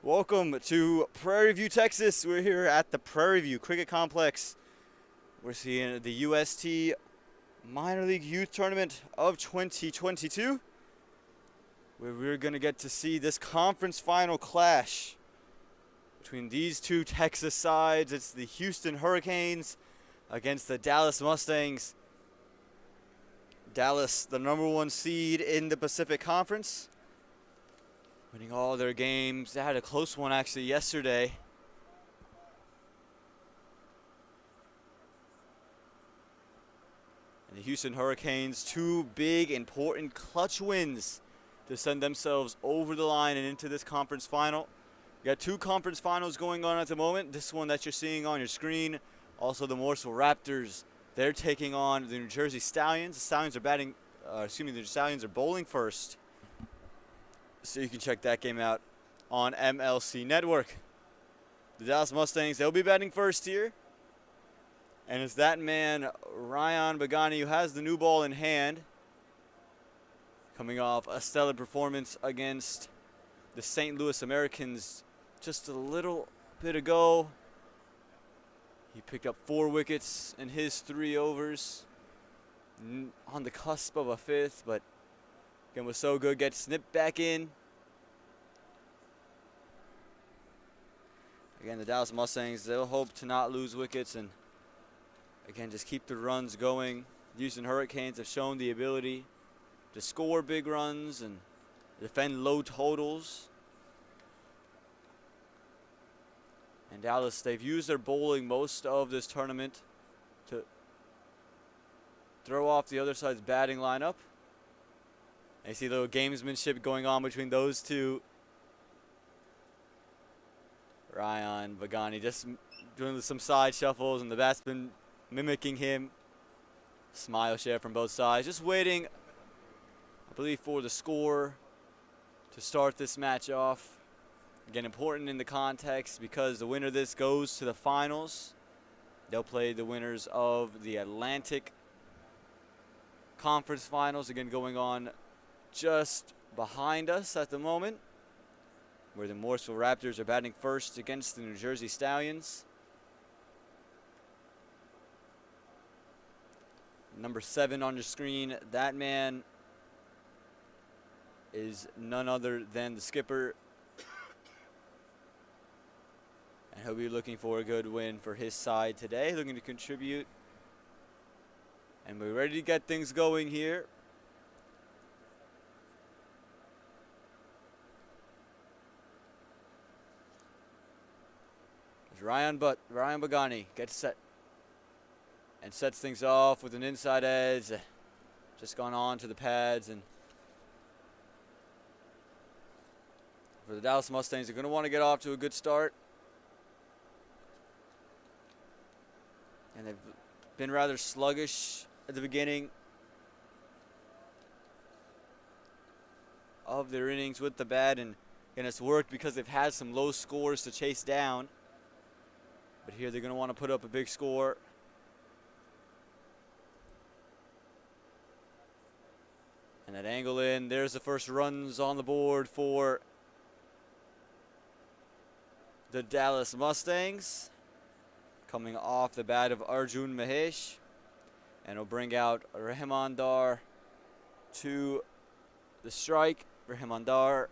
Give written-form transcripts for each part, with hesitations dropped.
Welcome to Prairie View, Texas. We're here at the Prairie View Cricket Complex. We're seeing the UST Minor League Youth Tournament of 2022, where we're going to get to see this conference final clash between these two Texas sides. It's the Houston Hurricanes against the Dallas Mustangs. Dallas, the #1 seed in the Pacific Conference, winning all their games. They had a close one actually yesterday. And the Houston Hurricanes, two big, important, clutch wins to send themselves over the line and into this conference final. You got two conference finals going on at the moment. This one that you're seeing on your screen, also the Morrisville Raptors. They're taking on the New Jersey Stallions. The Stallions are the Stallions are bowling first. So you can check that game out on MiLC Network. The Dallas Mustangs, they'll be batting first here. And it's that man, Ryan Bagani, who has the new ball in hand, coming off a stellar performance against the St. Louis Americans just a little bit ago. He picked up 4 wickets in his 3 overs, on the cusp of a 5th, but again was so good, gets snipped back in. Again, the Dallas Mustangs, they'll hope to not lose wickets and again just keep the runs going. The Houston Hurricanes have shown the ability to score big runs and defend low totals. And Dallas, they've used their bowling most of this tournament to throw off the other side's batting lineup. And you see a little gamesmanship going on between those two. Ryan Bagani just doing some side shuffles and the batsman mimicking him. Smile share from both sides. Just waiting, I believe, for the score to start this match off. Again, important in the context because the winner of this goes to the finals. They'll play the winners of the Atlantic Conference Finals, again going on just behind us at the moment, where the Morrisville Raptors are batting first against the New Jersey Stallions. Number 7 on your screen, that man is none other than the skipper. And he'll be looking for a good win for his side today, looking to contribute. And we're ready to get things going here. Ryan Bagani gets set and sets things off with an inside edge. Just gone on to the pads, and for the Dallas Mustangs, they're going to want to get off to a good start. And they've been rather sluggish at the beginning of their innings with the bat, and it's worked because they've had some low scores to chase down. But here they're going to want to put up a big score. And that angle in, there's the first runs on the board for the Dallas Mustangs, coming off the bat of Arjun Mahesh. And will bring out Rahman Dar to the strike. Rahman Dar,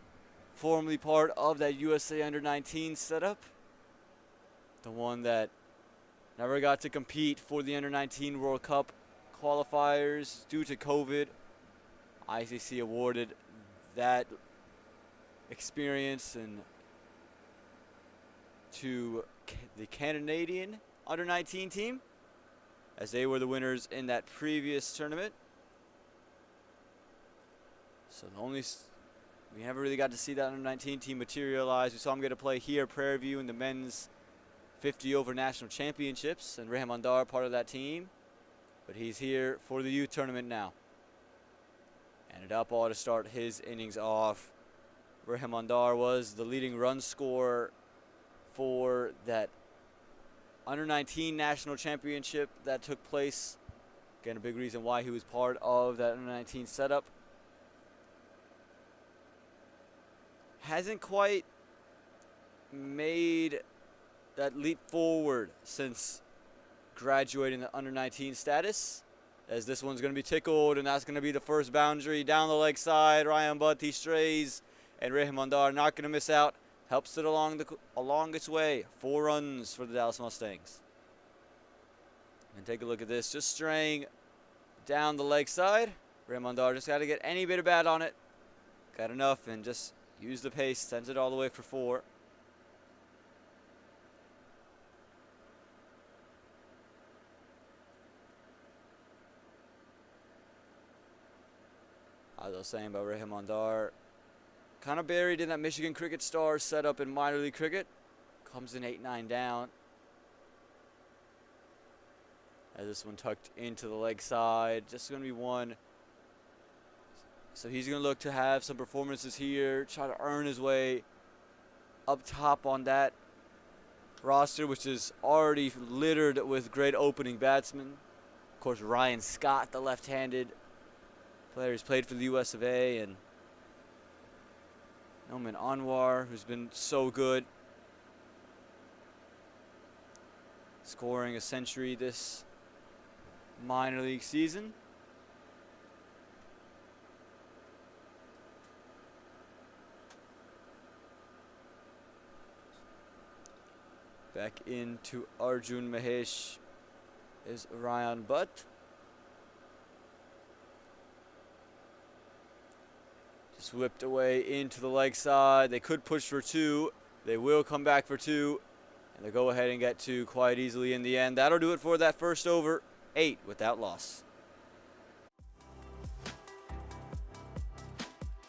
formerly part of that USA Under-19 setup. The one that never got to compete for the Under-19 World Cup qualifiers due to COVID. ICC awarded that experience and to the Canadian Under-19 team, as they were the winners in that previous tournament. So we never really got to see that Under-19 team materialize. We saw them get a play here, Prairie View, in the men's 50 over national championships, and Rahman Dar part of that team. But he's here for the youth tournament now. And it up ball to start his innings off. Rahman Dar was the leading run scorer for that Under-19 national championship that took place. Again, a big reason why he was part of that Under-19 setup. Hasn't quite made that leap forward since graduating the under-19 status, as this one's going to be tickled, and that's going to be the first boundary down the leg side. Ryan Butt, he strays, and Rehmandar not going to miss out. Helps it along its way. 4 runs for the Dallas Mustangs. And take a look at this, just straying down the leg side. Rehmandar just got to get any bit of bat on it. Got enough and just use the pace, sends it all the way for 4. As I was saying about Rehmandar, kind of buried in that Michigan cricket star setup in minor league cricket. Comes in 8-9 down. As this one tucked into the leg side. Just going to be 1. So he's going to look to have some performances here. Try to earn his way up top on that roster, which is already littered with great opening batsmen. Of course, Ryan Scott, the left-handed player, who's played for the US of A, and Noman Anwar, who's been so good, scoring a century this minor league season. Back into Arjun Mahesh is Ryan Butt. Just whipped away into the leg side. They could push for 2. They will come back for 2. And they go ahead and get 2 quite easily in the end. That'll do it for that first over. 8 without loss.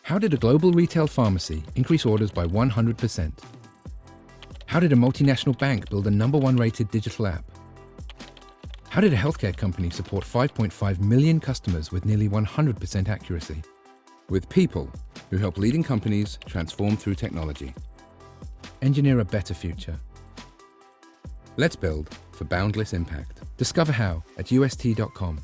How did a global retail pharmacy increase orders by 100%? How did a multinational bank build a #1 rated digital app? How did a healthcare company support 5.5 million customers with nearly 100% accuracy? With people who help leading companies transform through technology. Engineer a better future. Let's build for boundless impact. Discover how at ust.com.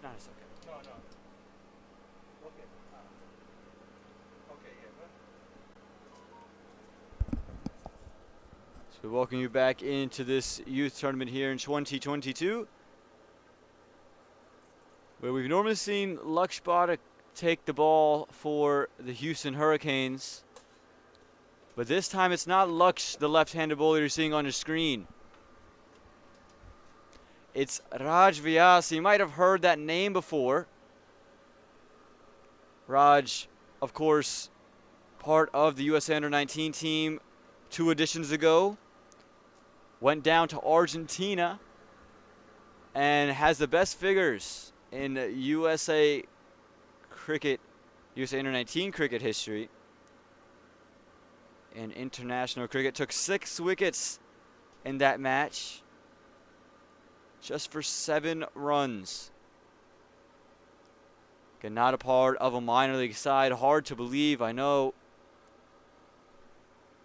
No, it's okay. No. Okay. Okay, yeah. So we welcome you back into this youth tournament here in 2022, where we've normally seen Lakshbata take the ball for the Houston Hurricanes. But this time it's not Laksh, the left-handed bowler you're seeing on your screen. It's Raj Vyas. You might have heard that name before. Raj, of course, part of the USA Under-19 team 2 editions ago. Went down to Argentina and has the best figures in USA cricket, USA Under-19 cricket history. In international cricket, took 6 wickets in that match. Just for 7 runs. Again, not a part of a minor league side. Hard to believe, I know.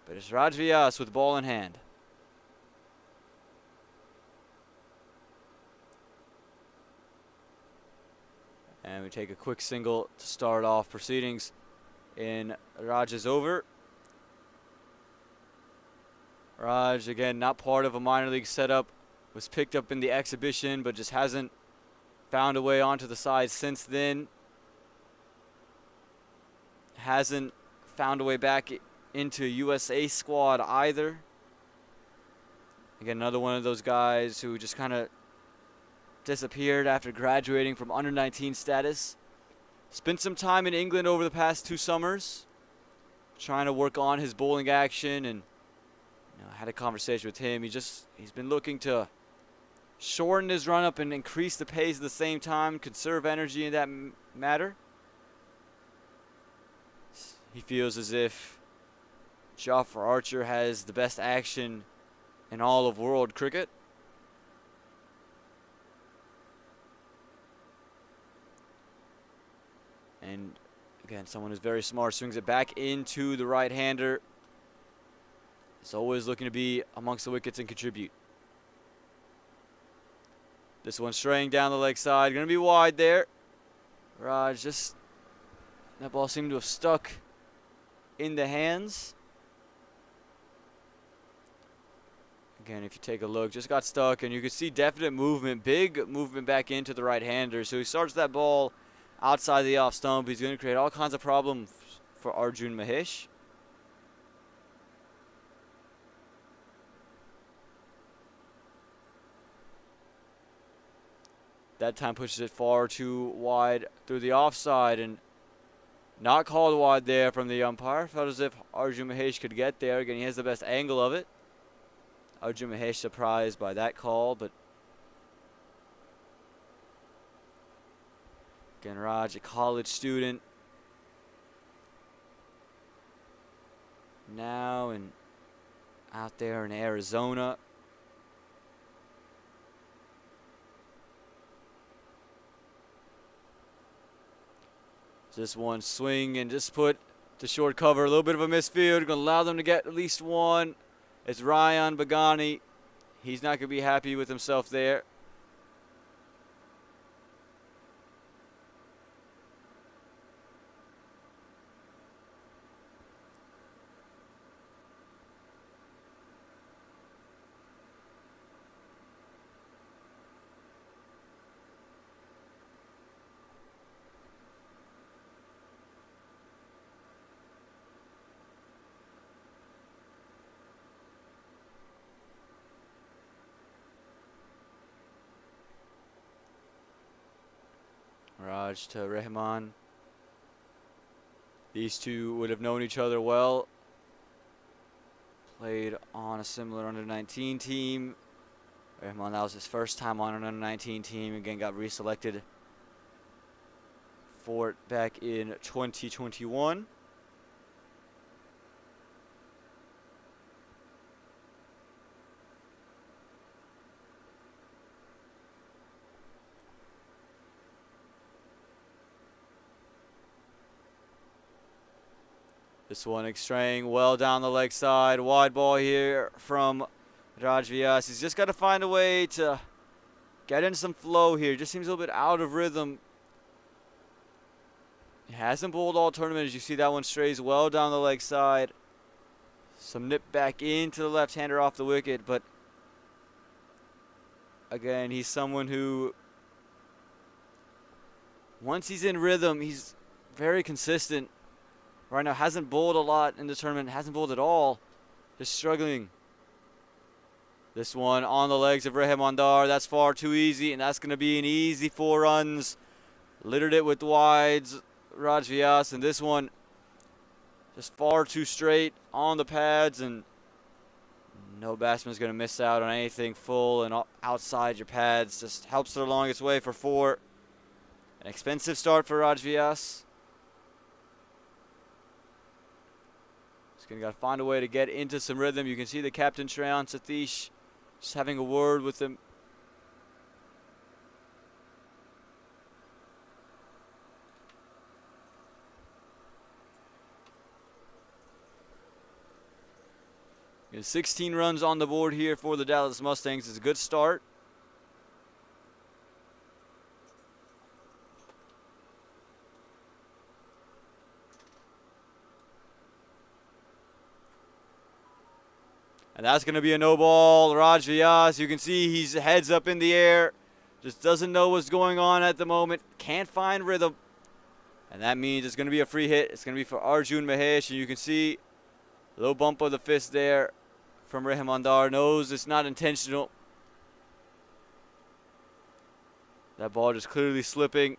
But it's Raj Vyas with the ball in hand. And we take a quick single to start off proceedings in Raj's over. Raj, again, not part of a minor league setup. Was picked up in the exhibition, but just hasn't found a way onto the side since then. Hasn't found a way back into USA squad either. Again, another one of those guys who just kind of disappeared after graduating from under-19 status. Spent some time in England over the past 2 summers, trying to work on his bowling action, and I had a conversation with him. He's been looking to shorten his run up and increase the pace at the same time, conserve energy in that matter. He feels as if Jofra Archer has the best action in all of world cricket. And again, someone who's very smart swings it back into the right-hander. It's always looking to be amongst the wickets and contribute. This one straying down the leg side. Going to be wide there. Raj just... that ball seemed to have stuck in the hands. Again, if you take a look, just got stuck, and you can see definite movement, big movement back into the right-hander. So he starts that ball outside the off stump. He's going to create all kinds of problems for Arjun Mahesh. That time pushes it far too wide through the offside, and not called wide there from the umpire. Felt as if Arjun Mahesh could get there. Again, he has the best angle of it. Arjun Mahesh surprised by that call, but again, Raj, a college student, now and out there in Arizona. This one swing and just put the short cover. A little bit of a misfield. Going to allow them to get at least one. It's Ryan Bagani. He's not going to be happy with himself there. Raj to Rahman. These two would have known each other well. Played on a similar under-19 team. Rahman, that was his first time on an under-19 team. Again, got reselected for it back in 2021. This one straying well down the leg side. Wide ball here from Raj Vyas. He's just got to find a way to get in some flow here. Just seems a little bit out of rhythm. He hasn't bowled all tournament. As you see, that one strays well down the leg side. Some nip back into the left-hander off the wicket. But again, he's someone who, once he's in rhythm, he's very consistent. Right now, hasn't bowled a lot in the tournament, hasn't bowled at all, just struggling. This one on the legs of Rahman Dar, that's far too easy, and that's going to be an easy 4 runs. Littered it with wides, Raj Vyas, and this one just far too straight on the pads, and no batsman's going to miss out on anything full and outside your pads. Just helps it along its way for 4. An expensive start for Raj Vyas. He's going to got to find a way to get into some rhythm. You can see the captain, Shreyan Satish, just having a word with him. There's 16 runs on the board here for the Dallas Mustangs. It's a good start. And that's going to be a no ball. Raj Vyas, you can see he's heads up in the air. Just doesn't know what's going on at the moment. Can't find rhythm. And that means it's going to be a free hit. It's going to be for Arjun Mahesh. And you can see a little bump of the fist there from Rahman Dar. Knows it's not intentional. That ball just clearly slipping.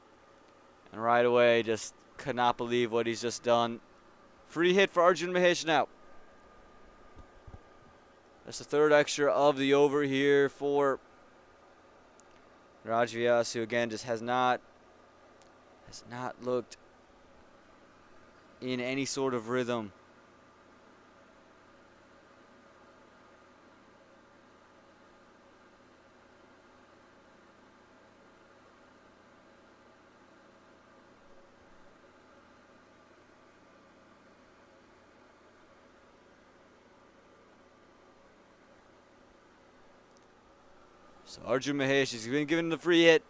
And right away, just could not believe what he's just done. Free hit for Arjun Mahesh now. That's the third extra of the over here for Raj Vyas, who again just has not looked in any sort of rhythm. So Arjun Mahesh, he's been given the free hit.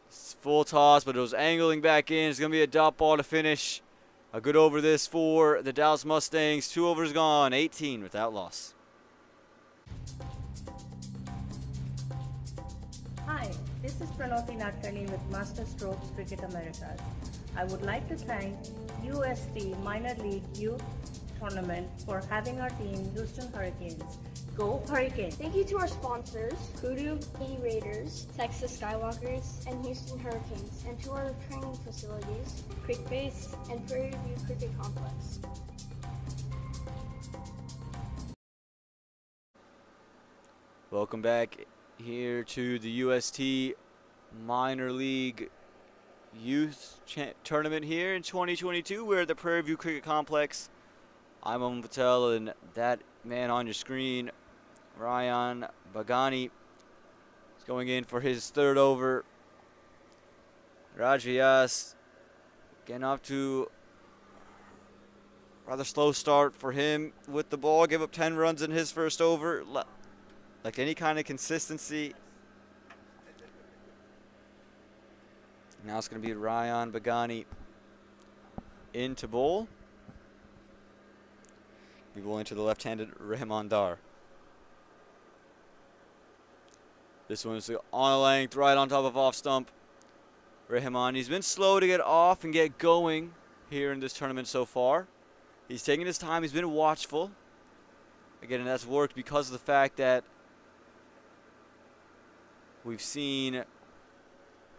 It's full toss, but it was angling back in. It's going to be a dot ball to finish. A good over this for the Dallas Mustangs. 2 overs gone, 18 without loss. Hi, this is Pranoti Nadkarni with Master Strokes Cricket Americas. I would like to thank UST Minor League Youth Tournament for having our team Houston Hurricanes. Go Hurricanes! Thank you to our sponsors, Kudu Raiders, Texas Skywalkers, and Houston Hurricanes, and to our training facilities, Creek Base and Prairie View Cricket Complex. Welcome back here to the UST Minor League Youth Tournament here in 2022. We're at the Prairie View Cricket Complex. I'm Aman Patel, and that man on your screen, Ryan Bagani, is going in for his 3rd over. Raj Vyas getting off to a rather slow start for him with the ball. Give up 10 runs in his 1st over. Like any kind of consistency. Now it's going to be Ryan Bagani into bowl. Be bowling to the left-handed Rahman Dar. This one's on a length, right on top of off stump. Rahman, he's been slow to get off and get going here in this tournament so far. He's taking his time. He's been watchful. Again, and that's worked because of the fact that we've seen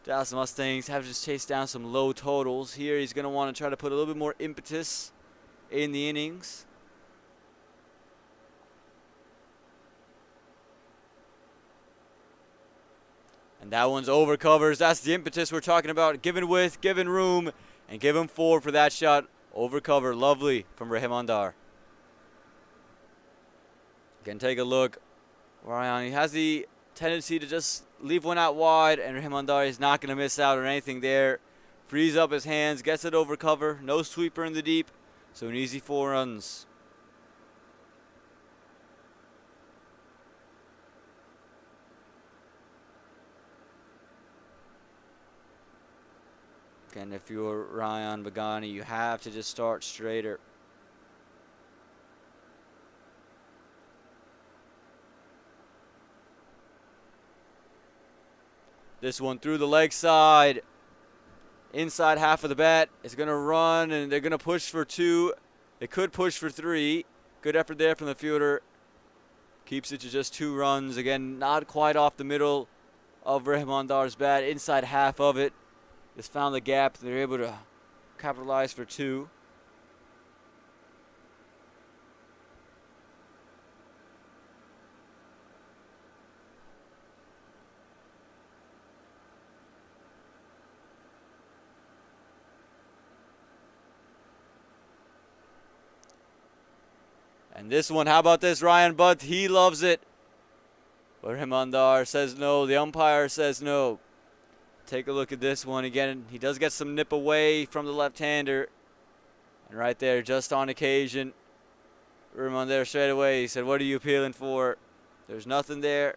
Dallas Mustangs have just chased down some low totals. Here he's going to want to try to put a little bit more impetus in the innings. And that one's over covers. That's the impetus we're talking about. Given width, given room, and give him 4 for that shot. Over cover. Lovely from Rahman Dar. Again, take a look. Ryan, he has the tendency to just leave one out wide, and Rahman Dar is not going to miss out on anything there. Frees up his hands, gets it over cover. No sweeper in the deep, so an easy 4 runs. And if you're Ryan Bagani, you have to just start straighter. This one through the leg side. Inside half of the bat. It's going to run, and they're going to push for 2. They could push for 3. Good effort there from the fielder. Keeps it to just 2 runs. Again, not quite off the middle of Rahman Dar's bat. Inside half of it. Just found the gap. They're able to capitalize for 2. And this one, how about this, Ryan Butt? He loves it. But Rahman Dar says no. The umpire says no. Take a look at this one again. He does get some nip away from the left-hander. And right there, just on occasion, Rahman there straight away. He said, "What are you appealing for?" There's nothing there.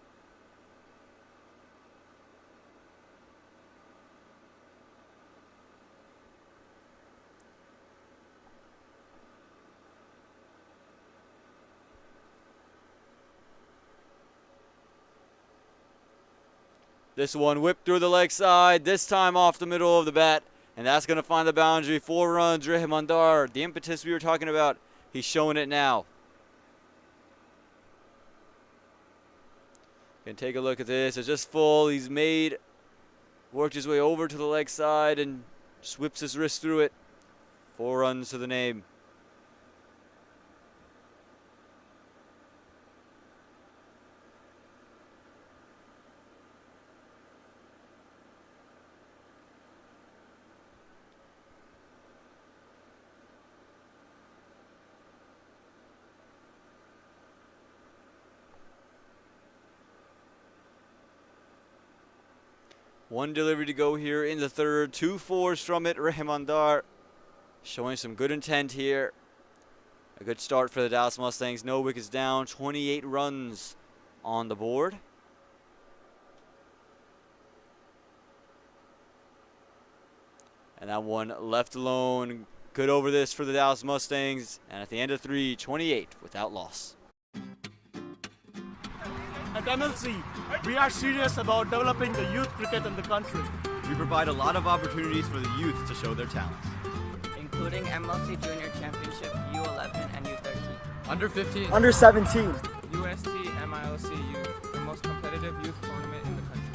This one whipped through the leg side, this time off the middle of the bat, and that's going to find the boundary. 4 runs, Rahman Dar. The impetus we were talking about, he's showing it now. And take a look at this. It's just full. He's worked his way over to the leg side and just whips his wrist through it. 4 runs to the name. One delivery to go here in the 3rd. 2 fours from it. Rahman Dar showing some good intent here. A good start for the Dallas Mustangs. No wickets down. 28 runs on the board. And that one left alone. Good over this for the Dallas Mustangs. And at the end of 3, 28 without loss. At MLC, we are serious about developing the youth cricket in the country. We provide a lot of opportunities for the youth to show their talents, including MLC Junior Championship, U11 and U13. Under 15. Under 17. UST MiLC Youth, the most competitive youth tournament in the country.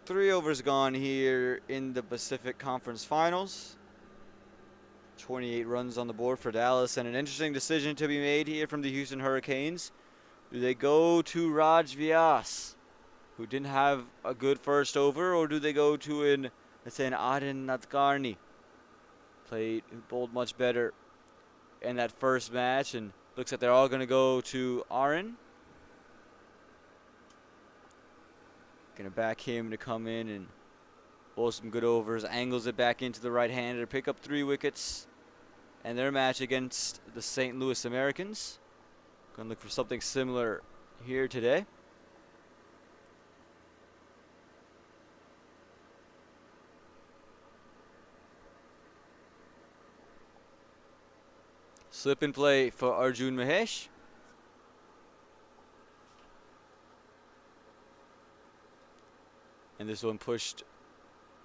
Three overs gone here in the Pacific Conference Finals. 28 runs on the board for Dallas, and an interesting decision to be made here from the Houston Hurricanes. Do they go to Raj Vyas, who didn't have a good first over, or do they go to an Aden Nadkarni, who bowled much better in that first match, and looks like they're all going to go to Aaron. Going to back him to come in and bowl some good overs, angles it back into the right-hander, pick up 3 wickets. And their match against the St. Louis Americans. Going to look for something similar here today. Slip and play for Arjun Mahesh. And this one pushed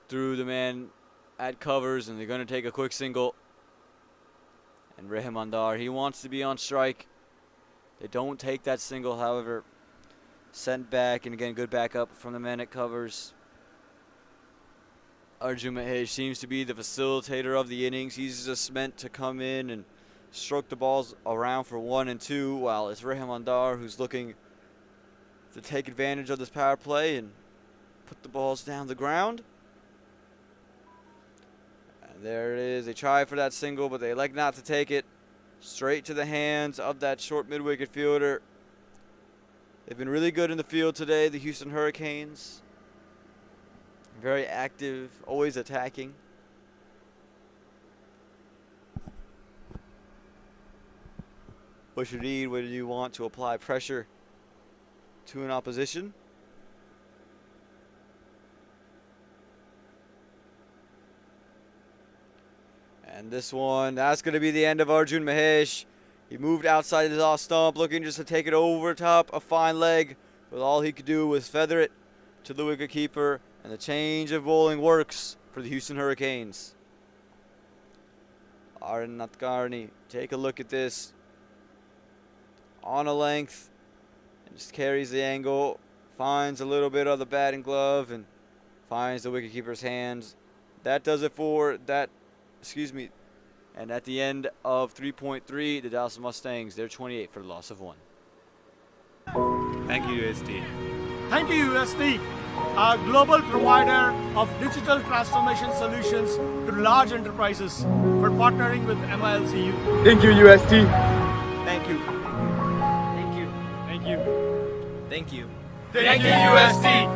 through the man at covers, and they're going to take a quick single. And Rahman Dar, he wants to be on strike. They don't take that single, however. Sent back, and again, good backup from the man at covers. Arjun Mahesh seems to be the facilitator of the innings. He's just meant to come in and stroke the balls around for 1 and 2, while it's Rahman Dar who's looking to take advantage of this power play and put the balls down the ground. And there it is. They try for that single, but they elect not to take it. Straight to the hands of that short mid-wicket fielder. They've been really good in the field today, the Houston Hurricanes. Very active, always attacking. What you need when you want to apply pressure to an opposition. And this one, that's going to be the end of Arjun Mahesh. He moved outside his off stump, looking just to take it over top a fine leg. But all he could do was feather it to the wicketkeeper. And the change of bowling works for the Houston Hurricanes. Aaron Nadkarni, take a look at this. On a length, and just carries the angle. Finds a little bit of the batting glove and finds the wicketkeeper's hands. That does it for that. And at the end of 3.3, the Dallas Mustangs, they're 28 for the loss of 1. Thank you, UST. Thank you, UST, a global provider of digital transformation solutions to large enterprises, for partnering with MiLC Youth. Thank you, UST. Thank you. Thank you. Thank you. Thank you. Thank you, UST.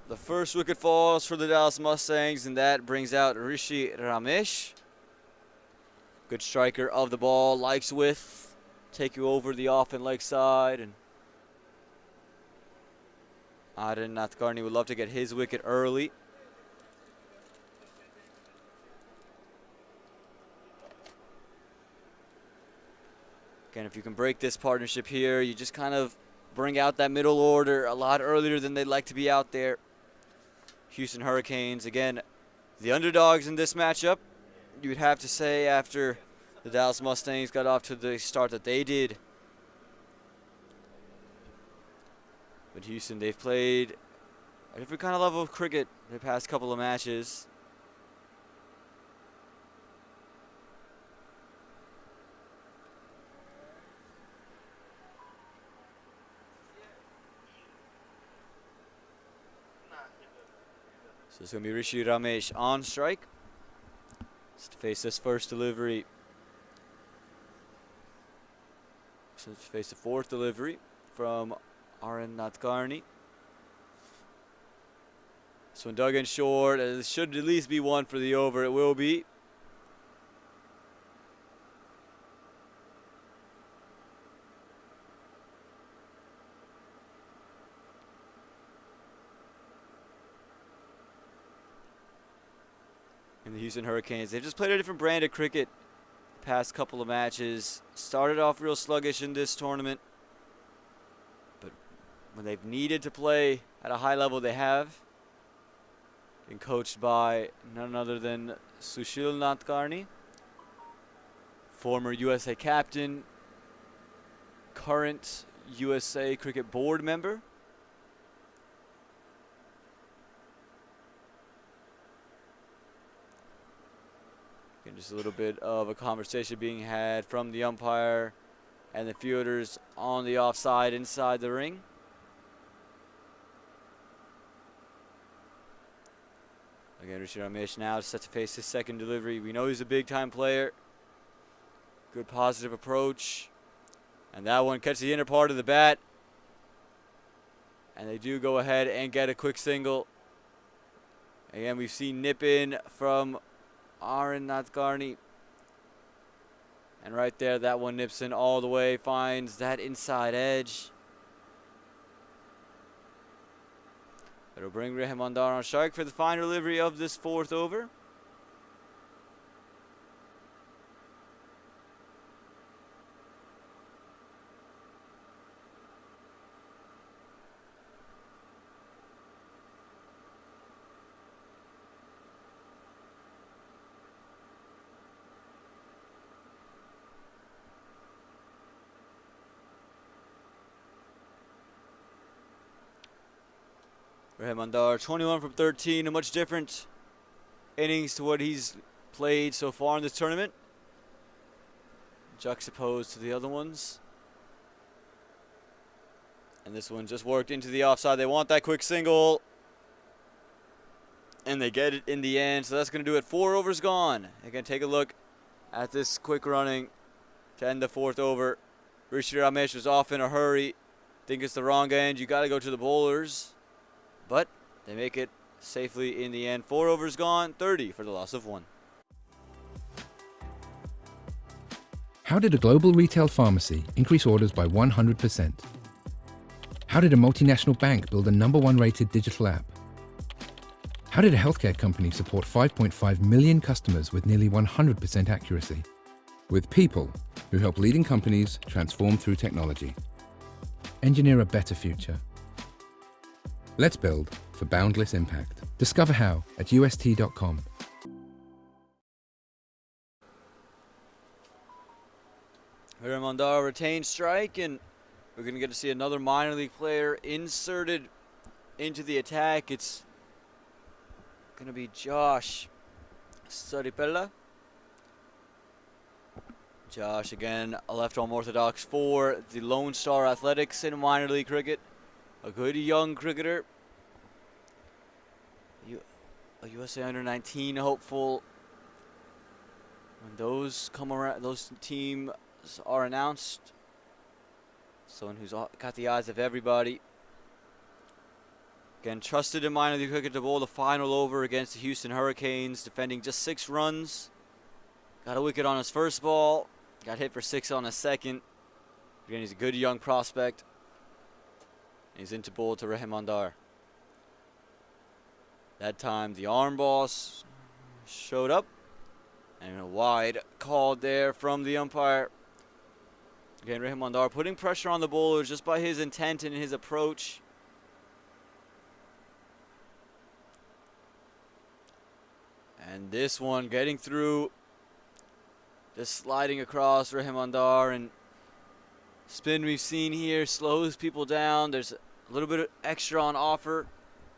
The first wicket falls for the Dallas Mustangs, and that brings out Rishi Ramesh. Good striker of the ball, likes width, take you over the off and leg side. And Aaron Nadkarni would love to get his wicket early. Again, if you can break this partnership here, you just kind of bring out that middle order a lot earlier than they'd like to be out there. Houston Hurricanes, again, the underdogs in this matchup, you would have to say, after the Dallas Mustangs got off to the start that they did. But Houston, they've played a different kind of level of cricket in the past couple of matches. So it's going to be Rishi Ramesh on strike. Just to face this first delivery. So to face the fourth delivery from Aaron Nadkarni. This one dug in short. It should at least be one for the over. It will be. And the Houston Hurricanes, they've just played a different brand of cricket the past couple of matches. Started off real sluggish in this tournament. But when they've needed to play at a high level, they have. Been coached by none other than Sushil Nadkarni, former USA captain, current USA Cricket Board member. Again, just a little bit of a conversation being had from the umpire and the fielders on the offside inside the ring. Again, Rishi Ramesh now set to face his second delivery. We know he's a big-time player. Good positive approach. And that one catches the inner part of the bat. And they do go ahead and get a quick single. Again, we've seen nip in from Aaron Nadkarni. And right there, that one nips in all the way, finds that inside edge. It'll bring Rahim Andar on strike for the final delivery of this fourth over. Rahim Andar, 21 from 13, a much different innings to what he's played so far in this tournament, juxtaposed to the other ones. And this one just worked into the offside. They want that quick single, and they get it in the end. So that's going to do it. 4 overs gone. Again, take a look at this quick running to end the fourth over. Rishi Ramesh was off in a hurry. Think it's the wrong end. You got to go to the bowlers. But they make it safely in the end. 4 overs gone, 30 for the loss of 1. How did a global retail pharmacy increase orders by 100%? How did a multinational bank build a #1 rated digital app? How did a healthcare company support 5.5 million customers with nearly 100% accuracy? With people who help leading companies transform through technology. Engineer a better future. Let's build for boundless impact. Discover how at ust.com. Rahim Andar retains strike, and we're going to get to see another minor league player inserted into the attack. It's going to be Josh Saripella. Josh, again, a left-arm orthodox for the Lone Star Athletics in minor league cricket. A good young cricketer. A USA Under-19 hopeful. When those come around, those teams are announced. Someone who's got the eyes of everybody. Again, trusted in minor league cricket to bowl the final over against the Houston Hurricanes, defending just 6 runs. Got a wicket on his first ball. Got hit for 6 on his second. Again, he's a good young prospect. He's into bowl to Rahim Andar. That time the arm boss showed up. And a wide called there from the umpire. Again, Rahim Andar putting pressure on the bowlers just by his intent and his approach. And this one getting through. Just sliding across Rahim Andar, and spin we've seen here slows people down. There's a little bit of extra on offer.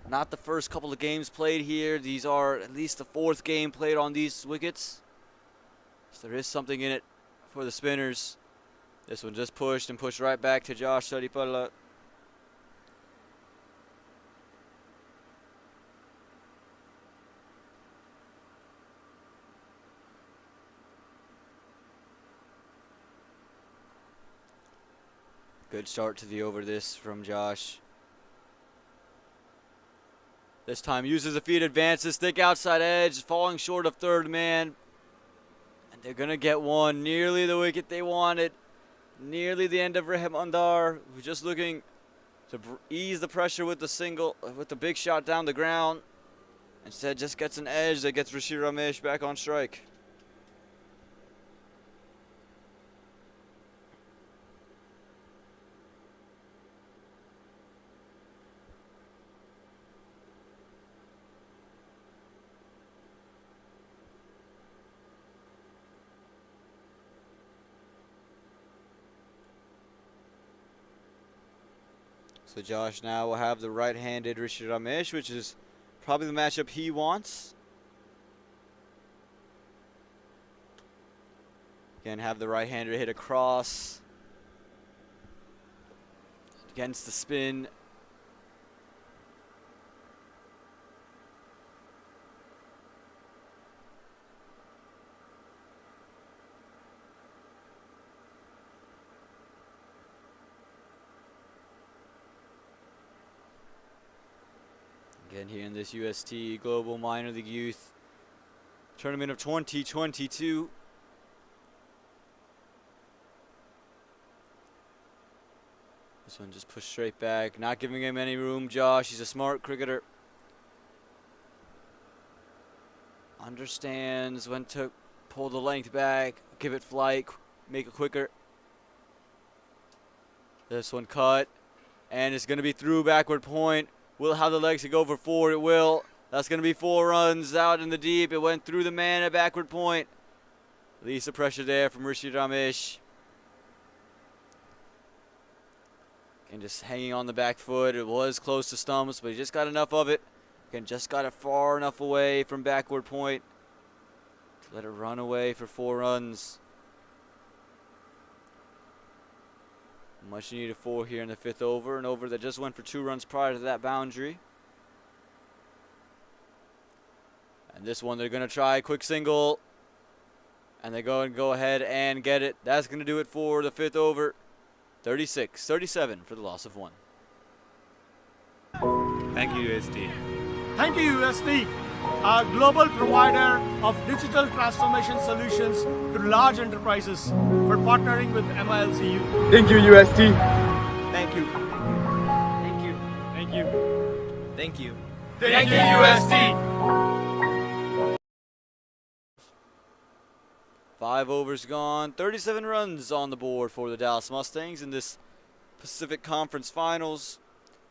Not the first couple of games played here. These are at least the 4th game played on these wickets. So there is something in it for the spinners. This one just pushed and pushed right back to Josh Saripella. Good start to the over this from Josh. This time uses the feet, advances, thick outside edge, falling short of third man. And they're going to get one. Nearly the wicket they wanted. Nearly the end of Rahimandar, who's just looking to ease the pressure with the single, with the big shot down the ground. Instead, just gets an edge that gets Rashid Ramesh back on strike. So Josh now will have the right-handed Rashid Ramesh, which is probably the matchup he wants. Again, have the right-hander hit across against the spin. Again, here in this UST Global Minor League Youth Tournament of 2022. This one just pushed straight back, not giving him any room. Josh, he's a smart cricketer. Understands when to pull the length back, give it flight, make it quicker. This one cut, and it's going to be through backward point. Will have the legs to go for 4. It will. That's going to be 4 runs out in the deep. It went through the man at backward point. Release the pressure there from Rashid Ramesh. And just hanging on the back foot. It was close to stumps, but he just got enough of it. Again, just got it far enough away from backward point to let it run away for 4 runs. Much needed 4 here in the 5th over. An over that just went for 2 runs prior to that boundary. And this one they're going to try quick single. And they go ahead and get it. That's going to do it for the 5th over. 36-37 for the loss of 1. Thank you, UST. Thank you, UST, a global provider of digital transformation solutions to large enterprises, for partnering with MiLC Youth. Thank you, UST. Thank you. Thank you. Thank you. Thank you. Thank you, UST. 5 overs gone. 37 runs on the board for the Dallas Mustangs in this Pacific Conference Finals.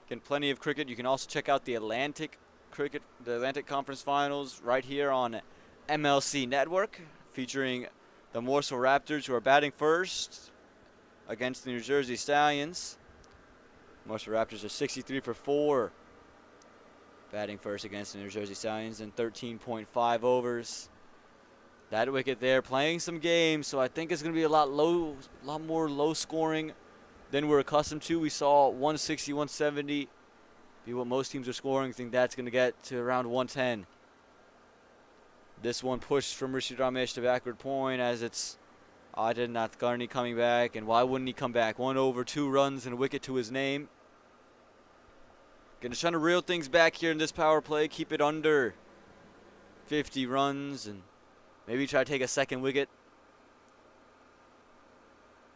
Again, plenty of cricket. You can also check out the Atlantic Conference Finals right here on MiLC Network, featuring the Morsel Raptors, who are batting first against the New Jersey Stallions. Morsel Raptors are 63 for 4, batting first against the New Jersey Stallions in 13.5 overs. That wicket there playing some games, so I think it's going to be a lot more low scoring than we're accustomed to. We saw 160, 170 be what most teams are scoring. I think that's going to get to around 110. This one pushed from Rashid Ramesh to backward point as it's Adil Nathkarni coming back. And why wouldn't he come back? 1 over, 2 runs and a wicket to his name. Going to try to reel things back here in this power play. Keep it under 50 runs and maybe try to take a second wicket.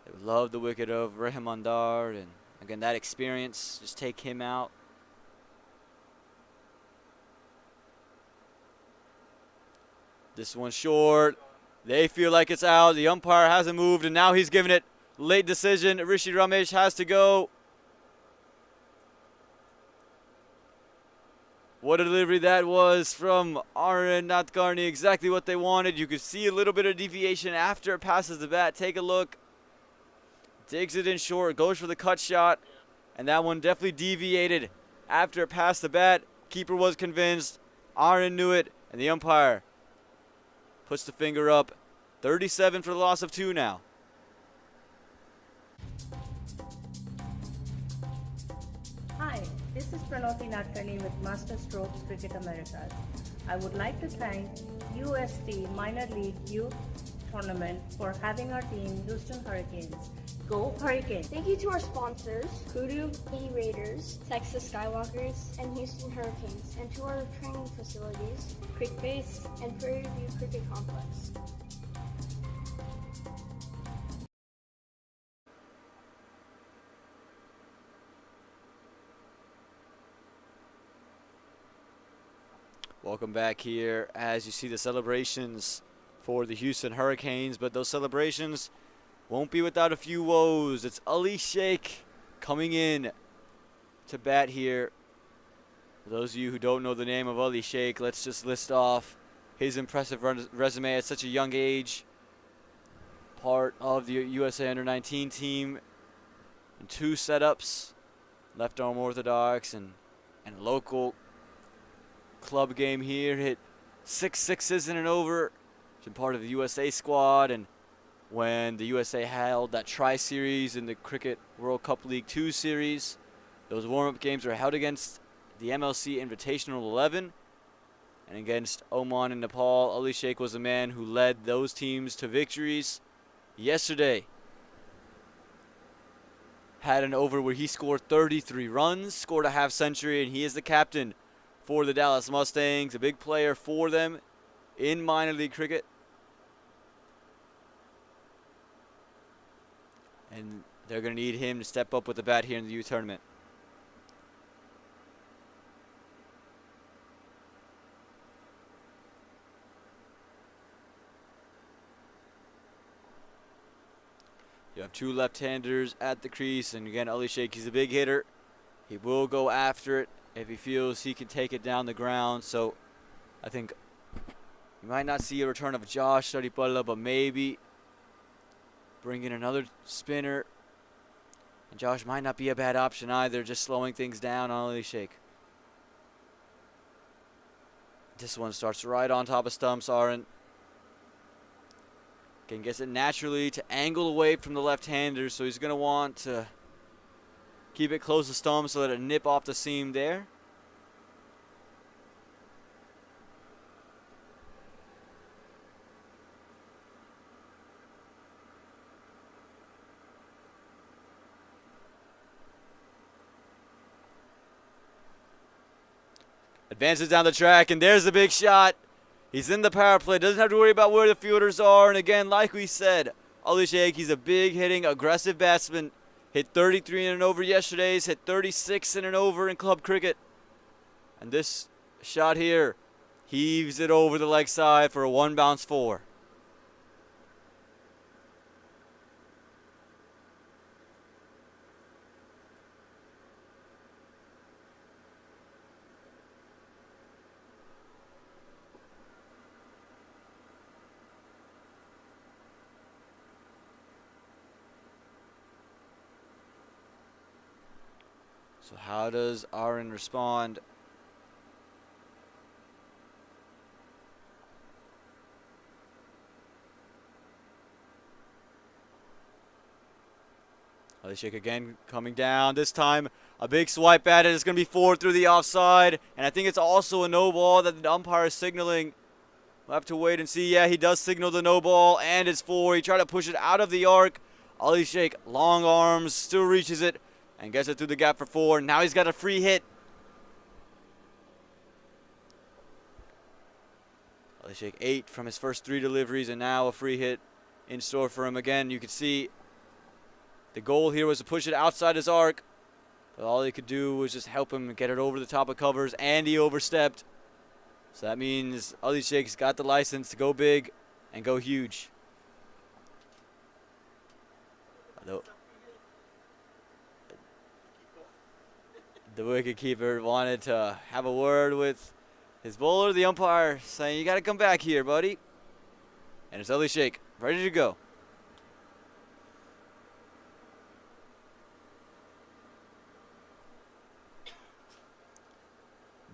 They would love the wicket of Rahimandar, and again, that experience, just take him out. This one short. They feel like it's out. The umpire hasn't moved, and now he's giving it. Late decision. Rashid Ramesh has to go. What a delivery that was from Adil Nathkarni. Exactly what they wanted. You could see a little bit of deviation after it passes the bat. Take a look. Digs it in short. Goes for the cut shot. And that one definitely deviated after it passed the bat. Keeper was convinced. Adil knew it. And the umpire puts the finger up. 37 for the loss of 2 now. Hi, this is Pranoti Natkani with Master Strokes Cricket Americas. I would like to thank UST Minor League Youth Tournament for having our team Houston Hurricanes Go Hurricanes! Thank you to our sponsors, Kudu E Raiders, Texas Skywalkers, and Houston Hurricanes, and to our training facilities, Creek Base and Prairie View Cricket Complex. Welcome back here as you see the celebrations for the Houston Hurricanes, but those celebrations won't be without a few woes. It's Ali Sheikh coming in to bat here. For those of you who don't know the name of Ali Sheikh, let's just list off his impressive resume at such a young age. Part of the USA Under-19 team in 2 setups, left arm orthodox and local club game here. Hit 6 sixes in and over. Been part of the USA squad, and when the USA held that tri-series in the Cricket World Cup League 2 series, those warm-up games were held against the MiLC Invitational 11 and against Oman and Nepal. Ali Sheikh was the man who led those teams to victories. Yesterday had an over where he scored 33 runs, scored a half century, and he is the captain for the Dallas Mustangs, a big player for them in minor league cricket. And they're going to need him to step up with the bat here in the youth tournament. You have 2 left-handers at the crease, and again, Ali Sheikh, he's a big hitter. He will go after it if he feels he can take it down the ground. So I think you might not see a return of Josh Saripalla, but maybe bring in another spinner. And Josh might not be a bad option either, just slowing things down on Ali Sheikh. This one starts right on top of stumps. Aaron again gets it naturally to angle away from the left-hander, so he's going to want to keep it close to stumps so that it nip off the seam there. Advances down the track, and there's the big shot. He's in the power play. Doesn't have to worry about where the fielders are. And again, like we said, Ali Sheikh, he's a big hitting, aggressive batsman. Hit 33 in and over yesterday. He's hit 36 in and over in club cricket. And this shot here heaves it over the leg side for a 1-bounce 4. So how does Aaron respond? Ali Sheikh again coming down. This time a big swipe at it. It's going to be 4 through the offside. And I think it's also a no ball that the umpire is signaling. We'll have to wait and see. Yeah, he does signal the no ball, and it's 4. He tried to push it out of the arc. Ali Sheikh, long arms, still reaches it and gets it through the gap for 4. Now he's got a free hit. Ali Sheikh 8 from his first 3 deliveries, and now a free hit in store for him. Again, you can see the goal here was to push it outside his arc, but all he could do was just help him get it over the top of covers, and he overstepped. So that means Ali Sheikh's got the license to go big and go huge. The wicketkeeper wanted to have a word with his bowler, the umpire, saying, "You got to come back here, buddy." And it's Ali Sheikh, ready to go.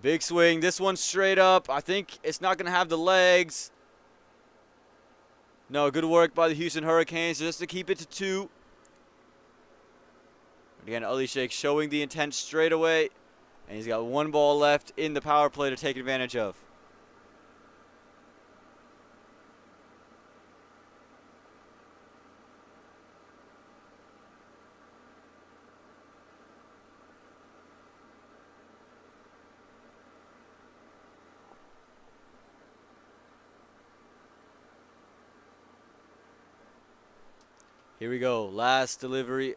Big swing. This one straight up. I think it's not going to have the legs. No, good work by the Houston Hurricanes just to keep it to 2. Again, Ali Sheikh showing the intent straight away. And he's got 1 ball left in the power play to take advantage of. Here we go. Last delivery.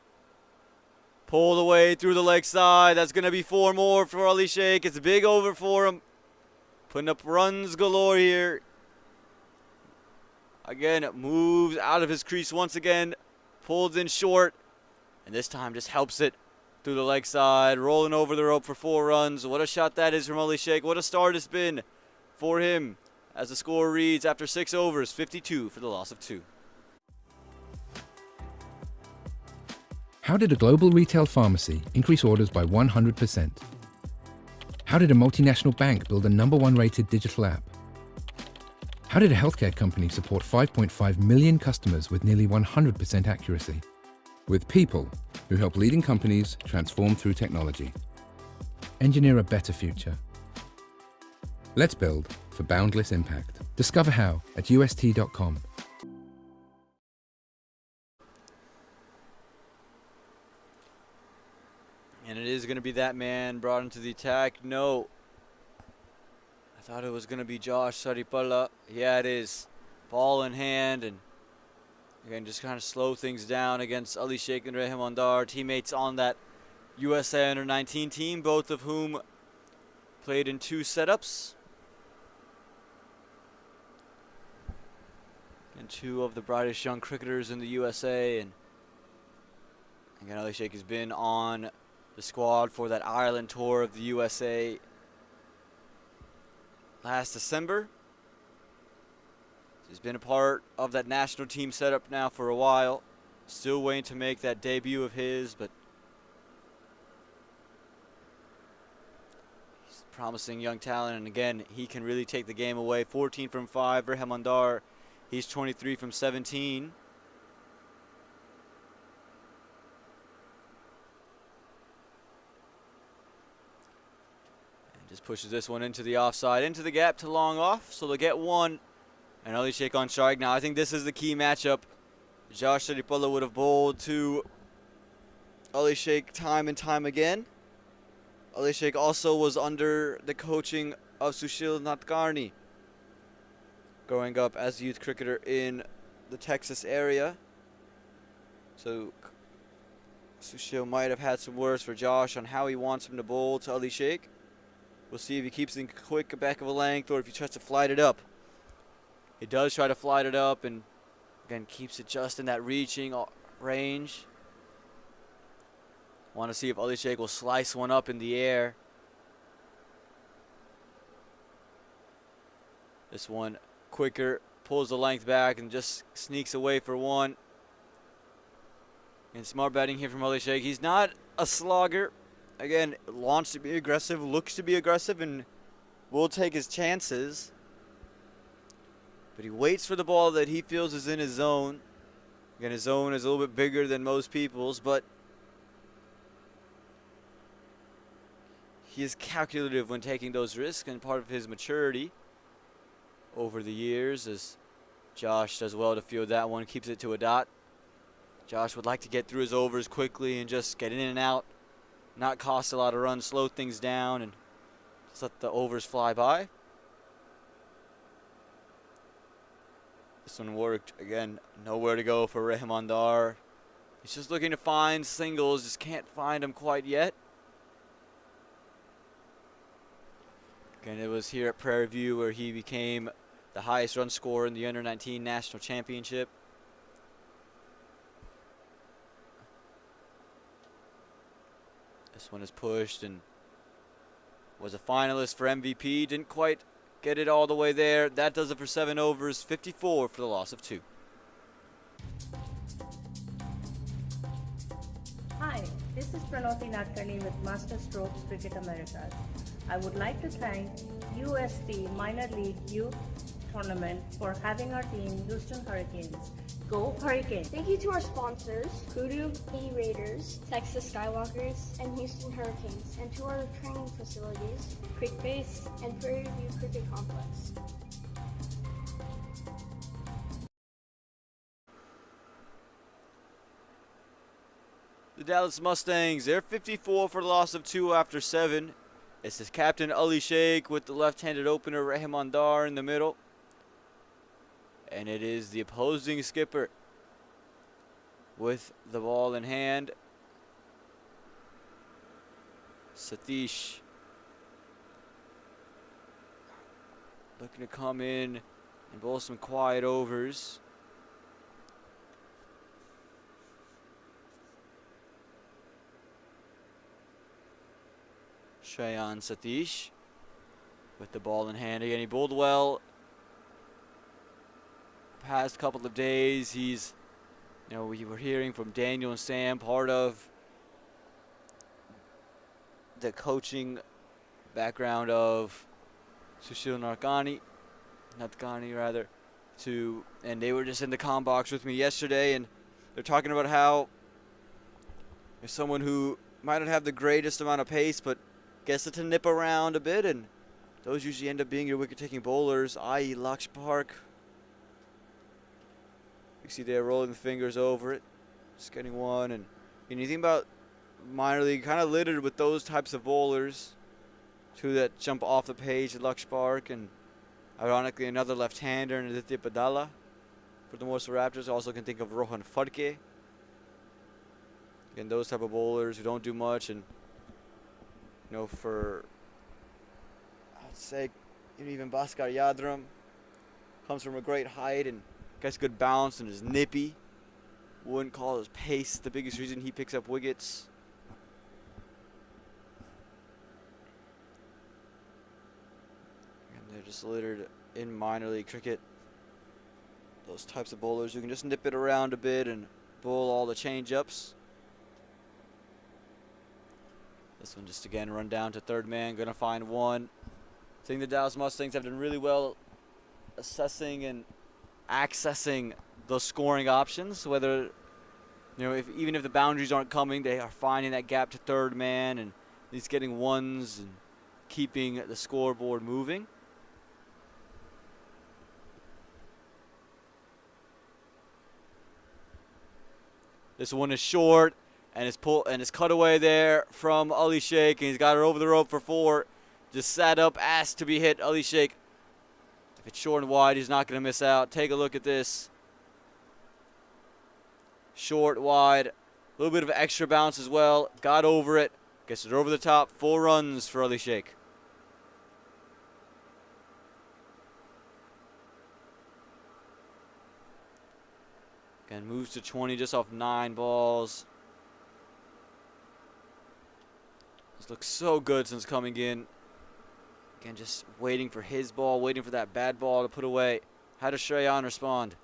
Pulled away through the leg side. That's going to be 4 more for Ali Sheikh. It's a big over for him. Putting up runs galore here. Again, moves out of his crease once again. Pulls in short. And this time just helps it through the leg side. Rolling over the rope for 4 runs. What a shot that is from Ali Sheikh. What a start it's been for him. As the score reads, after 6 overs, 52 for the loss of 2. How did a global retail pharmacy increase orders by 100%? How did a multinational bank build a #1 rated digital app? How did a healthcare company support 5.5 million customers with nearly 100% accuracy? With people who help leading companies transform through technology. Engineer a better future. Let's build for boundless impact. Discover how at ust.com. And it is going to be that man brought into the attack. No. I thought it was going to be Josh Saripalla. Yeah, it is. Ball in hand. And again, just kind of slow things down against Ali Sheikh and Rahim Andar. Teammates on that USA Under-19 team, both of whom played in 2 setups. And 2 of the brightest young cricketers in the USA. And again, Ali Sheikh has been on the squad for that Ireland tour of the USA last December. He's been a part of that national team setup now for a while. Still waiting to make that debut of his, but he's a promising young talent, and again, he can really take the game away. 14 from 5, Rahim Andar, he's 23 from 17. Just pushes this one into the offside, into the gap to long off, so they'll get 1. And Ali Sheikh on strike. Now I think this is the key matchup. Josh Saripalla would have bowled to Ali Sheikh time and time again. Ali Sheikh also was under the coaching of Sushil Natkarni, growing up as a youth cricketer in the Texas area. So Sushil might have had some words for Josh on how he wants him to bowl to Ali Sheikh. We'll see if he keeps it quick back of a length or if he tries to flight it up. He does try to flight it up and again keeps it just in that reaching range. Want to see if Ali Sheikh will slice one up in the air. This one quicker, pulls the length back and just sneaks away for 1. And smart batting here from Ali Sheikh. He's not a slogger. Again, wants to be aggressive, looks to be aggressive, and will take his chances. But he waits for the ball that he feels is in his zone. Again, his zone is a little bit bigger than most people's, but he is calculative when taking those risks, and part of his maturity over the years, as Josh does well to field that one, keeps it to a dot. Josh would like to get through his overs quickly and just get in and out. Not cost a lot of runs, slow things down, and just let the overs fly by. This one worked. Again, nowhere to go for Rahim Andar. He's just looking to find singles, just can't find them quite yet. Again, it was here at Prairie View where he became the highest run scorer in the Under-19 National Championship. This one is pushed and was a finalist for MVP. Didn't quite get it all the way there. That does it for 7 overs, 54 for the loss of 2. Hi, this is Pranoti Nadkarni with Master Strokes Cricket Americas. I would like to thank UST Minor League Youth Tournament for having our team Houston Hurricanes. Go Hurricanes! Thank you to our sponsors, Kudu Raiders, Texas Skywalkers, and Houston Hurricanes, and to our training facilities, Creek Base and Prairie View Cricket Complex. The Dallas Mustangs, they're 54 for the loss of 2 after 7. This is Captain Ali Sheikh with the left-handed opener Rahim Andar in the middle. And it is the opposing skipper, with the ball in hand. Satish looking to come in and bowl some quiet overs. Shreyan Satish with the ball in hand again. He bowled well past couple of days. He's, you know, we were hearing from Daniel and Sam, part of the coaching background of Sushil Nathkani, and they were just in the comm box with me yesterday, and they're talking about how there's someone who might not have the greatest amount of pace, but gets it to nip around a bit, and those usually end up being your wicket-taking bowlers, i.e. Laksh Park. You see they're rolling the fingers over it, just getting one, and you think about minor league, kind of littered with those types of bowlers. Two that jump off the page at Laksh Park, and ironically another left-hander in Aditya Padala for the Morsa Raptors. Also can think of Rohan Fadke. Again, those type of bowlers who don't do much, and you know, for I'd say even Bhaskar Yadram comes from a great height and gets good bounce and is nippy. Wouldn't call his pace the biggest reason he picks up wickets. And they're just littered in minor league cricket. Those types of bowlers who can just nip it around a bit and bowl all the change-ups. This one just again run down to third man, gonna find one. I think the Dallas Mustangs have done really well assessing and accessing those scoring options, whether, you know, even if the boundaries aren't coming, they are finding that gap to third man and he's getting ones and keeping the scoreboard moving. This one is short, and it's cut away there from Ali Sheikh, and he's got her over the rope for 4. Just sat up, asked to be hit. Ali Sheikh, if it's short and wide, he's not going to miss out. Take a look at this. Short, wide, a little bit of extra bounce as well. Got over it, gets it over the top. 4 runs for Ali Sheikh. Again, moves to 20 just off 9 balls. This looks so good since coming in. Again, just waiting for his ball, waiting for that bad ball to put away. How does Shreyan respond?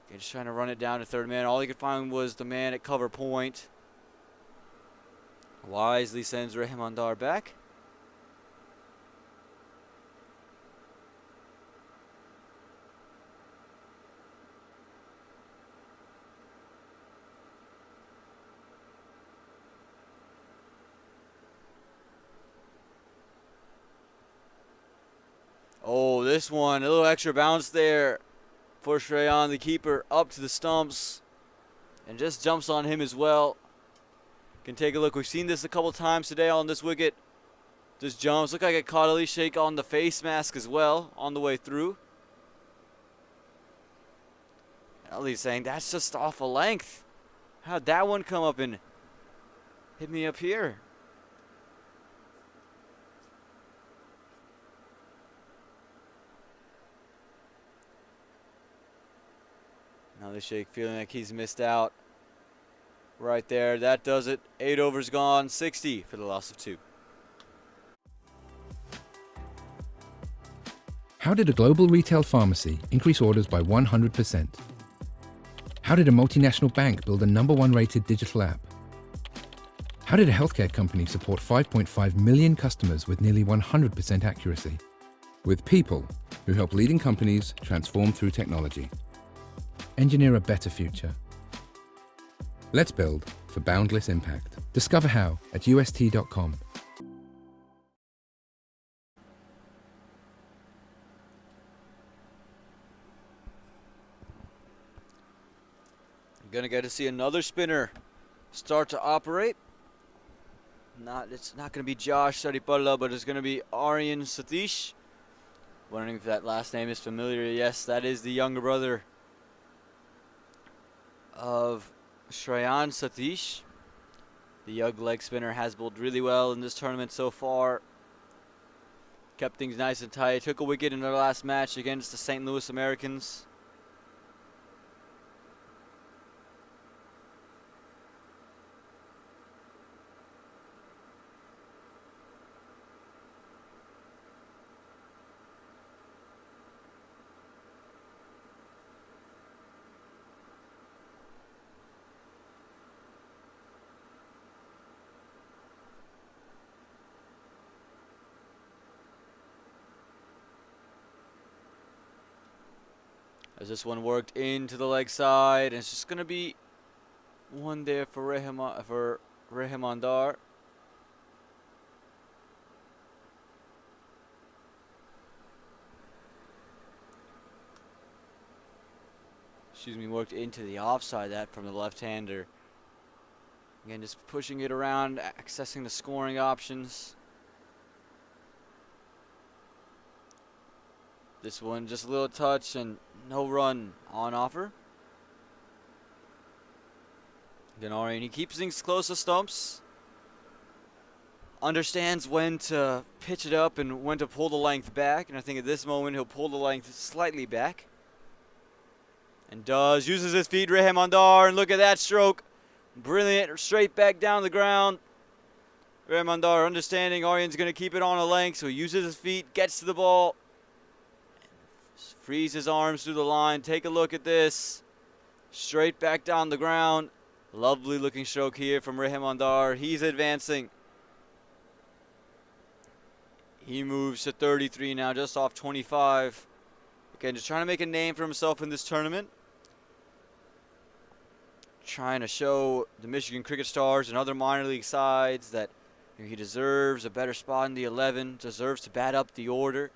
Okay, just trying to run it down to third man. All he could find was the man at cover point. Wisely sends Rahimandar back. Oh, this one, a little extra bounce there for Shreyan, the keeper, up to the stumps, and just jumps on him as well. Can take a look. We've seen this a couple times today on this wicket. Just jumps. Look like it caught Ali Sheikh on the face mask as well on the way through. Ali's saying that's just off a length. How'd that one come up and hit me up here? Ali Sheikh feeling like he's missed out right there. That does it. 8 overs gone, 60 for the loss of 2. How did a global retail pharmacy increase orders by 100%? How did a multinational bank build a #1 rated digital app? How did a healthcare company support 5.5 million customers with nearly 100% accuracy? With people who help leading companies transform through technology. Engineer a better future. Let's build for boundless impact. Discover how at ust.com. Gonna get to see another spinner start to operate. It's not gonna be Josh Saripalla, but it's gonna be Aryan Satish. Wondering if that last name is familiar. Yes, that is the younger brother of Shreyan Satish. The young leg spinner has bowled really well in this tournament so far. Kept things nice and tight. Took a wicket in their last match against the St. Louis Americans. As this one worked into the leg side, and it's just going to be one there for Rahimandar. Excuse me, worked into the offside, that from the left-hander. Again, just pushing it around, accessing the scoring options. This one, just a little touch and no run on offer. Ganarian, he keeps things close to stumps. Understands when to pitch it up and when to pull the length back. And I think at this moment he'll pull the length slightly back. And does. Uses his feet, Rahimandar. And look at that stroke. Brilliant. Straight back down the ground. Rahimandar understanding Aryan's going to keep it on a length. So he uses his feet, gets to the ball. Frees his arms through the line. Take a look at this. Straight back down the ground. Lovely looking stroke here from Rahimandar. He's advancing. He moves to 33 now, just off 25. Again, just trying to make a name for himself in this tournament. Trying to show the Michigan Cricket Stars and other minor league sides that he deserves a better spot in the 11, deserves to bat up the order.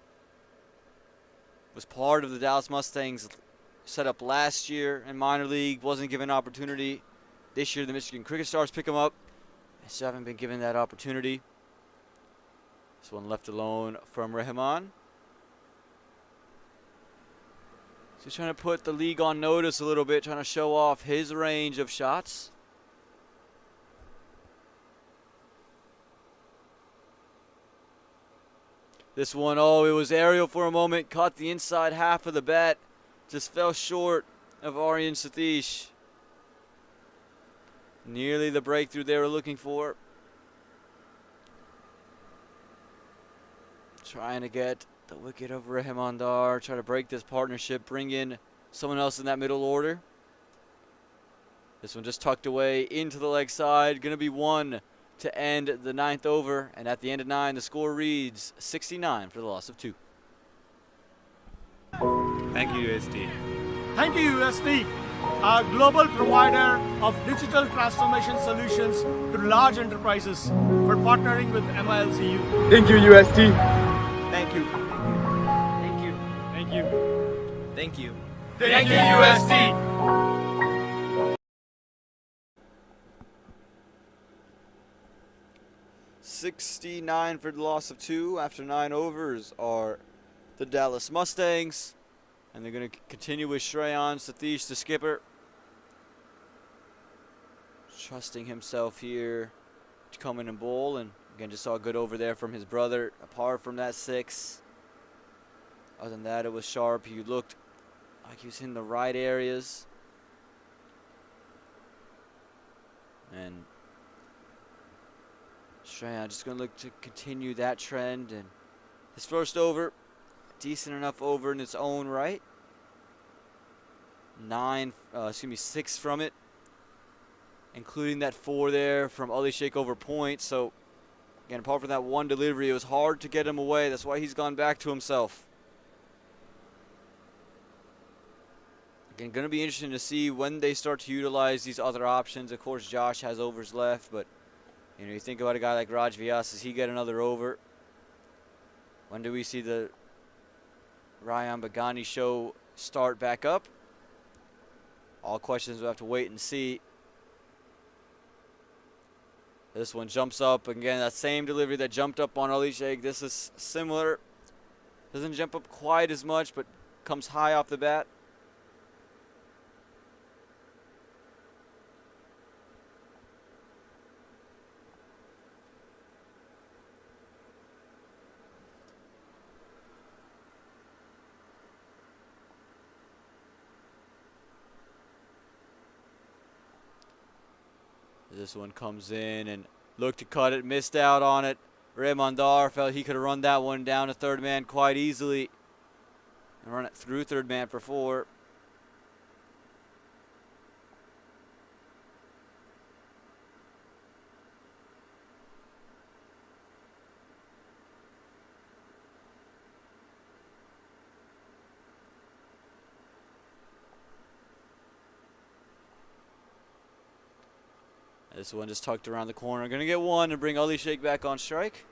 Was part of the Dallas Mustangs setup last year in minor league, wasn't given an opportunity. This year the Michigan Cricket Stars pick him up. They still haven't been given that opportunity. This one left alone from Rahman. So he's trying to put the league on notice a little bit, trying to show off his range of shots. This one, oh, it was aerial for a moment. Caught the inside half of the bat. Just fell short of Aryan Satish. Nearly the breakthrough they were looking for. Trying to get the wicket of Rahimandar. Try to break this partnership. Bring in someone else in that middle order. This one just tucked away into the leg side. Going to be one to end the 9th over, and at the end of 9, the score reads 69 for the loss of 2. Thank you, USD. Thank you, USD, a global provider of digital transformation solutions to large enterprises, for partnering with MiLC. Thank you, USD. Thank you. Thank you. Thank you. Thank you. Thank you, USD. 69 for the loss of 2 after 9 overs are the Dallas Mustangs. And they're going to continue with Shreyan Satish, the skipper. Trusting himself here to come in and bowl. And again, just saw a good over there from his brother. Apart from that 6. Other than that, it was sharp. He looked like he was in the right areas. And Shreyan just going to look to continue that trend. And his first over, decent enough over in its own right. 6 from it, including that 4 there from Sheikh over point. So again, apart from that one delivery, it was hard to get him away. That's why he's gone back to himself. Again, going to be interesting to see when they start to utilize these other options. Of course, Josh has overs left, but you think about a guy like Raj Vyas, does he get another over? When do we see the Ryan Bagani show start back up? All questions we'll have to wait and see. This one jumps up. Again, that same delivery that jumped up on Ali Sheikh. This is similar. Doesn't jump up quite as much, but comes high off the bat. This one comes in and looked to cut it, missed out on it. Raymondar felt he could have run that one down to third man quite easily and run it through third man for 4. This one just tucked around the corner. Going to get one and bring Ali Sheikh back on strike.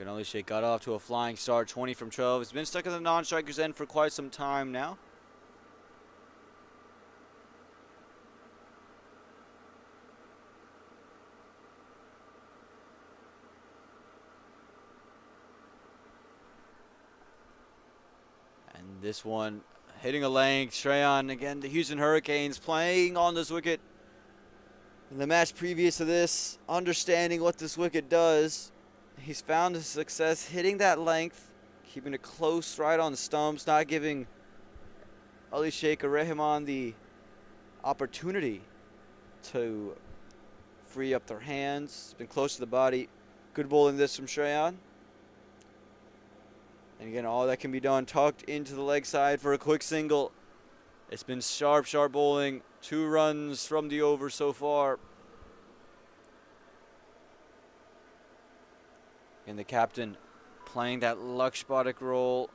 Ali Sheikh got off to a flying start, 20 from 12. He's been stuck in the non-striker's end for quite some time now. This one hitting a length. Shreyan again, the Houston Hurricanes playing on this wicket. In the match previous to this, understanding what this wicket does, he's found his success hitting that length, keeping it close right on the stumps, not giving Ali Sheikh or Rahman the opportunity to free up their hands. It's been close to the body. Good bowling this from Shreyan. And again, all that can be done tucked into the leg side for a quick single. It's been sharp, sharp bowling. 2 runs from the over so far. And the captain playing that Lakshpatak role.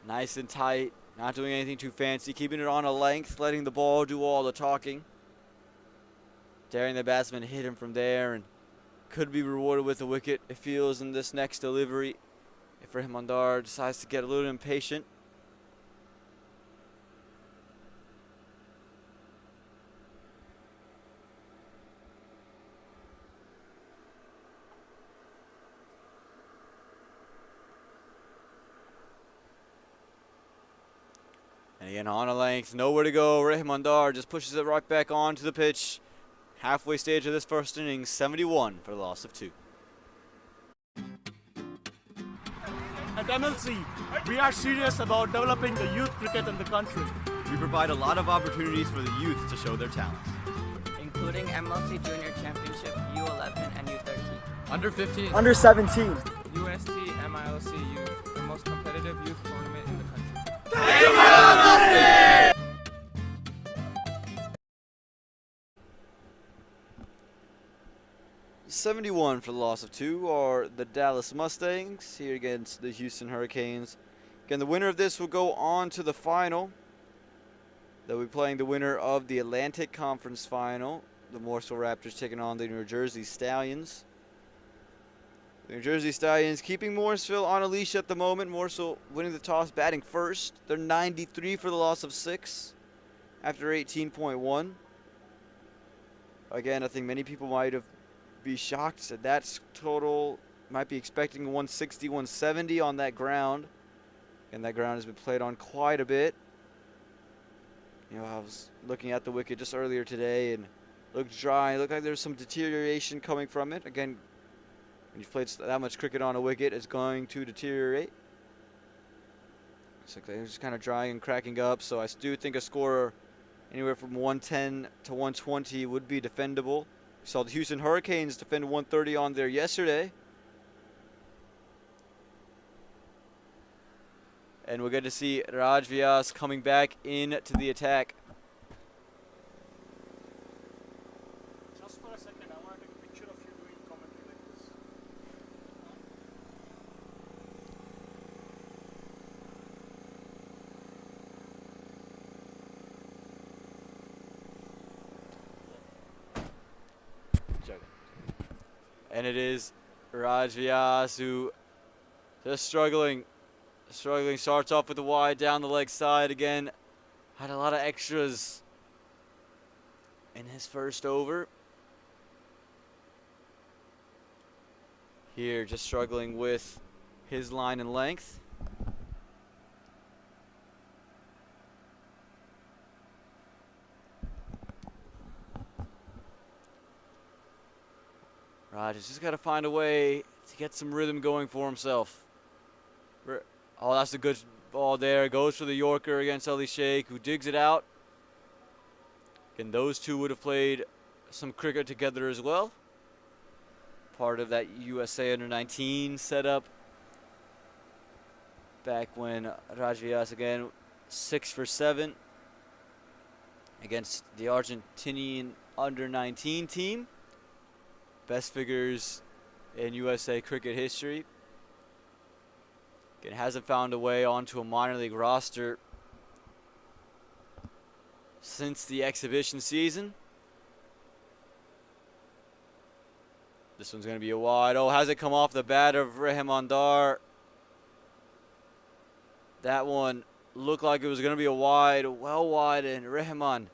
Nice and tight. Not doing anything too fancy. Keeping it on a length. Letting the ball do all the talking. Daring the batsman hit him from there. And could be rewarded with a wicket, it feels, in this next delivery. If Rahmandar decides to get a little impatient. And again, on a length, nowhere to go. Rahmandar just pushes it right back onto the pitch. Halfway stage of this first innings, 71 for the loss of 2. At MLC, we are serious about developing the youth cricket in the country. We provide a lot of opportunities for the youth to show their talents, including MLC Junior Championship U11 and U13. Under 15. Under 17. UST MiLC Youth, the most competitive youth tournament in the country. Thank you, MLC! 71 for the loss of 2 are the Dallas Mustangs here against the Houston Hurricanes. Again, the winner of this will go on to the final. They'll be playing the winner of the Atlantic Conference Final. The Morrisville Raptors taking on the New Jersey Stallions. The New Jersey Stallions keeping Morrisville on a leash at the moment. Morrisville winning the toss, batting first. They're 93 for the loss of 6 after 18.1. Again, I think many people might have be shocked at that total. Might be expecting 160, 170 on that ground. And that ground has been played on quite a bit. You know, I was looking at the wicket just earlier today and looked dry. It looked like there's some deterioration coming from it. Again, when you've played that much cricket on a wicket, it's going to deteriorate. So it's just kind of drying and cracking up. So I do think a score anywhere from 110 to 120 would be defendable. We saw the Houston Hurricanes defend 130 on there yesterday. And we're going to see Raj Vyas coming back into the attack. Just for a second, I want to take a picture of you doing commentary like this. And it is Raj Vyas who just struggling, starts off with the wide down the leg side again. Had a lot of extras in his first over. Here just struggling with his line and length. Raj has just got to find a way to get some rhythm going for himself. Oh, that's a good ball there. Goes for the Yorker against Ali Sheikh, who digs it out. And those two would have played some cricket together as well. Part of that USA Under-19 setup. Back when Raj Vyas again 6 for 7 against the Argentinian Under-19 team. Best figures in USA cricket history. Again, hasn't found a way onto a minor league roster since the exhibition season. This one's going to be a wide. Oh, has it come off the bat of Rehemandar? That one looked like it was going to be a wide, well wide, and Rehman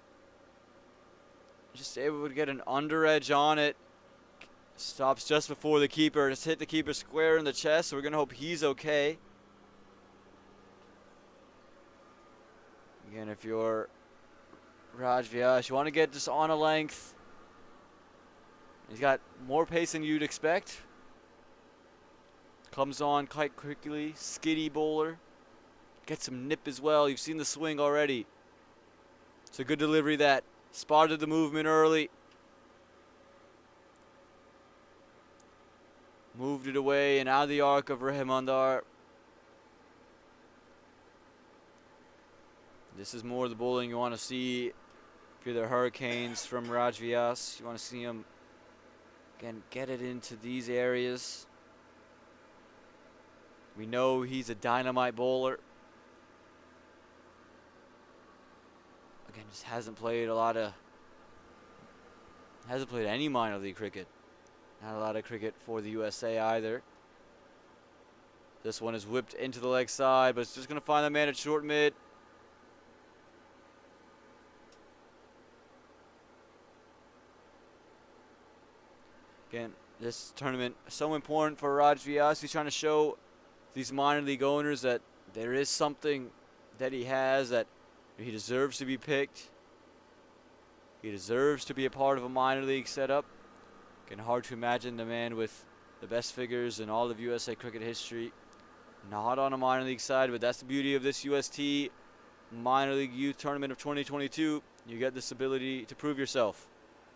just able to get an under edge on it. Stops just before the keeper. Just hit the keeper square in the chest, so we're going to hope he's okay. Again, if you're Raj Vyas, you want to get just on a length. He's got more pace than you'd expect. Comes on quite quickly. Skiddy bowler. Gets some nip as well. You've seen the swing already. It's a good delivery that spotted the movement early. Moved it away and out of the arc of Rehemandar. This is more the bowling you want to see if you're the Hurricanes from Raj Vyas. You want to see him, again, get it into these areas. We know he's a dynamite bowler. Again, just hasn't played any minor league cricket. Not a lot of cricket for the USA either. This one is whipped into the leg side, but it's just going to find the man at short mid. Again, this tournament is so important for Raj Vyas. He's trying to show these minor league owners that there is something that he has, that he deserves to be picked. He deserves to be a part of a minor league setup. Again, hard to imagine the man with the best figures in all of USA cricket history not on a minor league side, but that's the beauty of this UST Minor League Youth Tournament of 2022. You get this ability to prove yourself.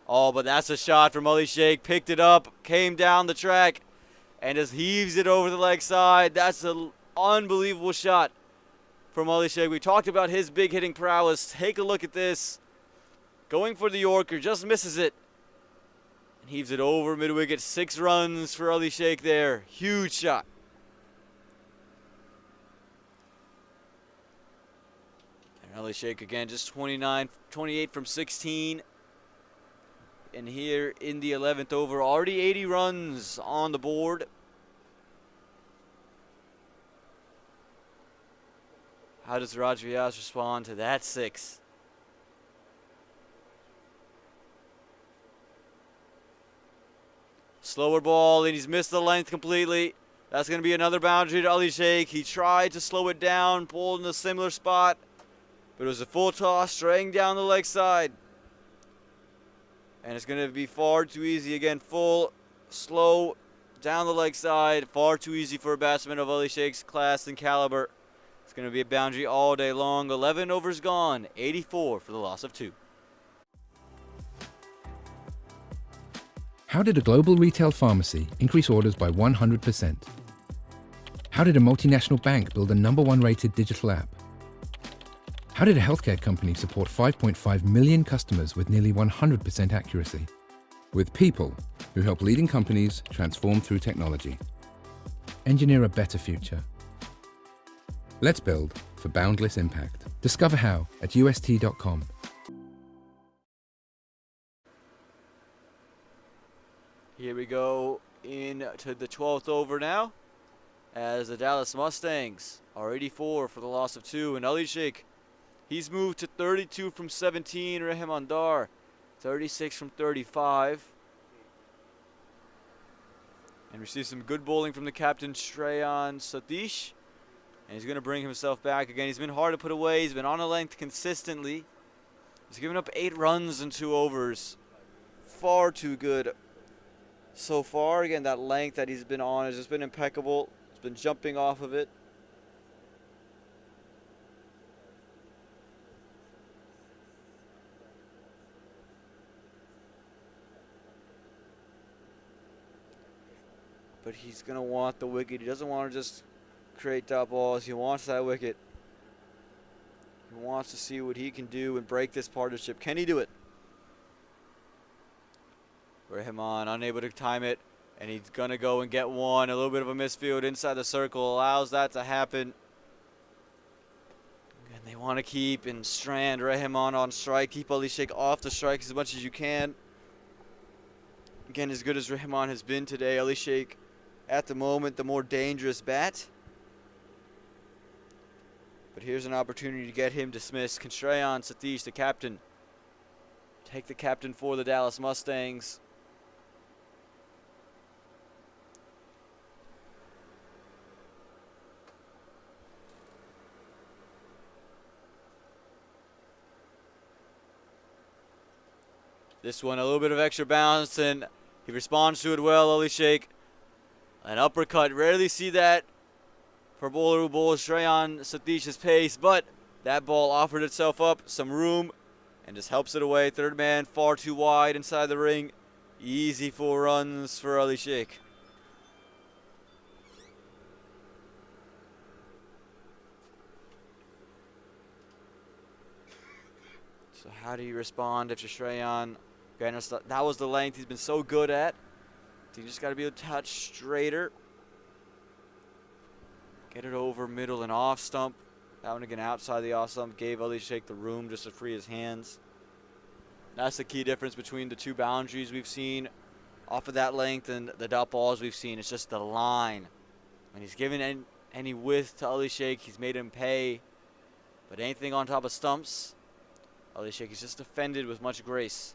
Oh, but that's a shot from Ali Sheikh. Picked it up, came down the track, and just heaves it over the leg side. That's an unbelievable shot from Ali Sheikh. We talked about his big hitting prowess. Take a look at this. Going for the Yorker, just misses it. And heaves it over mid-wicket. 6 runs for Ali Sheikh there. Huge shot. And Ali Sheikh again, just 28 from 16. And here in the 11th over, already 80 runs on the board. How does Raj Vyas respond to that 6? Slower ball, and he's missed the length completely. That's going to be another boundary to Ali Sheikh. He tried to slow it down, pulled in a similar spot, but it was a full toss, straying down the leg side. And it's going to be far too easy. Again, full, slow, down the leg side. Far too easy for a batsman of Ali Sheikh's class and caliber. It's going to be a boundary all day long. 11 overs gone. 84 for the loss of 2. How did a global retail pharmacy increase orders by 100%? How did a multinational bank build a #1 rated digital app? How did a healthcare company support 5.5 million customers with nearly 100% accuracy? With people who help leading companies transform through technology. Engineer a better future. Let's build for boundless impact. Discover how at ust.com. Here we go into the 12th over now, as the Dallas Mustangs are 84 for the loss of 2. And Ali Sheikh, he's moved to 32 from 17. Rehemandar, 36 from 35. And receives some good bowling from the captain, Shreyan Satish. And he's going to bring himself back again. He's been hard to put away. He's been on a length consistently. He's given up 8 runs in 2 overs. Far too good so far. Again, that length that he's been on has just been impeccable. He's been jumping off of it. but he's going to want the wicket. He doesn't want to just create dot balls. He wants that wicket. He wants to see what he can do and break this partnership. Can he do it? Rahman unable to time it, and he's going to go and get one. A little bit of a misfield inside the circle allows that to happen. And they want to keep and strand Rahman on strike. Keep Ali Sheikh off the strike as much as you can. Again, as good as Rahman has been today, Ali Sheikh, at the moment, the more dangerous bat. But here's an opportunity to get him dismissed. Can Shreyan Satish, the captain, take the captain for the Dallas Mustangs? This one, a little bit of extra bounce, and he responds to it well, Ali Sheikh. An uppercut, rarely see that for a bowler who bowls Shreyan Satish's pace, but that ball offered itself up, some room, and just helps it away. Third man far too wide inside the ring. Easy 4 runs for Ali Sheikh. So how do you respond if you're Shreyan? That was the length he's been so good at. So you just got to be a touch straighter. Get it over middle and off stump. That one again outside the off stump gave Ali Sheikh the room just to free his hands. That's the key difference between the two boundaries we've seen off of that length and the dot balls we've seen. It's just the line. When he's given any width to Ali Sheikh, he's made him pay. But anything on top of stumps, Ali Sheikh is just defended with much grace.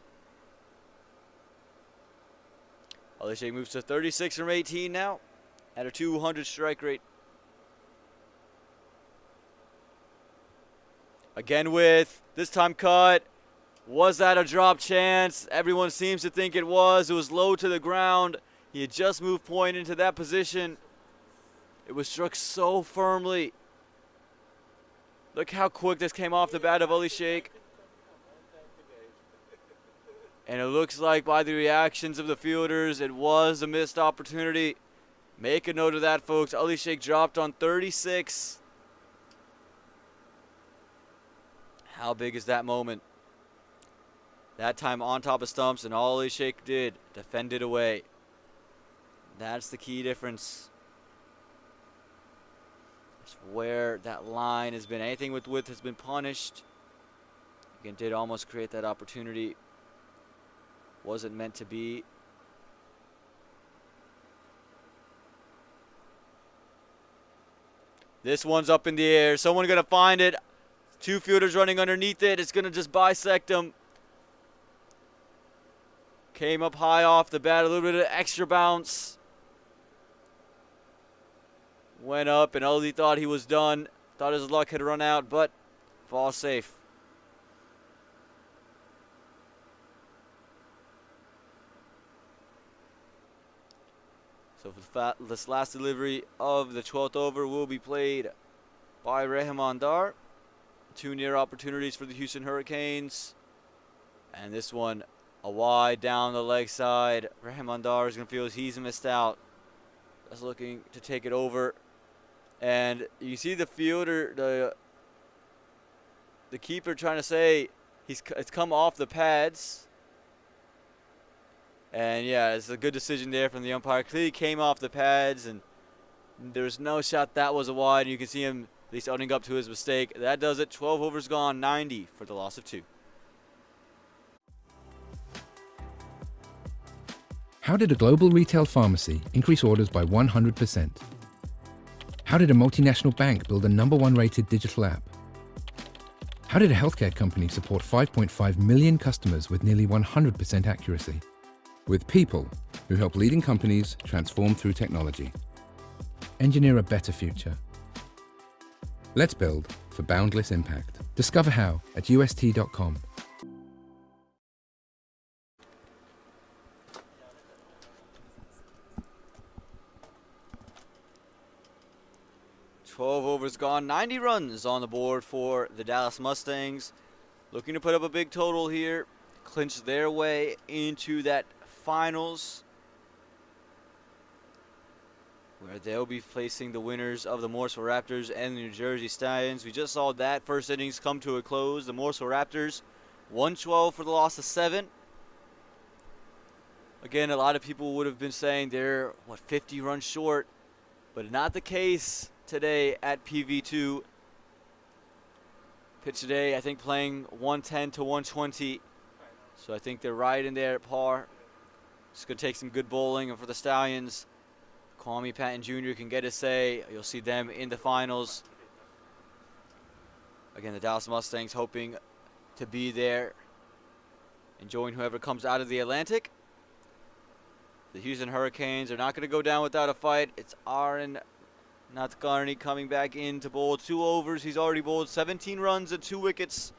Ali Sheikh moves to 36 from 18 now at a 200 strike rate. Again with, this time cut. Was that a drop chance? Everyone seems to think it was. It was low to the ground. He had just moved point into that position. It was struck so firmly. Look how quick this came off the bat of Ali Sheikh. And it looks like by the reactions of the fielders, it was a missed opportunity. Make a note of that, folks. Ali Sheikh dropped on 36. How big is that moment? That time on top of stumps, and all Ali Sheikh did, defend it away. That's the key difference. It's where that line has been. Anything with width has been punished. Again, did almost create that opportunity. Wasn't meant to be. This one's up in the air. Someone gonna find it. 2 fielders running underneath it. It's gonna just bisect him. Came up high off the bat. A little bit of extra bounce. Went up, and Ali thought he was done. Thought his luck had run out, but ball safe. So this last delivery of the 12th over will be played by Rahman Dar. 2 near opportunities for the Houston Hurricanes. And this one a wide down the leg side. Rahman Dar is going to feel he's missed out. Just looking to take it over. And you see the fielder, the keeper trying to say it's come off the pads. And yeah, it's a good decision there from the umpire. Clearly came off the pads, and there's no shot that was a wide. You can see him at least owning up to his mistake. That does it. 12 overs gone, 90 for the loss of 2. How did a global retail pharmacy increase orders by 100%? How did a multinational bank build a #1 rated digital app? How did a healthcare company support 5.5 million customers with nearly 100% accuracy? With people who help leading companies transform through technology. Engineer a better future. Let's build for boundless impact. Discover how at ust.com. Overs gone, 90 runs on the board for the Dallas Mustangs. Looking to put up a big total here, clinch their way into that finals. where they'll be facing the winners of the Morrisville Raptors and the New Jersey Stallions. We just saw that first innings come to a close. The Morrisville Raptors 112 for the loss of 7. Again, a lot of people would have been saying they're, 50 runs short, but not the case today at PV2. Pitch today, I think, playing 110 to 120. So I think they're right in there at par. It's going to take some good bowling. And for the Stallions, Kwame Patton Jr. can get a say. You'll see them in the finals. Again, the Dallas Mustangs hoping to be there, enjoying whoever comes out of the Atlantic. The Houston Hurricanes are not going to go down without a fight. It's Aaron Nathkarni coming back in to bowl 2 overs. He's already bowled 17 runs and 2 wickets.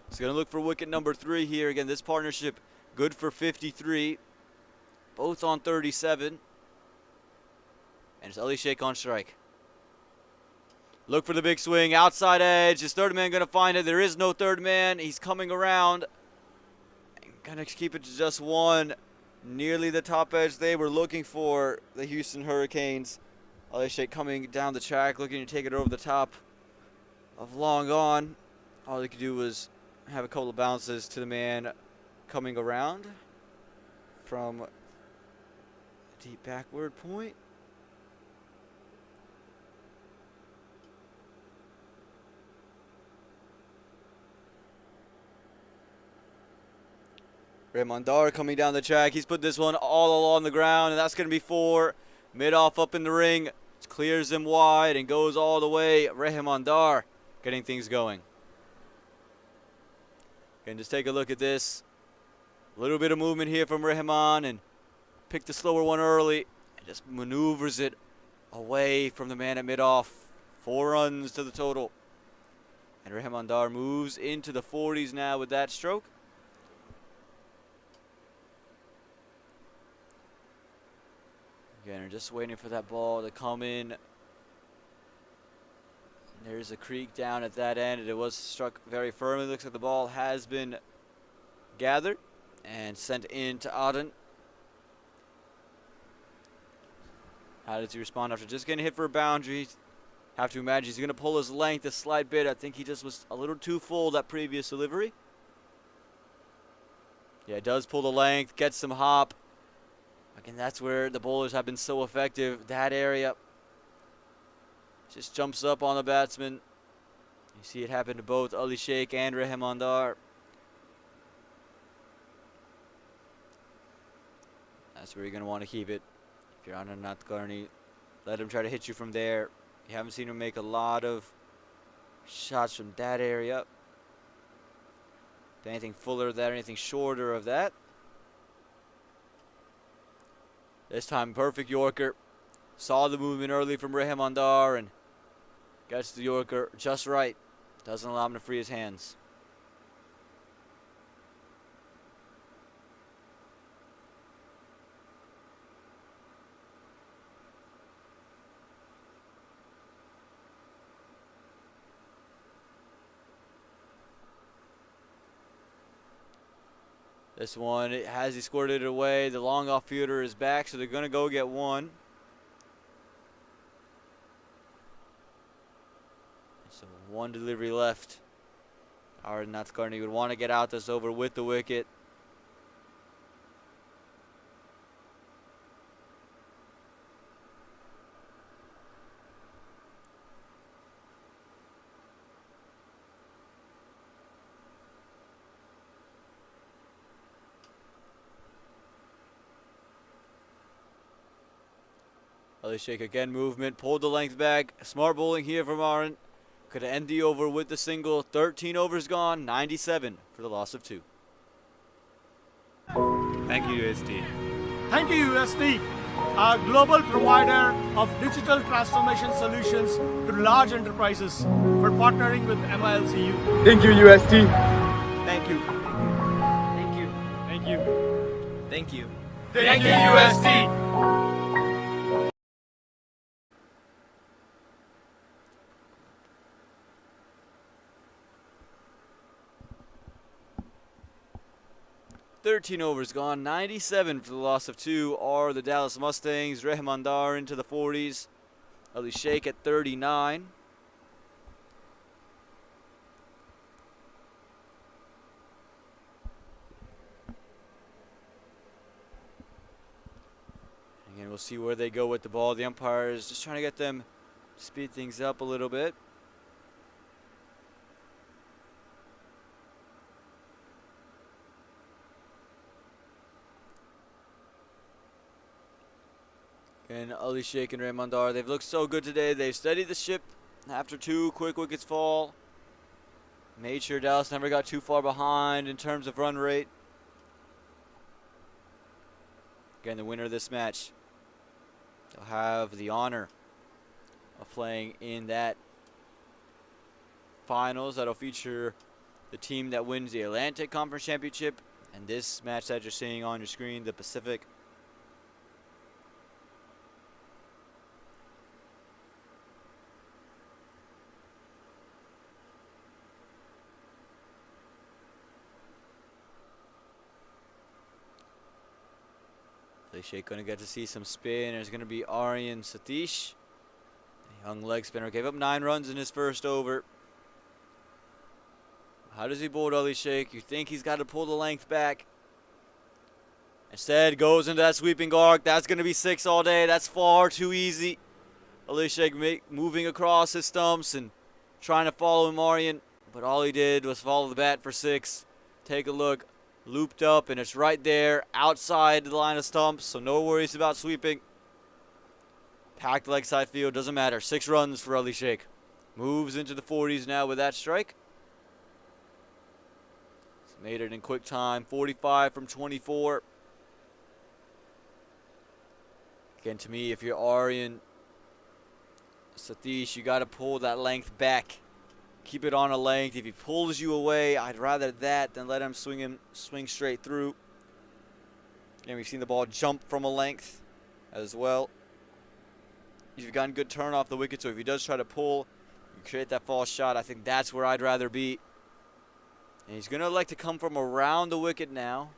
He's going to look for wicket number 3 here. Again, this partnership good for 53. Both on 37. And it's Ali Sheikh on strike. Look for the big swing. Outside edge. Is third man going to find it? There is no third man. He's coming around. Going to keep it to just 1. Nearly the top edge they were looking for, the Houston Hurricanes. Ali Sheikh coming down the track, looking to take it over the top of long on. All he could do was have a couple of bounces to the man coming around from deep backward point. Raymondar coming down the track. He's put this one all along the ground, and that's going to be 4. Mid-off up in the ring. Clears him wide and goes all the way. Raymondar getting things going. Again, just take a look at this. A little bit of movement here from Rahman, and pick the slower one early and just maneuvers it away from the man at mid-off. 4 runs to the total. And Raymondar moves into the 40s now with that stroke. Again, we're just waiting for that ball to come in. There's a creek down at that end, and it was struck very firmly. Looks like the ball has been gathered and sent in to Auden. How does he respond after just getting hit for a boundary? Have to imagine he's going to pull his length a slight bit. I think he just was a little too full that previous delivery. Yeah, it does pull the length, gets some hop. Again, that's where the bowlers have been so effective. That area just jumps up on the batsman. You see it happen to both Ali Sheikh and Raymondar. That's where you're going to want to keep it. If you're on a Nathkarni, let him try to hit you from there. You haven't seen him make a lot of shots from that area. If anything fuller of that, anything shorter of that. This time, perfect Yorker. Saw the movement early from Raymondar and gets the Yorker just right. Doesn't allow him to free his hands. This one, has he squirted it away? The long off fielder is back, so they're going to go get 1. So 1 delivery left. Aaron Nathkarni would want to get out this over with the wicket. Ali Sheikh again, movement, pulled the length back. Smart bowling here from Aaron. Could end the over with the single. 13 overs gone, 97 for the loss of 2. Thank you, USD. Thank you, USD, a global provider of digital transformation solutions to large enterprises, for partnering with MiLC. Thank you, USD. Thank you. Thank you. Thank you. Thank you. Thank you, USD. 13 overs gone. 97 for the loss of 2 are the Dallas Mustangs. Rahman Dar into the 40s. Ali Sheikh at 39. Again, we'll see where they go with the ball. The umpire is just trying to get them to speed things up a little bit. And Ali Sheikh and Rahman Dar, they've looked so good today. They've steadied the ship after 2 quick wickets fall. Made sure Dallas never got too far behind in terms of run rate. Again, the winner of this match, they'll have the honor of playing in that finals that'll feature the team that wins the Atlantic Conference Championship and this match that you're seeing on your screen, the Pacific. Sheikh going to get to see some spin. There's going to be Aryan Satish. A young leg spinner. Gave up 9 runs in his first over. How does he bowl Ali Sheikh? You think he's got to pull the length back. Instead, goes into that sweeping arc. That's going to be 6 all day. That's far too easy. Ali Sheikh moving across his stumps and trying to follow him, Aryan. But all he did was follow the bat for 6. Take a look. Looped up, and it's right there outside the line of stumps, so no worries about sweeping. Packed leg side field, doesn't matter. 6 runs for Ali Sheikh. Moves into the 40s now with that strike. He's made it in quick time. 45 from 24. Again, to me, if you're Aryan Satish, you got to pull that length back. Keep it on a length. If he pulls you away, I'd rather that than let him swing straight through. And we've seen the ball jump from a length as well. You've gotten good turn off the wicket, so if he does try to pull, you create that false shot. I think that's where I'd rather be. And he's going to like to come from around the wicket now.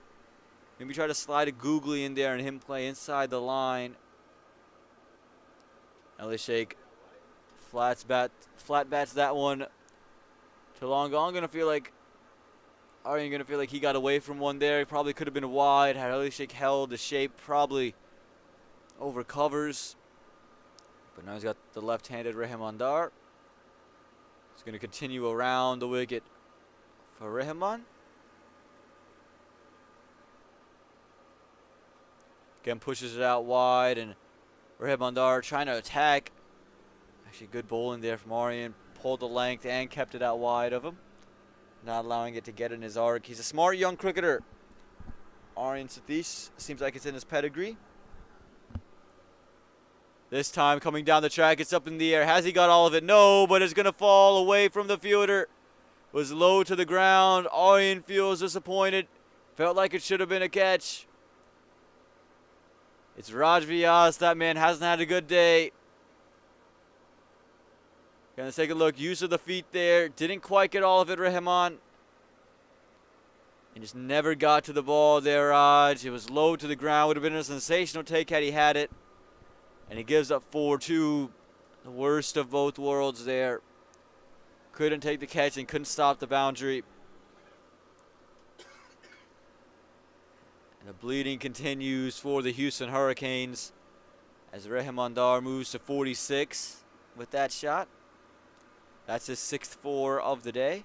Maybe try to slide a googly in there and him play inside the line. Ali Sheikh flat bats that one. Too long gone. Aryan gonna feel like he got away from one there. He probably could have been wide had Ali Sheikh held the shape. Probably over covers. But now he's got the left-handed Rahman Dar. He's gonna continue around the wicket for Rahman. Again, pushes it out wide, and Rahman Dar trying to attack. Actually, good bowling there from Aryan. Pulled the length and kept it out wide of him. Not allowing it to get in his arc. He's a smart young cricketer. Aryan Satish, seems like it's in his pedigree. This time coming down the track, it's up in the air. Has he got all of it? No, but it's going to fall away from the fielder. Was low to the ground. Aryan feels disappointed. Felt like it should have been a catch. It's Raj Vyas. That man hasn't had a good day. Gonna take a look. Use of the feet there. Didn't quite get all of it, Rahman. And just never got to the ball there, Raj. It was low to the ground. Would have been a sensational take had he had it. And he gives up 4-2. The worst of both worlds there. Couldn't take the catch and couldn't stop the boundary. And the bleeding continues for the Houston Hurricanes as Rahman Dar moves to 46 with that shot. That's his 6th 4 of the day.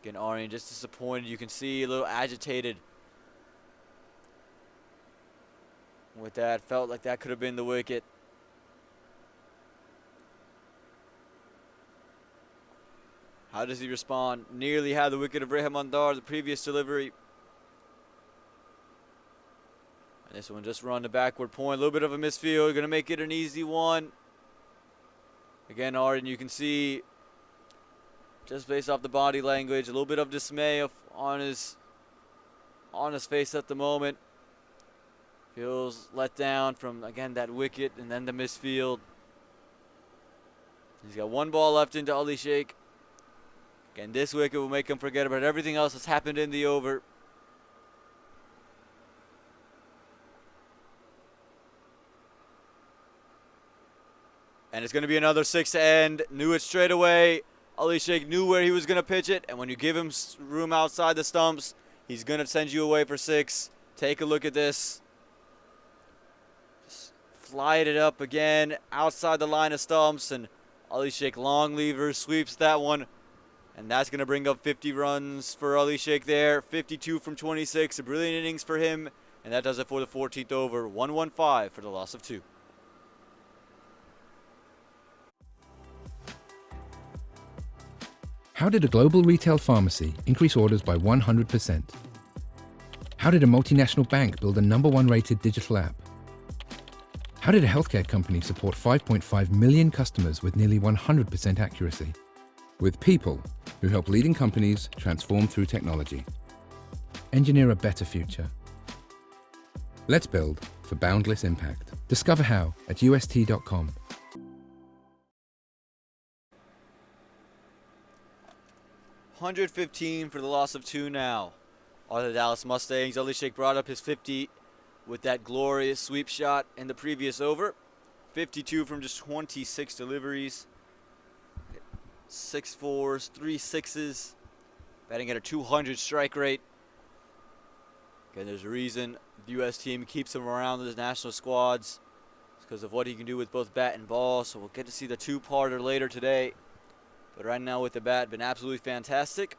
Again, Aryan just disappointed. You can see a little agitated with that. Felt like that could have been the wicket. How does he respond? Nearly had the wicket of Rahman Dar, the previous delivery. And this one just run the backward point. A little bit of a misfield. Going to make it an easy one. Again, Aryan, you can see, just based off the body language, a little bit of dismay on his face at the moment. Feels let down from, again, that wicket and then the misfield. He's got 1 ball left into Ali Sheikh. Again, this wicket will make him forget about everything else that's happened in the over. And it's going to be another 6 to end. Knew it straight away. Ali Sheikh knew where he was going to pitch it. And when you give him room outside the stumps, he's going to send you away for 6. Take a look at this. Just fly it up again outside the line of stumps. And Ali Sheikh long lever sweeps that one. And that's going to bring up 50 runs for Ali Sheikh there. 52 from 26. A brilliant innings for him. And that does it for the 14th over. 115 for the loss of 2. How did a global retail pharmacy increase orders by 100%? How did a multinational bank build a #1 rated digital app? How did a healthcare company support 5.5 million customers with nearly 100% accuracy? With people who help leading companies transform through technology. Engineer a better future. Let's build for boundless impact. Discover how at ust.com. 115 for the loss of 2 now. Are the Dallas Mustangs. Ali Sheikh brought up his 50 with that glorious sweep shot in the previous over. 52 from just 26 deliveries. 6 4s, 3 6s. Batting at a 200 strike rate. Again, there's a reason the U.S. team keeps him around the national squads. It's because of what he can do with both bat and ball. So we'll get to see the 2-parter later today. But right now with the bat, been absolutely fantastic.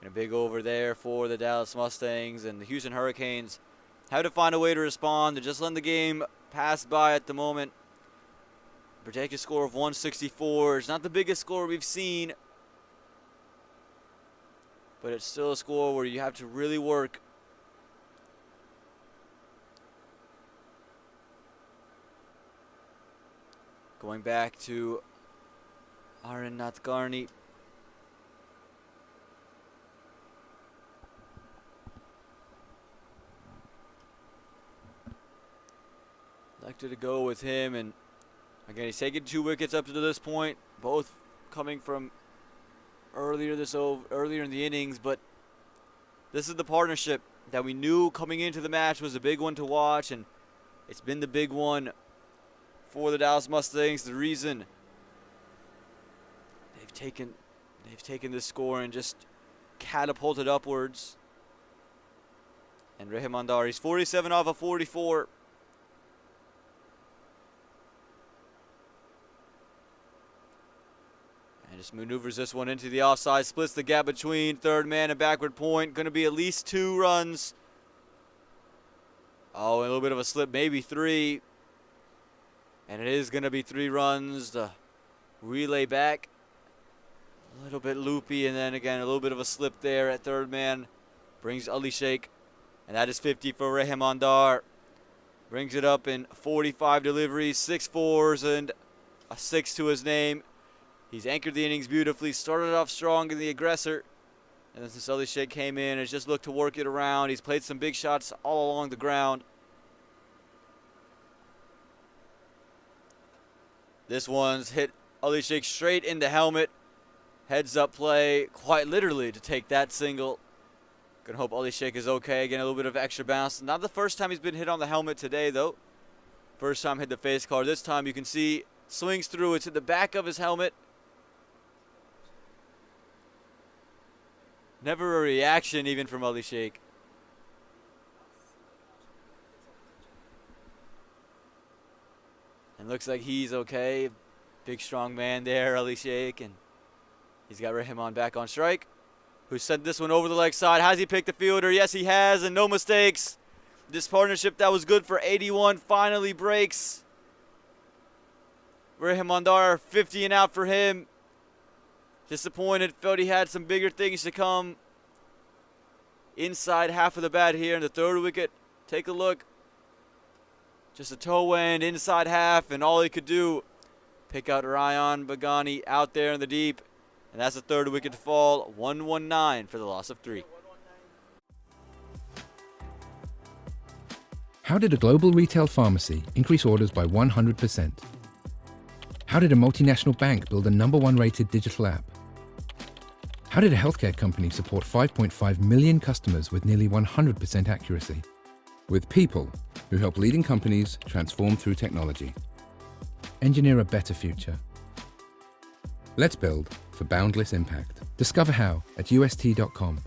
And a big over there for the Dallas Mustangs, and the Houston Hurricanes have to find a way to respond. They're just letting the game pass by at the moment. Projected score of 164. It's not the biggest score we've seen, but it's still a score where you have to really work. Going back to Aaron Nathgarni. Elected to go with him, and again, he's taken 2 wickets up to this point, both coming from earlier in the innings. But this is the partnership that we knew coming into the match was a big one to watch, and it's been the big one for the Dallas Mustangs. The reason they've taken this score and just catapulted upwards. And Rahimandar, he's 47 off of 44. And just maneuvers this one into the offside, splits the gap between third man and backward point. Going to be at least 2 runs. Oh, a little bit of a slip, maybe 3. And it is going to be 3 runs. The relay back, a little bit loopy, and then again a little bit of a slip there at third man. Brings Ali Sheikh, and that is 50 for Rahimandar. Brings it up in 45 deliveries, 6 4s, and a 6 to his name. He's anchored the innings beautifully, started off strong in the aggressor. And then since Ali Sheikh came in, has just looked to work it around. He's played some big shots all along the ground. This one's hit Ali Sheikh straight in the helmet. Heads up play, quite literally, to take that single. Gonna hope Ali Sheikh is okay. Again, a little bit of extra bounce. Not the first time he's been hit on the helmet today, though. First time hit the face guard. This time you can see swings through. It's at the back of his helmet. Never a reaction even from Ali Sheikh. And looks like he's okay. Big strong man there, Ali Sheikh. And he's got Rahman back on strike, who sent this one over the leg side. Has he picked the fielder? Yes, he has, and no mistakes. This partnership that was good for 81 finally breaks. Rahimandar, 50 and out for him. Disappointed, felt he had some bigger things to come. Inside half of the bat here in the third wicket. Take a look. Just a toe end, inside half, and all he could do, pick out Ryan Bagani out there in the deep. And that's the third wicket to fall. 119 for the loss of 3. How did a global retail pharmacy increase orders by 100%? How did a multinational bank build a #1 rated digital app? How did a healthcare company support 5.5 million customers with nearly 100% accuracy? With people who help leading companies transform through technology. Engineer a better future. Let's build for boundless impact. Discover how at ust.com.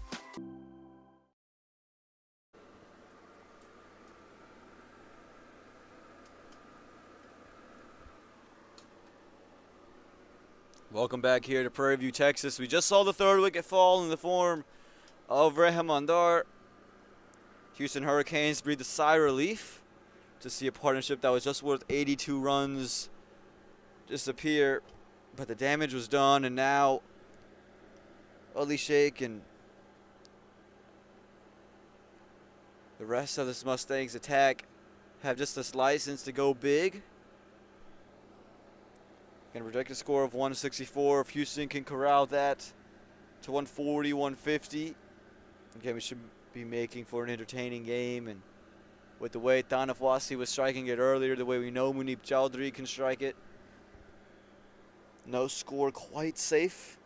Welcome back here to Prairie View, Texas. We just saw the third wicket fall in the form of Rahimandar. Houston Hurricanes breathed a sigh of relief to see a partnership that was just worth 82 runs disappear. But the damage was done, and now Ali Sheikh and the rest of this Mustangs attack have just this license to go big. Going to project a score of 164. If Houston can corral that to 140, 150, again, we should be making for an entertaining game. And with the way Tanafwasi was striking it earlier, the way we know Munib Chowdhury can strike it, no score quite safe.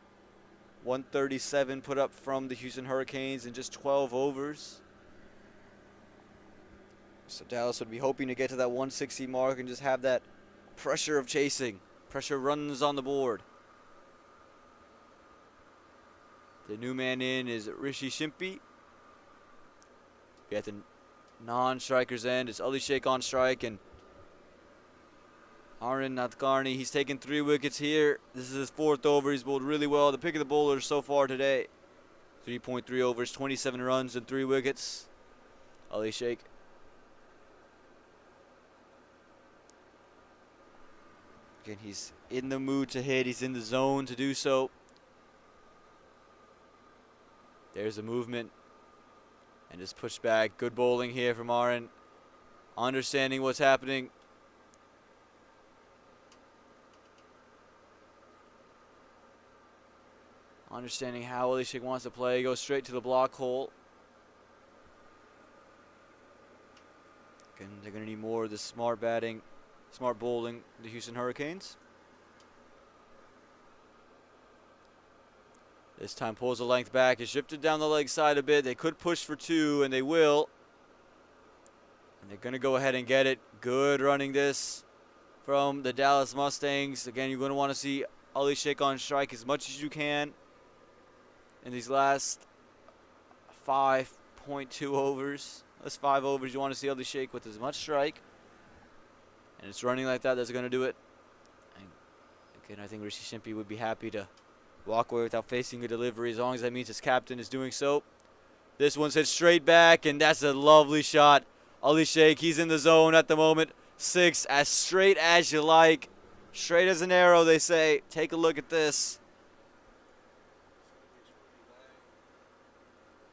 137 put up from the Houston Hurricanes in just 12 overs. So Dallas would be hoping to get to that 160 mark and just have that pressure of chasing. Pressure runs on the board. The new man in is Rishi Shimpi. At the non-striker's end, it's Ali Sheikh on strike, and Arun Nadkarni, he's taken 3 wickets here. This is his 4th over. He's bowled really well. The pick of the bowlers so far today. 3.3 overs, 27 runs, and 3 wickets. Ali Sheikh. Again, he's in the mood to hit. He's in the zone to do so. There's a movement. And just push back. Good bowling here from Arun. Understanding what's happening. Understanding how Ali Sheikh wants to play. Goes straight to the block hole. Again, they're going to need more of the smart batting, smart bowling, the Houston Hurricanes. This time pulls the length back. It's shifted down the leg side a bit. They could push for 2, and they will. And they're going to go ahead and get it. Good running this from the Dallas Mustangs. Again, you're going to want to see Ali Sheikh on strike as much as you can in these last 5.2 overs. Last 5 overs, you want to see Ali Sheikh with as much strike. And it's running like that. That's going to do it. And again, I think Rishi Shimpi would be happy to walk away without facing a delivery, as long as that means his captain is doing so. This one's hit straight back, and that's a lovely shot. Ali Sheikh, he's in the zone at the moment. 6, as straight as you like. Straight as an arrow, they say. Take a look at this.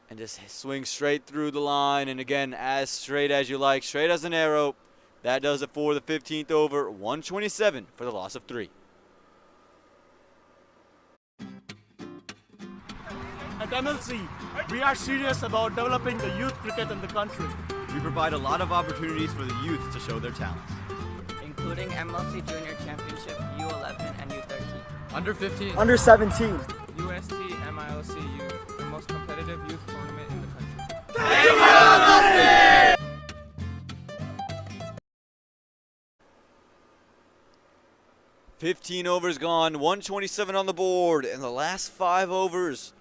And just swing straight through the line, and again, as straight as you like. Straight as an arrow. That does it for the 15th over. 127 for the loss of 3. At MLC, we are serious about developing the youth cricket in the country. We provide a lot of opportunities for the youth to show their talents, including MLC Junior Championship, U11 and U13. Under 15. Under 17. UST MiLC Youth, the most competitive youth tournament in the country. Thank you, MLC! 15 overs gone, 127 on the board, and the last 5 overs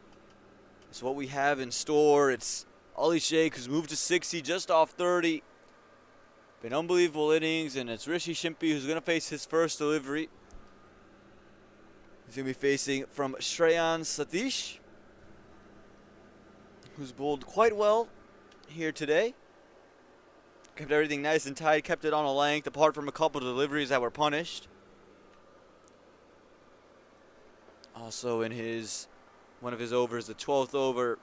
is what we have in store. It's Ali Sheikh, who's moved to 60 just off 30. Been unbelievable innings, and it's Rishi Shimpi who's going to face his first delivery. He's going to be facing from Shreyan Satish, who's bowled quite well here today. Kept everything nice and tight, kept it on a length, apart from a couple of deliveries that were punished. Also in one of his overs, the 12th over,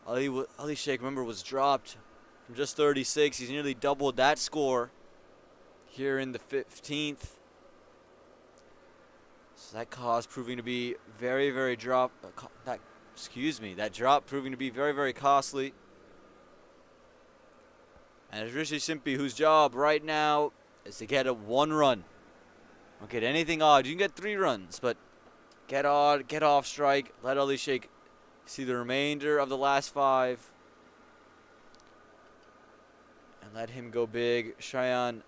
Ali Sheikh, remember, was dropped from just 36. He's nearly doubled that score here in the 15th. So that cost proving to be that drop proving to be very, very costly. And it's Rishi Shimpi, whose job right now is to get a 1 run. Don't get anything odd. You can get 3 runs, but get odd, get off strike. Let Ali Sheikh see the remainder of the last 5. And let him go big. Cheyenne,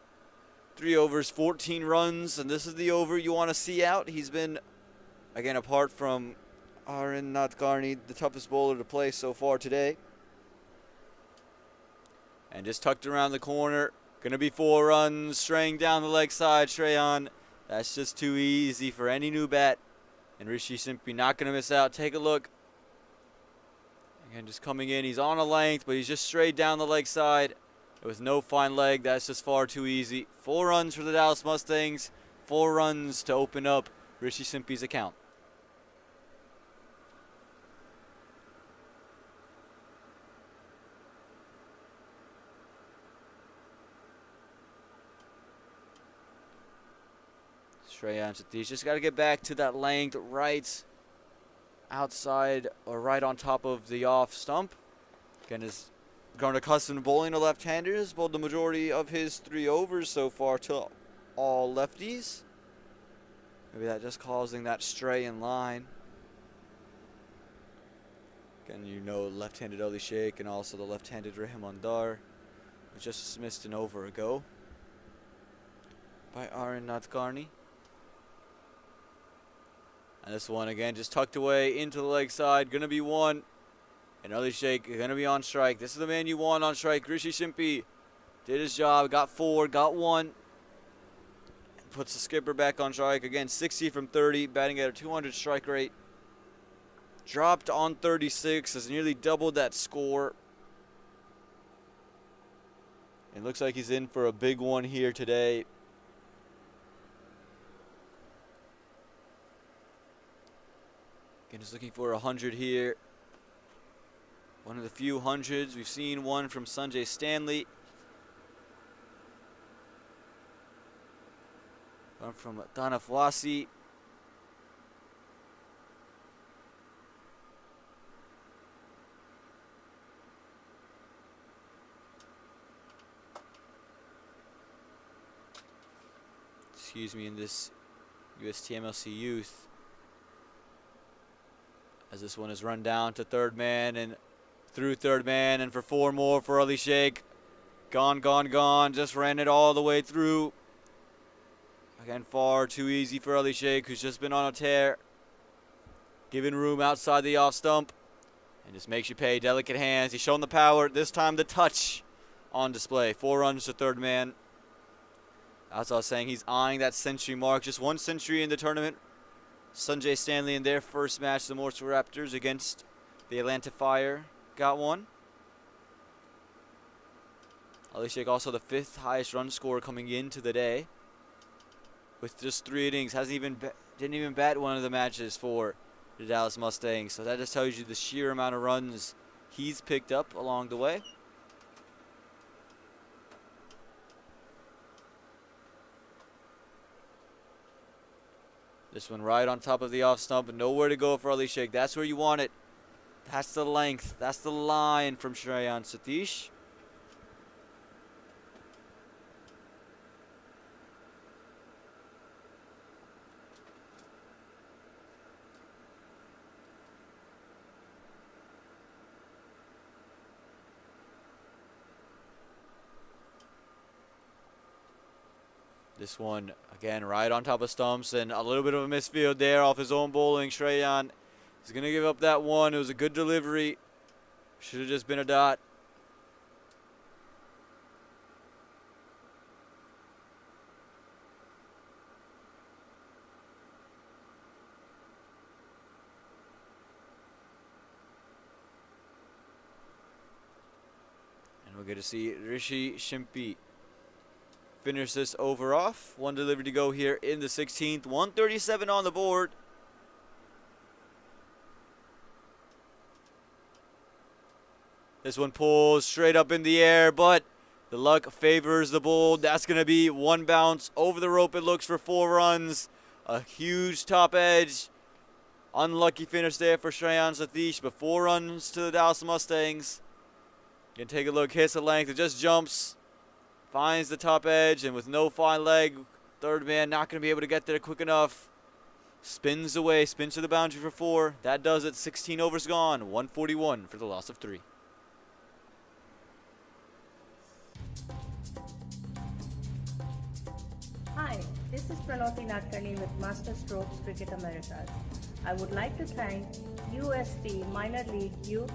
3 overs, 14 runs, and this is the over you want to see out. He's been, again, apart from Aaron Nadkarni, the toughest bowler to play so far today. And just tucked around the corner. Going to be 4 runs, straying down the leg side, Shreyan. That's just too easy for any new bat. And Rishi simply not going to miss out. Take a look. Again, just coming in. He's on a length, but he's just straight down the leg side with no fine leg. That's just far too easy. 4 runs for the Dallas Mustangs. 4 runs to open up Rishi Simpi's account. Shreyan Satish just got to get back to that length right outside or right on top of the off stump. Again, has grown accustomed to bowling to left-handers. Bowled the majority of his 3 overs so far to all lefties. Maybe that just causing that stray in line. Again, you know, left-handed Ali Sheikh and also the left-handed Rahman Dar was just dismissed an over ago by Aaron Nadkarni. And this one again just tucked away into the leg side. Gonna be 1. And Ali Sheikh gonna be on strike. This is the man you want on strike. Rishi Simpi did his job. Got 4, got 1. And puts the skipper back on strike. Again, 60 from 30. Batting at a 200 strike rate. Dropped on 36. Has nearly doubled that score. It looks like he's in for a big one here today. Again, just looking for 100 here. One of the few hundreds. We've seen one from Sanjay Stanley. One from Tanaf Wasi. Excuse me, in this UST MLC Youth. As this one is run down to third man and through third man, and for 4 more for Ali Sheikh. Gone, gone, gone. Just ran it all the way through. Again, far too easy for Ali Sheikh, who's just been on a tear. Giving room outside the off stump. And just makes you pay. Delicate hands. He's shown the power. This time the touch on display. 4 runs to third man. As I was saying, he's eyeing that century mark. Just 1 century in the tournament. Sanjay Stanley in their first match, the Morse Raptors against the Atlanta Fire, got 1. Ali Sheikh also the 5th highest run scorer coming into the day with just 3 innings. Didn't even bat one of the matches for the Dallas Mustangs. So that just tells you the sheer amount of runs he's picked up along the way. This one right on top of the off stump and nowhere to go for Ali Sheikh. That's where you want it. That's the length. That's the line from Shreyan Satish. This one, again, right on top of stumps and a little bit of a misfield there off his own bowling. Shreyan is going to give up that one. It was a good delivery. Should have just been a dot. And we'll get to see Rishi Simpi finish this over off. 1 delivery to go here in the 16th. 137 on the board. This one pulls straight up in the air, but the luck favors the bull. That's going to be 1 bounce over the rope. It looks for 4 runs. A huge top edge. Unlucky finish there for Shreyan Satish, but 4 runs to the Dallas Mustangs. You can take a look. Hits the length. It just jumps. Finds the top edge, and with no fine leg, Third man not going to be able to get there quick enough. Spins away, spins to the boundary for 4. That does it. 16 overs gone. 141 for the loss of 3. Hi, this is Pranoti Nadkarni with Master Strokes Cricket Americas. I would like to thank UST Minor League Youth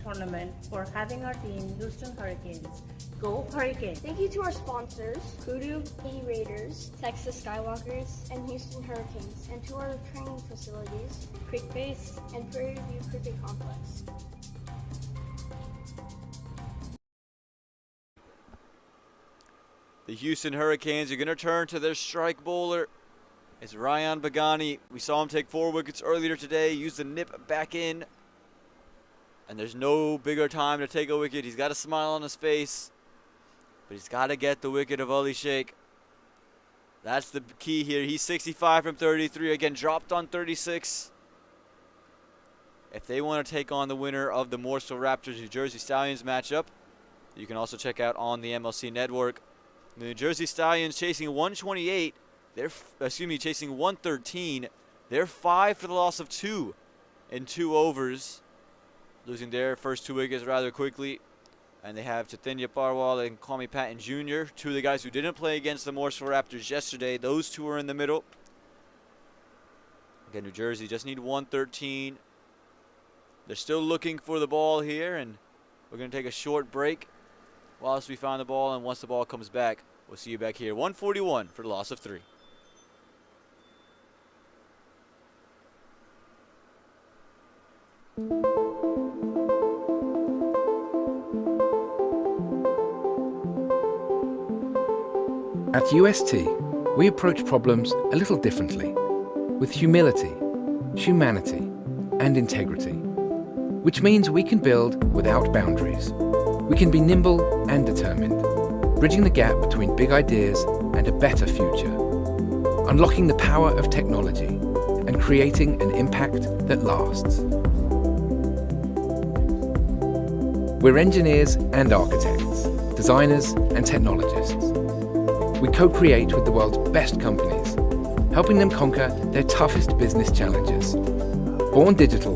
Tournament for having our team Houston Hurricanes. Go Hurricanes! Thank you to our sponsors, Kudu Raiders, Texas Skywalkers, and Houston Hurricanes, and to our training facilities, Creek Base and Prairie View Cricket Complex. The Houston Hurricanes are going to turn to their strike bowler. It's Ryan Bagani. We saw him take 4 wickets earlier today, use the nip back in. And there's no bigger time to take a wicket. He's got a smile on his face. But he's got to get the wicket of Ali Sheikh. That's the key here. He's 65 from 33. Again, dropped on 36. If they want to take on the winner of the Mooresville Raptors New Jersey Stallions matchup, you can also check out on the MLC Network. The New Jersey Stallions chasing 128. Chasing 113. They're 5 for the loss of 2 in 2 overs. Losing their first 2 wickets rather quickly. And they have Chaitanya Parwal and Kwame Patton Jr., 2 of the guys who didn't play against the Mooresville Raptors yesterday. Those 2 are in the middle. Again, New Jersey just need 113. They're still looking for the ball here, and we're going to take a short break whilst we find the ball. And once the ball comes back, we'll see you back here. 141 for the loss of 3. At UST, we approach problems a little differently, with humility, humanity, and integrity, which means we can build without boundaries. We can be nimble and determined, bridging the gap between big ideas and a better future, unlocking the power of technology and creating an impact that lasts. We're engineers and architects, designers and technologists. We co-create with the world's best companies, helping them conquer their toughest business challenges. Born digital,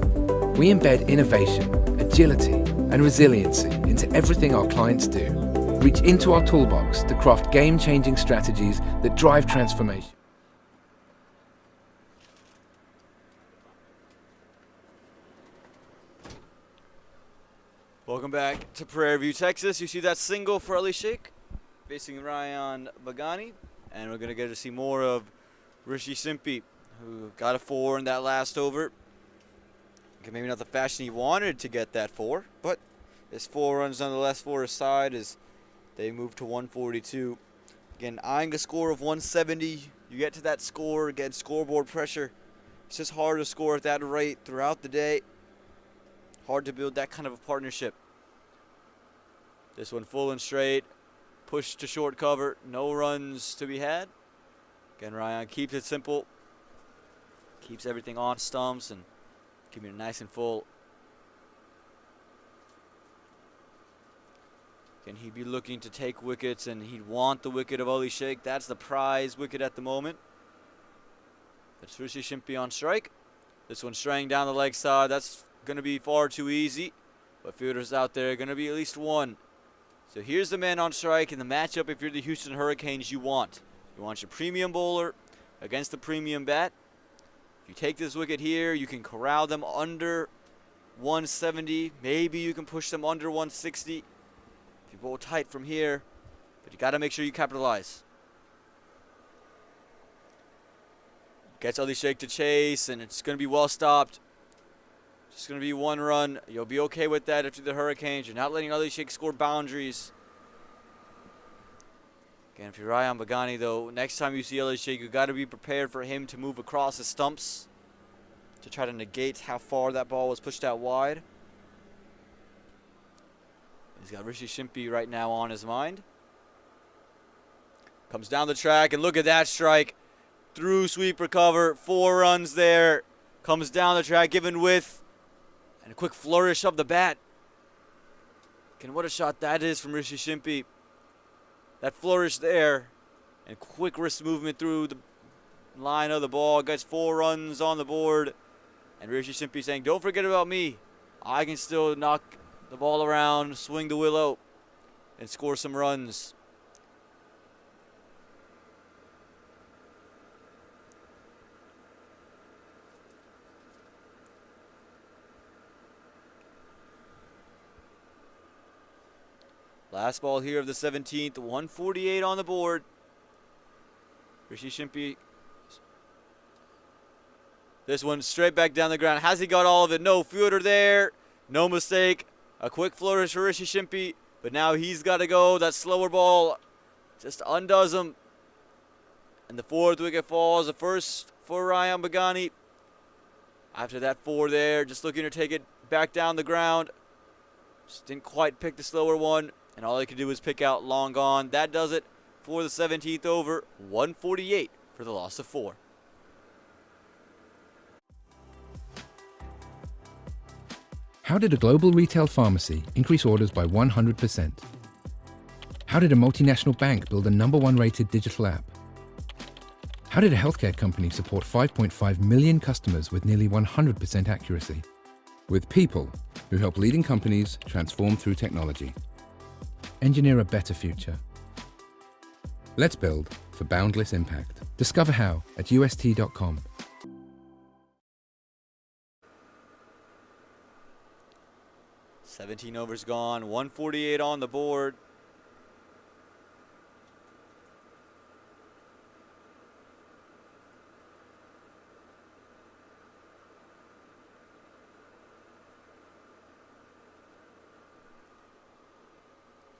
we embed innovation, agility, and resiliency into everything our clients do. Reach into our toolbox to craft game-changing strategies that drive transformation. Welcome back to Prairie View, Texas. You see that single for Ali Sheikh facing Ryan Bagani, and we're going to get to see more of Rishi Simpy, who got a 4 in that last over. Okay, maybe not the fashion he wanted to get that 4, but it's 4 runs nonetheless for his side as they move to 142. Again, eyeing a score of 170, you get to that score, get scoreboard pressure. It's just hard to score at that rate throughout the day. Hard to build that kind of a partnership. This one full and straight. Push to short cover. No runs to be had. Again, Ryan keeps it simple. Keeps everything on stumps and keeping it nice and full. Again, he'd be looking to take wickets, and he'd want the wicket of Ali Sheikh. That's the prize wicket at the moment. That's Rishi Simpy on strike. This one straying down the leg side. That's going to be far too easy. But fielders out there are going to be at least 1. So here's the man on strike in the matchup. If you're the Houston Hurricanes, you want your premium bowler against the premium bat. If you take this wicket here, you can corral them under 170. Maybe you can push them under 160 if you bowl tight from here. But you got to make sure you capitalize. Gets Ali Sheikh to chase, and it's going to be well stopped. Just going to be 1 run. You'll be okay with that if you're the Hurricanes. You're not letting Ali Sheikh score boundaries. Again, if you're Ryan Bagani, though, next time you see Ali Sheikh, you've got to be prepared for him to move across the stumps to try to negate how far that ball was pushed out wide. He's got Rishi Simpy right now on his mind. Comes down the track, and look at that strike. Through sweep recover. 4 runs there. Comes down the track, given width. And a quick flourish of the bat. And what a shot that is from Rishi Simpy. That flourish there. And quick wrist movement through the line of the ball. Gets 4 runs on the board. And Rishi Shimpi saying, don't forget about me. I can still knock the ball around, swing the willow, and score some runs. Last ball here of the 17th, 148 on the board. Rishi Shimpi. This one straight back down the ground. Has he got all of it? No, fielder there. No mistake. A quick flourish for Rishi Shimpi, but now he's got to go. That slower ball just undoes him. And the 4th wicket falls. The first for Ryan Bagani. After that 4 there, just looking to take it back down the ground. Just didn't quite pick the slower one. And all he could do was pick out long gone. That does it for the 17th over. 148 for the loss of 4. How did a global retail pharmacy increase orders by 100%? How did a multinational bank build a #1 rated digital app? How did a healthcare company support 5.5 million customers with nearly 100% accuracy? With people who help leading companies transform through technology. Engineer a better future. Let's build for boundless impact. Discover how at ust.com. $17 overs gone, 148 on the board.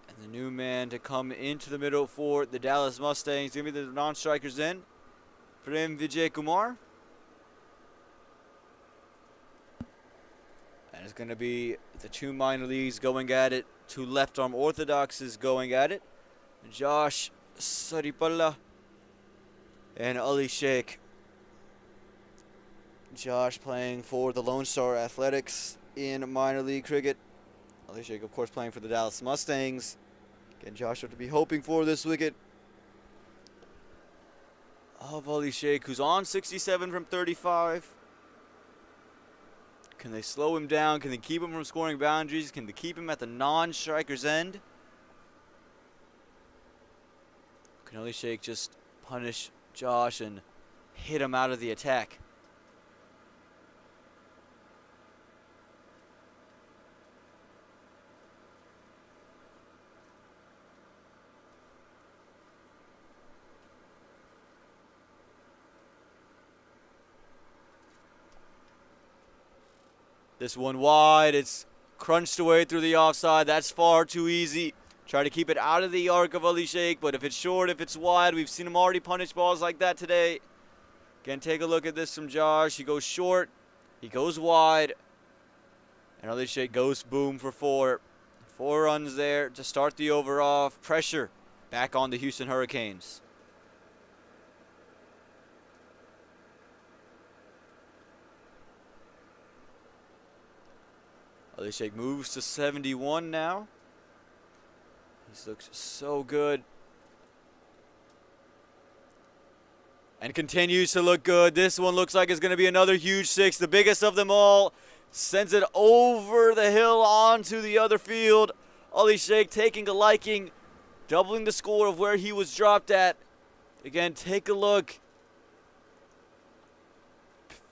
And the new man to come into the middle for the Dallas Mustangs. Give me the non-strikers in. Prem Vijay Kumar. And it's going to be the 2 minor leagues going at it. 2 left-arm orthodoxes going at it. Josh Saripalla and Ali Sheikh. Josh playing for the Lone Star Athletics in minor league cricket. Ali Sheikh, of course, playing for the Dallas Mustangs. Again, Josh have to be hoping for this wicket of Ali Sheikh, who's on 67 from 35. Can they slow him down? Can they keep him from scoring boundaries? Can they keep him at the non-striker's end? Can Ali Sheikh just punish Josh and hit him out of the attack? This one wide, it's crunched away through the offside. That's far too easy. Try to keep it out of the arc of Ali Sheikh, but if it's short, if it's wide, we've seen him already punish balls like that today. Again, take a look at this from Josh. He goes short, he goes wide, and Ali Sheikh goes boom for 4. 4 runs there to start the over off. Pressure back on the Houston Hurricanes. Ali Sheikh moves to 71 now. He looks so good. And continues to look good. This one looks like it's going to be another huge 6, the biggest of them all. Sends it over the hill onto the other field. Ali Sheikh taking a liking, doubling the score of where he was dropped at. Again, take a look.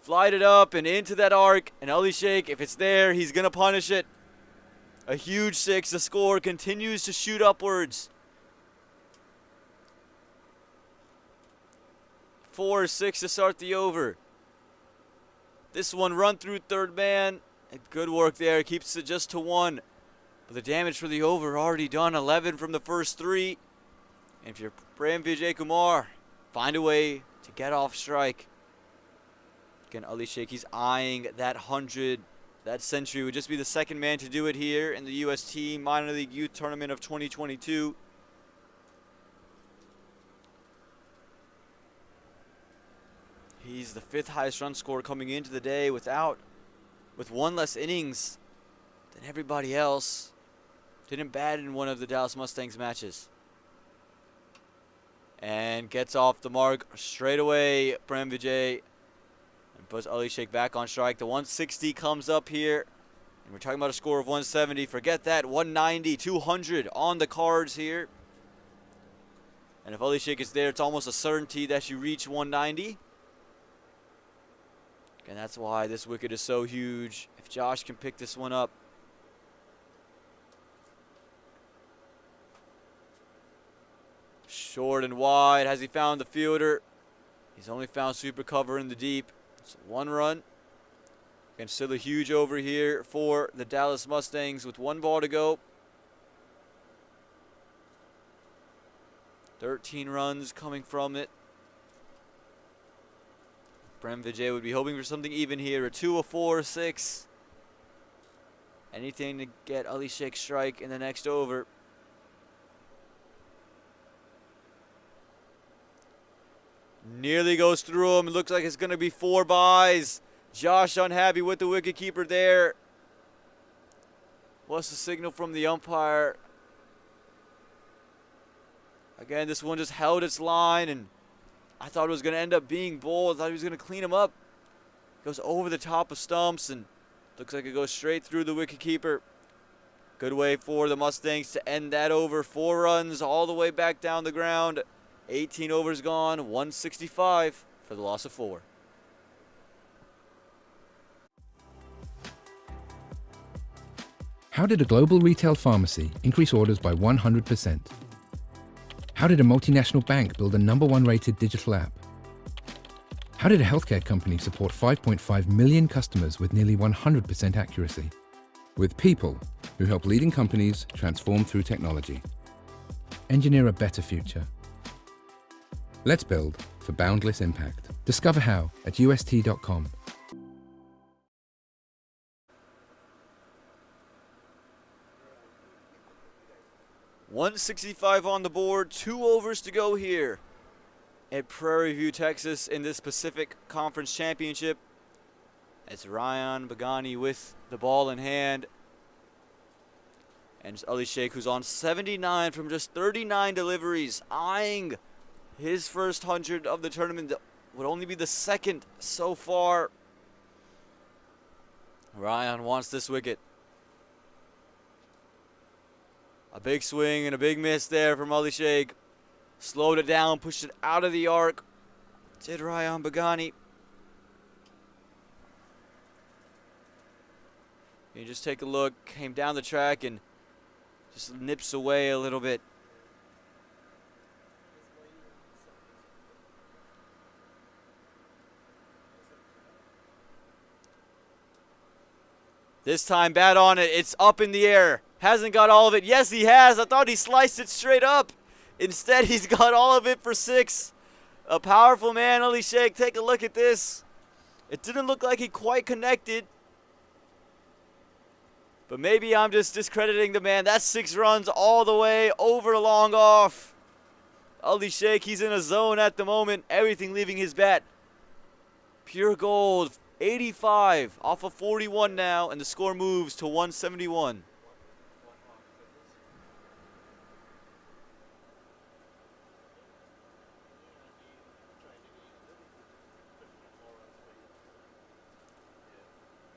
Flight it up and into that arc, and Ali Sheikh, if it's there, he's going to punish it. A huge 6. The score continues to shoot upwards. 4-6 to start the over. This one run through third man. And good work there. Keeps it just to 1. But the damage for the over already done. 11 from the first 3. And if you're Prem Vijay Kumar, find a way to get off strike. Again, Ali Sheikh, he's eyeing that 100. That century would just be the second man to do it here in the UST Minor League Youth Tournament of 2022. He's the 5th highest run scorer coming into the day with 1 less innings than everybody else. Didn't bat in one of the Dallas Mustangs matches. And gets off the mark straight away, Prem Vijay. And puts Ali Sheikh back on strike. The 160 comes up here. And we're talking about a score of 170. Forget that, 190, 200 on the cards here. And if Ali Sheikh is there, it's almost a certainty that you reach 190. And that's why this wicket is so huge. If Josh can pick this one up. Short and wide. Has he found the fielder? He's only found super cover in the deep. It's 1 run. And still a huge over here for the Dallas Mustangs with 1 ball to go. 13 runs coming from it. Prem Vijay would be hoping for something even here. A 2, a 4, a 6. Anything to get Ali Sheikh strike in the next over. Nearly goes through him. It looks like it's going to be 4 byes. Josh unhappy with the wicketkeeper there. What's the signal from the umpire? Again, this one just held its line, and I thought it was going to end up being bowled. I thought he was going to clean him up. Goes over the top of stumps, and looks like it goes straight through the wicketkeeper. Good way for the Mustangs to end that over. 4 runs all the way back down the ground. 18 overs gone, 165 for the loss of 4. How did a global retail pharmacy increase orders by 100%? How did a multinational bank build a #1 rated digital app? How did a healthcare company support 5.5 million customers with nearly 100% accuracy? With people who help leading companies transform through technology. Engineer a better future. Let's build for boundless impact. Discover how at ust.com. .165 on the board, 2 overs to go here at Prairie View, Texas in this Pacific Conference Championship. It's Ryan Begani with the ball in hand. And it's Ali Sheikh, who's on 79 from just 39 deliveries, eyeing his first 100 of the tournament. That would only be the 2nd so far. Ryan wants this wicket. A big swing and a big miss there from Ali Sheikh. Slowed it down, pushed it out of the arc. Did Ryan Begani. You just take a look, came down the track and just nips away a little bit. This time, bat on it. It's up in the air. Hasn't got all of it. Yes, he has. I thought he sliced it straight up. Instead, he's got all of it for 6. A powerful man, Ali Sheikh. Take a look at this. It didn't look like he quite connected. But maybe I'm just discrediting the man. That's 6 runs all the way over long off. Ali Sheikh, he's in a zone at the moment. Everything leaving his bat. Pure gold. 85 off of 41 now, and the score moves to 171.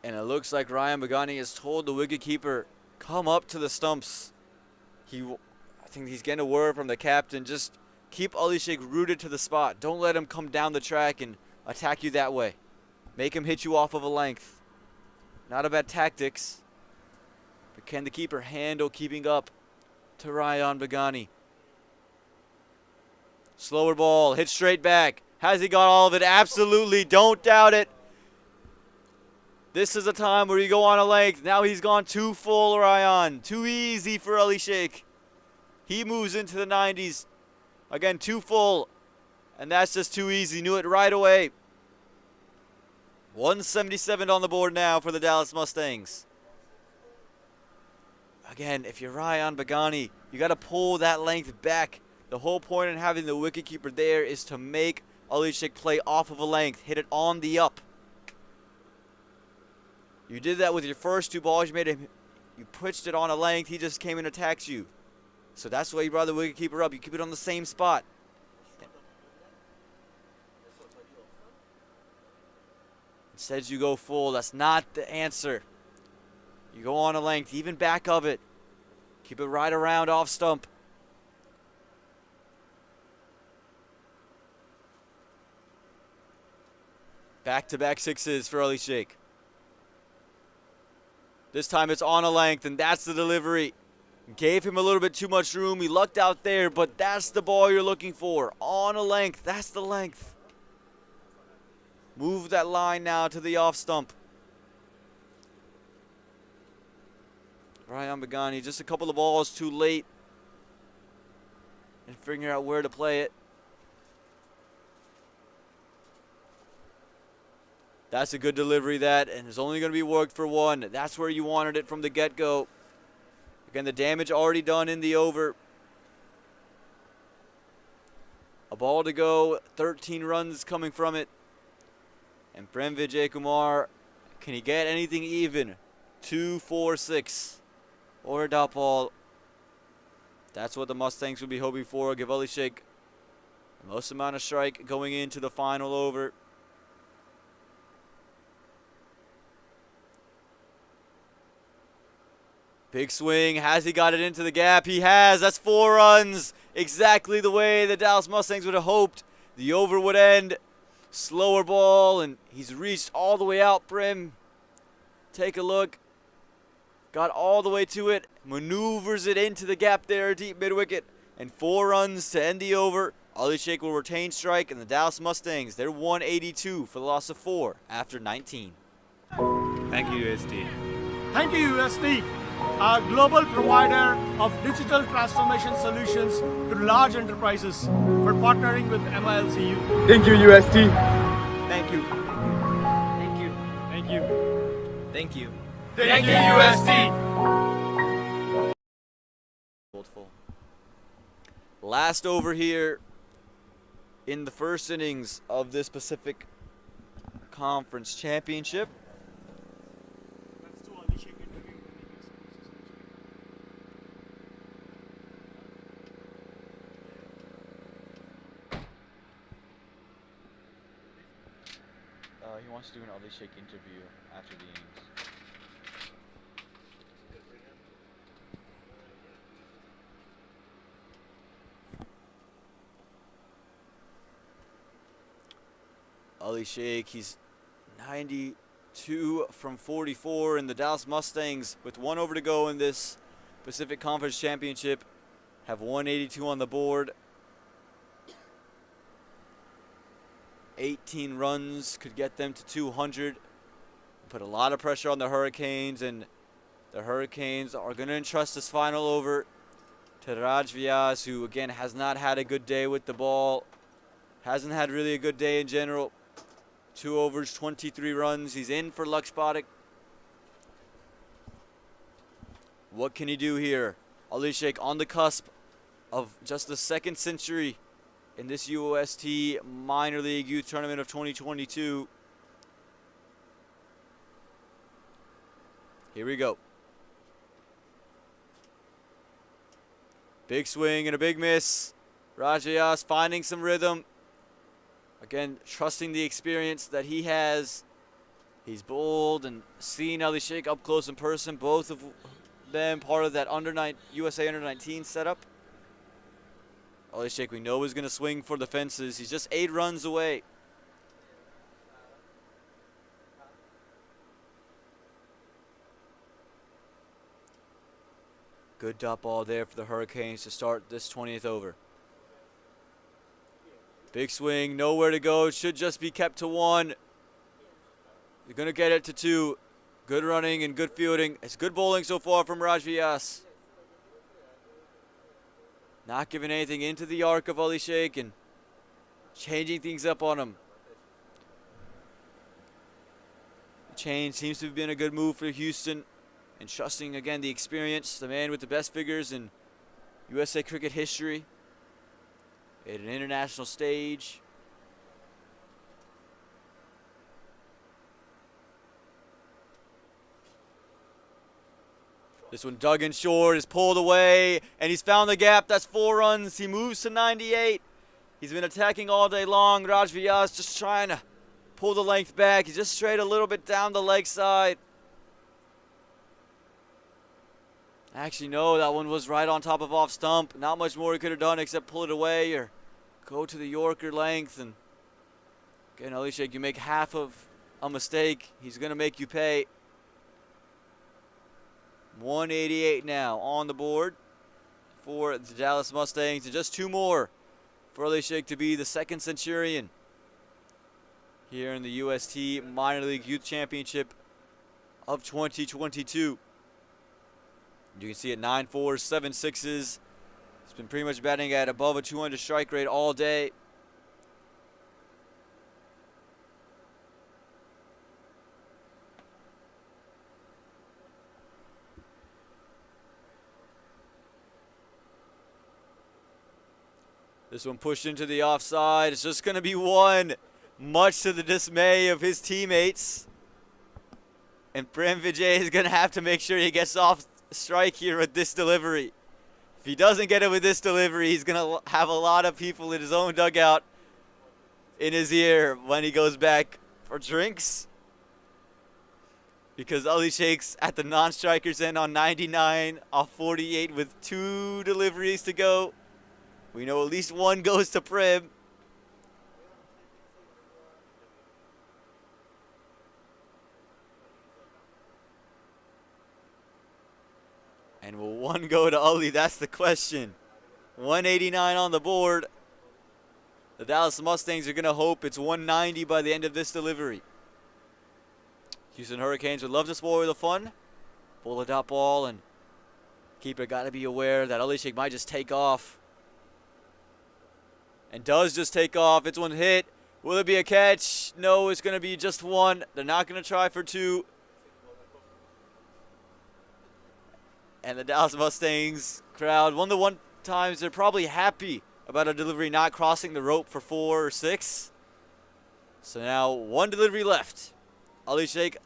And it looks like Ryan Begani has told the wicketkeeper, come up to the stumps. I think he's getting a word from the captain. Just keep Ali Sheikh rooted to the spot. Don't let him come down the track and attack you that way. Make him hit you off of a length. Not a bad tactics. But can the keeper handle keeping up to Ryan Begani? Slower ball, hit straight back. Has he got all of it? Absolutely, don't doubt it. This is a time where you go on a length. Now he's gone too full, Ryan. Too easy for Ali Sheikh. He moves into the 90s. Again, too full. And that's just too easy. Knew it right away. 177 on the board now for the Dallas Mustangs. Again, if you're Ryan Begani, you got to pull that length back. The whole point in having the wicketkeeper there is to make Ali Sheikh play off of a length, hit it on the up. You did that with your first 2 balls. You pitched it on a length. He just came and attacks you. So that's why you brought the wicketkeeper up. You keep it on the same spot. Instead, you go full. That's not the answer. You go on a length, even back of it. Keep it right around off stump. Back-to-back sixes for Ali Sheikh. This time it's on a length, and that's the delivery. Gave him a little bit too much room. He lucked out there, but that's the ball you're looking for. On a length. That's the length. Move that line now to the off stump. Ryan Begani, just a couple of balls too late. And figuring out where to play it. That's a good delivery, that, and it's only going to be worked for one. That's where you wanted it from the get-go. Again, the damage already done in the over. A ball to go, 13 runs coming from it. And Prem Vijay Kumar, can he get anything even? 2, 4, 6. Or a dot ball. That's what the Mustangs would be hoping for. Give Ali Sheikh the most amount of strike going into the final over. Big swing. Has he got it into the gap? He has. That's 4 runs. Exactly the way the Dallas Mustangs would have hoped the over would end. Slower ball, and he's reached all the way out, Prim. Take a look. Got all the way to it. Maneuvers it into the gap there, deep mid-wicket. And 4 runs to end the over. Ali Sheikh will retain strike, and the Dallas Mustangs, they're 182 for the loss of 4 after 19. Thank you, USD. Thank you, USD, a global provider of digital transformation solutions to large enterprises, for partnering with MiLC Youth. Thank you, USD. Thank you. Thank you. Thank you. Thank you. Thank you, USD. Last over here in the first innings of this Pacific Conference Championship. He wants to do an Ali Sheikh interview after the innings. Ali Sheikh, he's 92 from 44, and the Dallas Mustangs, with 1 over to go in this Pacific Conference Championship, have 182 on the board. 18 runs could get them to 200. Put a lot of pressure on the Hurricanes, and the Hurricanes are going to entrust this final over to Raj Vyas, who again has not had a good day with the ball. Hasn't had really a good day in general. 2 overs, 23 runs. He's in for Lux Pathak. What can he do here? Ali Sheikh on the cusp of just the 2nd century in this UST Minor League Youth Tournament of 2022. Here we go. Big swing and a big miss. Raj Vyas finding some rhythm. Again, trusting the experience that he has. He's bold and seen Ali Sheikh up close in person. Both of them part of that USA Under-19 setup. Ali Sheikh, we know, is going to swing for the fences. He's just 8 runs away. Good dot ball there for the Hurricanes to start this 20th over. Big swing, nowhere to go. Should just be kept to 1. You're going to get it to 2. Good running and good fielding. It's good bowling so far from Raj Vyas. Not giving anything into the arc of Ali Sheikh and changing things up on him. The change seems to have been a good move for Houston, and trusting again the experience, the man with the best figures in USA cricket history at an international stage. This one dug in short, is pulled away, and he's found the gap. That's 4 runs. He moves to 98. He's been attacking all day long. Raj Vyas just trying to pull the length back. He just strayed a little bit down the leg side. Actually, no, that one was right on top of off stump. Not much more he could have done except pull it away or go to the Yorker length. And again, Ali Sheikh, you make half of a mistake, he's going to make you pay. 188 now on the board for the Dallas Mustangs. And just 2 more for Ali Sheikh to be the second Centurion here in the UST Minor League Youth Championship of 2022. You can see it 9 4s, 7 6s. He's been pretty much batting at above a 200 strike rate all day. This one pushed into the offside. It's just going to be one, much to the dismay of his teammates. And Prem Vijay is going to have to make sure he gets off strike here with this delivery. If he doesn't get it with this delivery, he's going to have a lot of people in his own dugout in his ear when he goes back for drinks. Because Ali Sheikh's at the non-strikers end on 99 off 48 with 2 deliveries to go. We know at least one goes to Prem. And will one go to Ali? That's the question. 189 on the board. The Dallas Mustangs are going to hope it's 190 by the end of this delivery. Houston Hurricanes would love to spoil the fun. Pull a dot ball, and keeper got to be aware that Ali Sheikh might just take off. And does just take off. It's one hit. Will it be a catch? No, it's going to be just one. They're not going to try for 2. And the Dallas Mustangs crowd, one of the one times they're probably happy about a delivery not crossing the rope for 4 or 6. So now 1 delivery left. Ali Sheikh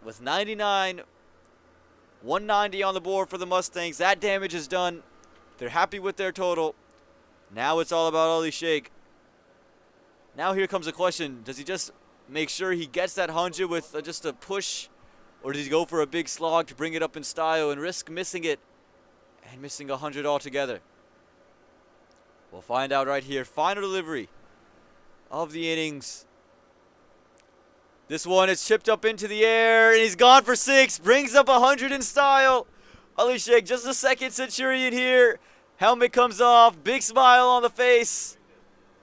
with 99. 190 on the board for the Mustangs. That damage is done. They're happy with their total. Now it's all about Ali Sheikh. Now here comes the question. Does he just make sure he gets that 100 with just a push? Or does he go for a big slog to bring it up in style and risk missing it and missing 100 altogether? We'll find out right here. Final delivery of the innings. This one is chipped up into the air, and he's gone for 6. Brings up 100 in style. Ali Sheikh, just a second Centurion here. Helmet comes off. Big smile on the face.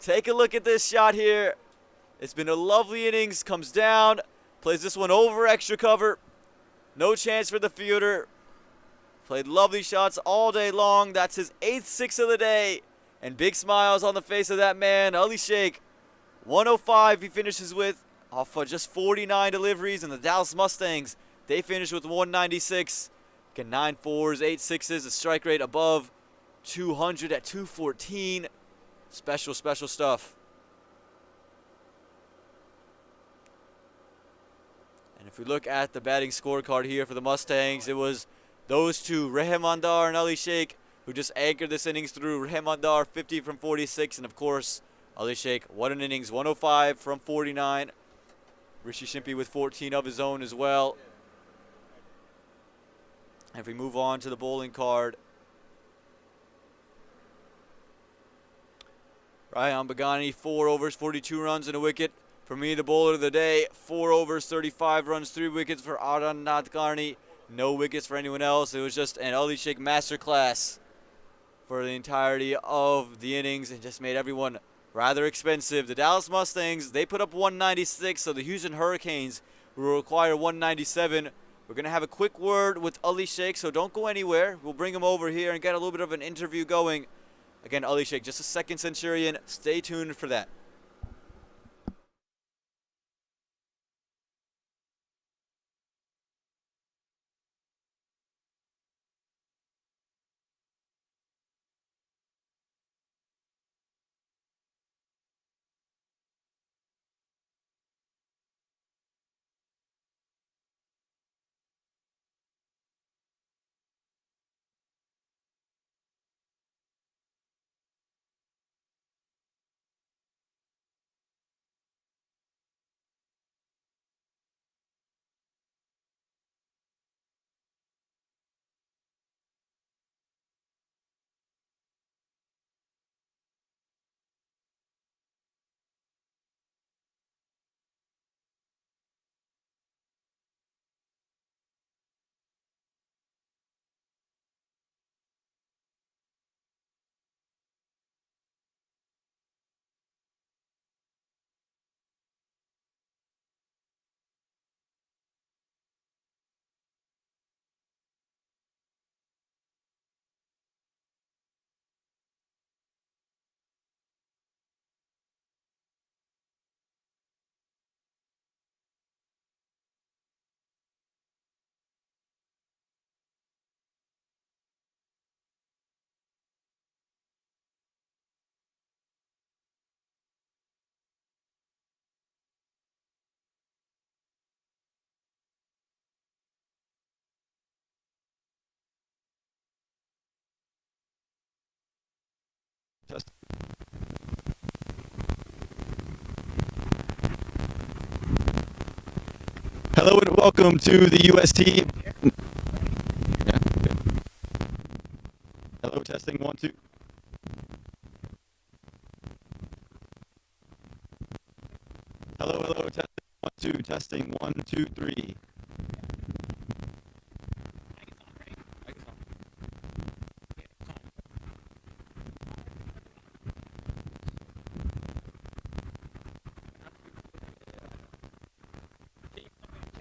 Take a look at this shot here. It's been a lovely innings. Comes down. Plays this one over extra cover. No chance for the fielder. Played lovely shots all day long. That's his 8th 6 of the day. And big smiles on the face of that man, Ali Sheikh. 105 he finishes with off of just 49 deliveries. And the Dallas Mustangs, they finish with 196. Again, 9 4s, 8 6s. A strike rate above 200 at 214. Special stuff. And if we look at the batting scorecard here for the Mustangs, it was those two, Rehemandar and Ali Sheikh, who just anchored this innings through. Rehemandar 50 from 46, and of course Ali Sheikh, what an innings, 105 from 49. Rishi Shimpi with 14 of his own as well. And if we move on to the bowling card, Ryan Bagani, 4 overs, 42 runs and a wicket. For me, the bowler of the day, 4 overs, 35 runs, 3 wickets for Arhan Nadkarni. No wickets for anyone else. It was just an Ali Sheikh masterclass for the entirety of the innings and just made everyone rather expensive. The Dallas Mustangs, they put up 196, so the Houston Hurricanes will require 197. We're going to have a quick word with Ali Sheikh, so don't go anywhere. We'll bring him over here and get a little bit of an interview going. Again, Ali Sheikh, just a second Centurion. Stay tuned for that. Hello and welcome to the UST. Yeah, okay. Hello, testing 1, 2. Hello, hello, testing 1, 2, testing 1, 2, 3.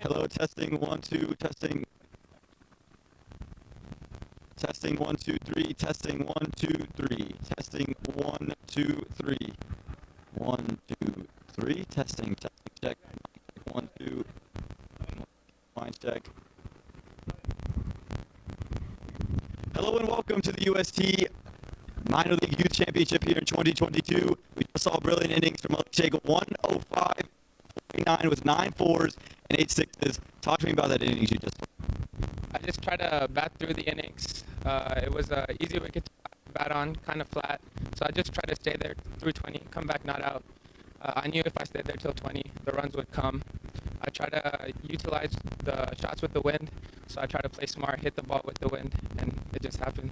Hello, testing 1, 2, testing. Testing 1, 2, 3. Testing 1, 2, 3. Testing 1, 2, 3. 1, 2, 3. Testing. Testing. Check. 1, 2. Mind check. Hello and welcome to the UST Minor League Youth Championship here in 2022. We just saw brilliant innings from Sheikh, 105.49 with 9 fours and 8 sixes. Talk to me about that innings you just played. I just tried to bat through the innings. It was an easy wicket to bat on, kind of flat. So I just tried to stay there through 20, come back not out. I knew if I stayed there till 20, the runs would come. I try to utilize the shots with the wind. So I try to play smart, hit the ball with the wind, and it just happened.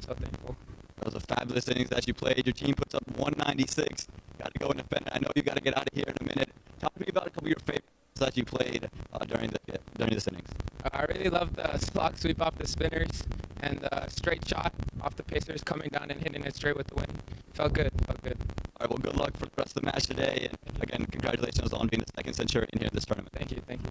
So thankful. That was a fabulous innings that you played. Your team puts up 196. Got to go and defend it. I know you got to get out of here in a minute. Talk to me about a couple of your favorites that you played during this innings. I really love the slog sweep off the spinners and the straight shot off the Pacers coming down and hitting it straight with the wind. Felt good. Felt good. All right, well, good luck for the rest of the match today. And again, congratulations on being the second centurion here in this tournament. Thank you. Thank you.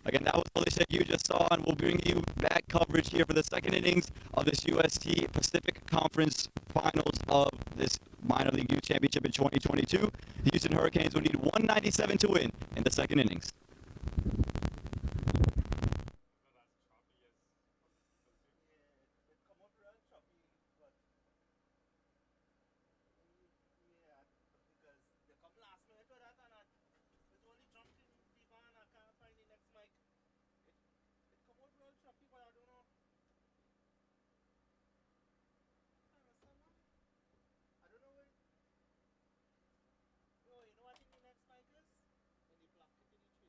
Again, that was all the shit you just saw, and we'll bring you back coverage here for the second innings of this UST Pacific Conference Finals of this Minor League Youth Championship in 2022. The Houston Hurricanes will need 197 to win in the second innings. No, you know what in the next mic is? When you block it in the tree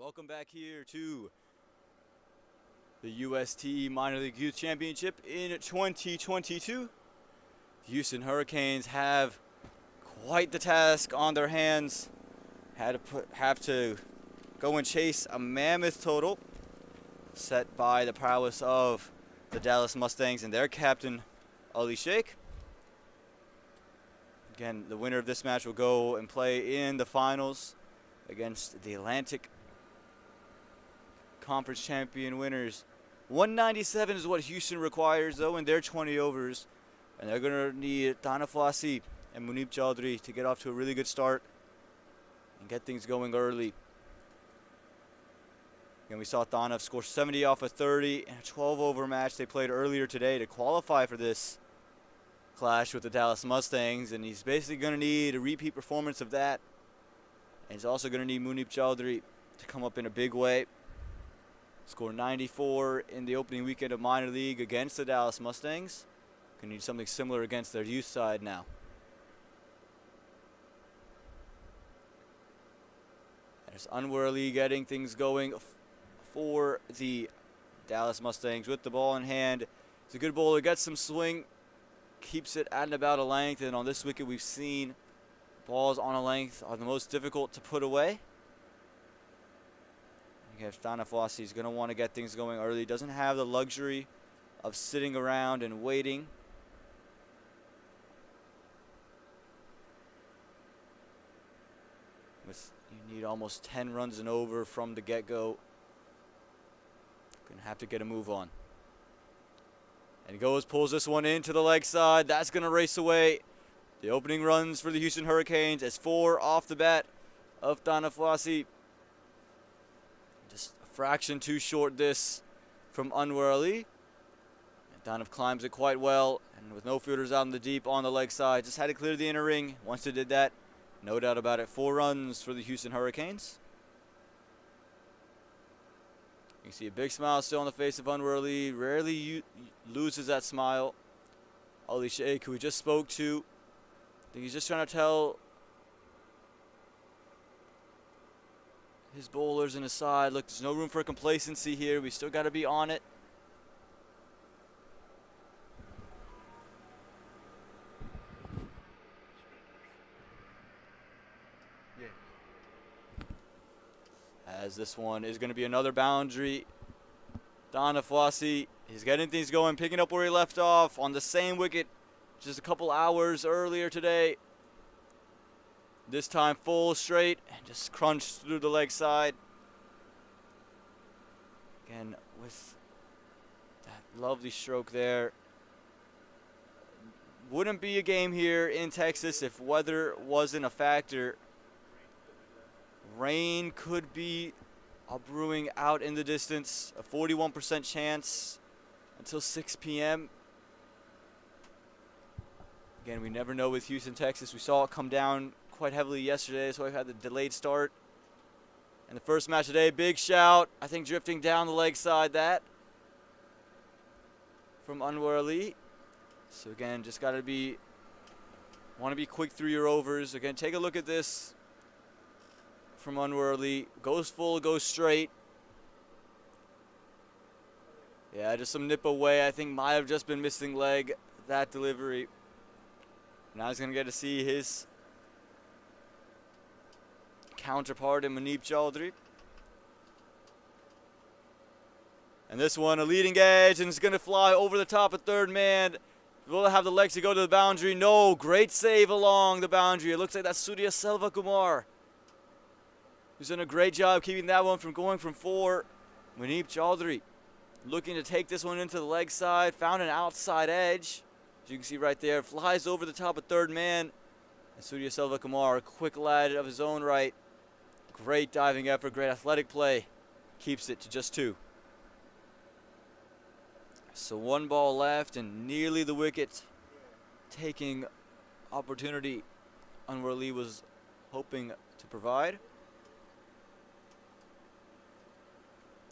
Welcome back here to the UST Minor League Youth Championship in 2022. The Houston Hurricanes have quite the task on their hands. Have to go and chase a mammoth total set by the prowess of the Dallas Mustangs and their captain, Ali Sheikh. Again, the winner of this match will go and play in the finals against the Atlantic Conference champion winners. 197 is what Houston requires, though, in their 20 overs. And they're going to need Tana Fawasi and Munib Chaudhry to get off to a really good start and get things going early. Again, we saw Tana score 70 off of 30 in a 12-over match they played earlier today to qualify for this clash with the Dallas Mustangs. And he's basically going to need a repeat performance of that. And he's also going to need Munib Chaudhry to come up in a big way. Scored 94 in the opening weekend of minor league against the Dallas Mustangs. Going to need something similar against their youth side now. There's Anwar Ali getting things going for the Dallas Mustangs with the ball in hand. He's a good bowler, gets some swing, keeps it at and about a length, and on this wicket we've seen balls on a length are the most difficult to put away. Again, Tana Fawasi is going to want to get things going early. Doesn't have the luxury of sitting around and waiting. You need almost 10 runs and over from the get-go. Going to have to get a move on. And he goes, pulls this one into the leg side. That's going to race away the opening runs for the Houston Hurricanes as 4 off the bat of Tana Fawasi. Just a fraction too short this from Anwar Ali. And Tana climbs it quite well. And with no fielders out in the deep on the leg side, just had to clear the inner ring. Once they did that, no doubt about it, 4 runs for the Houston Hurricanes. You can see a big smile still on the face of Anwar Ali. Rarely loses that smile. Ali Sheikh, who we just spoke to, I think he's just trying to tell his bowlers in his side, look, there's no room for complacency here. We still got to be on it. As this one is going to be another boundary. Tana Fawasi, he's getting things going, picking up where he left off on the same wicket just a couple hours earlier today. This time full straight and just crunched through the leg side. Again, with that lovely stroke there. Wouldn't be a game here in Texas if weather wasn't a factor. Rain could be brewing out in the distance, a 41% chance until 6 p.m. Again, we never know with Houston, Texas. We saw it come down quite heavily yesterday, so we had the delayed start. And the first match today, big shout, I think drifting down the leg side, that from Anwar Ali. So again, just got to want to be quick through your overs. Again, take a look at this. From Anwar Ali, goes full, goes straight. Yeah, just some nip away. I think might have just been missing leg, that delivery. Now he's going to get to see his counterpart in Munib Chaudhry. And this one, a leading edge, and it's going to fly over the top of third man. Will it have the legs to go to the boundary? No, great save along the boundary. It looks like that's Surya Selvakumar, who's done a great job keeping that one from going from 4. Munib Chaudhry looking to take this one into the leg side. Found an outside edge. As you can see right there, flies over the top of third man. And Surya Selvakumar, a quick lad of his own right. Great diving effort, great athletic play. Keeps it to just 2. So 1 ball left and nearly the wicket. Taking opportunity Anwar Ali was hoping to provide.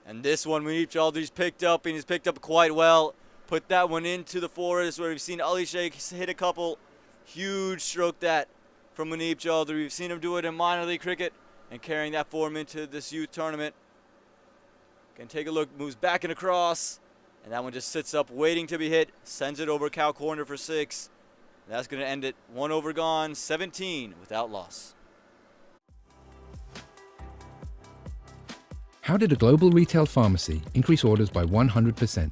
And this one, Munib Chaudhry's picked up, and he's picked up quite well. Put that one into the forest where we've seen Ali Sheikh hit a couple. Huge stroke that from Munib Chaudhry. We've seen him do it in minor league cricket and carrying that form into this youth tournament. Can take a look, moves back and across, and that one just sits up waiting to be hit, sends it over cow corner for 6. That's going to end it 1 over gone, 17 without loss. How did a global retail pharmacy increase orders by 100%?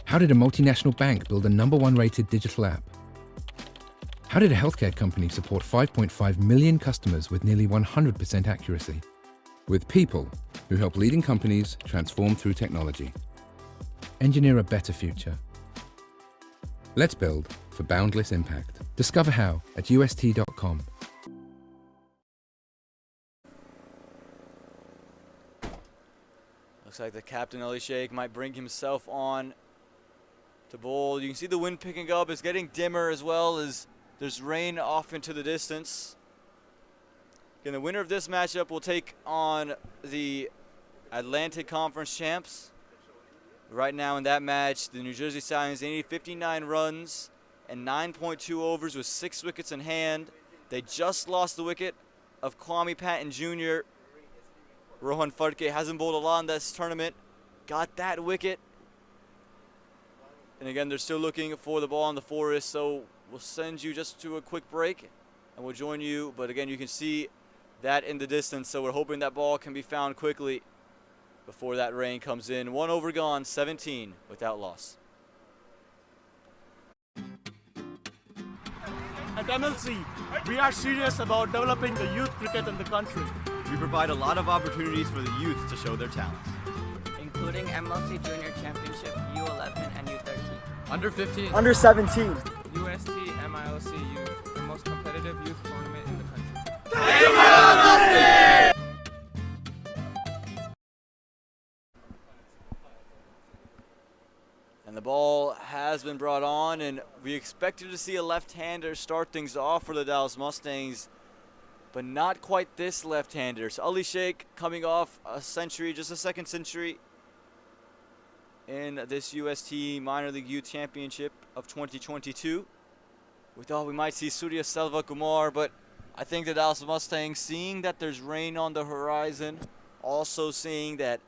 How did a multinational bank build a #1 rated digital app? How did a healthcare company support 5.5 million customers with nearly 100% accuracy? With people who help leading companies transform through technology. Engineer a better future. Let's build for boundless impact. Discover how at ust.com. Looks like the captain, Ali Sheikh, might bring himself on to bowl. You can see the wind picking up. It's getting dimmer as well as there's rain off into the distance. Again, the winner of this matchup will take on the Atlantic Conference champs. Right now in that match, the New Jersey Stallions, they need 59 runs and 9.2 overs with 6 wickets in hand. They just lost the wicket of Kwame Patton Jr. Rohan Phadke hasn't bowled a lot in this tournament. Got that wicket. And again, they're still looking for the ball in the forest, so we'll send you just to a quick break and we'll join you. But again, you can see that in the distance, so we're hoping that ball can be found quickly before that rain comes in. 1 over gone, 17 without loss. At MLC, we are serious about developing the youth cricket in the country. We provide a lot of opportunities for the youth to show their talents, including MLC Junior Championship U11 and U13. Under 15. Under 17. UST MiLC Youth, the most competitive youth tournament in the country. And the ball has been brought on, and we expected to see a left-hander start things off for the Dallas Mustangs, but not quite this left-hander. So Ali Sheikh coming off a century, just a second century in this UST Minor League Youth Championship of 2022. We thought we might see Surya Selva Kumar, but I think the Dallas Mustangs, seeing that there's rain on the horizon, also seeing that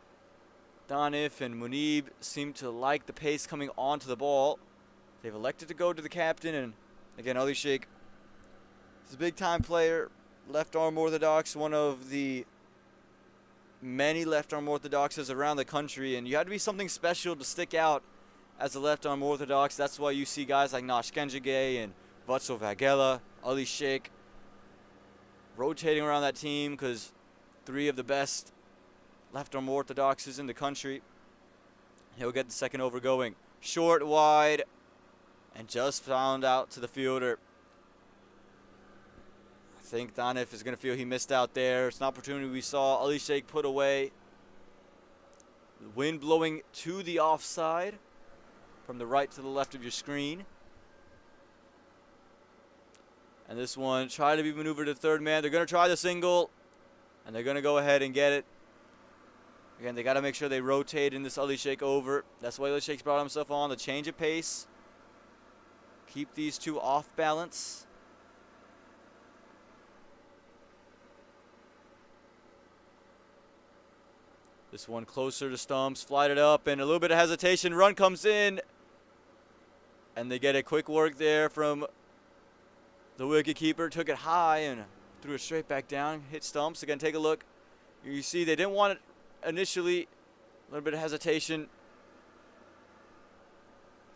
Danif and Munib seem to like the pace coming onto the ball, they've elected to go to the captain. And again, Ali Sheikh is a big-time player, left-arm orthodox, one of the many left-arm orthodoxes around the country, and you had to be something special to stick out as a left-arm orthodox. That's why you see guys like Nash Kenjage and Vatsal Vagela, Ali Sheikh rotating around that team, because 3 of the best left-arm orthodoxes in the country. He'll get the second over going. Short, wide, and just found out to the fielder. I think Danif is going to feel he missed out there. It's an opportunity we saw Ali Sheikh put away. The wind blowing to the offside from the right to the left of your screen. And this one, try to be maneuvered to third man. They're going to try the single, and they're going to go ahead and get it. Again, they got to make sure they rotate in this Ali Sheikh over. That's why Ali Sheikh's brought himself on, the change of pace. Keep these two off balance. This one closer to stumps, flied it up, and a little bit of hesitation. Run comes in, and they get a quick work there from the wicketkeeper. Took it high and threw it straight back down, hit stumps. Again, take a look. You see they didn't want it initially, a little bit of hesitation.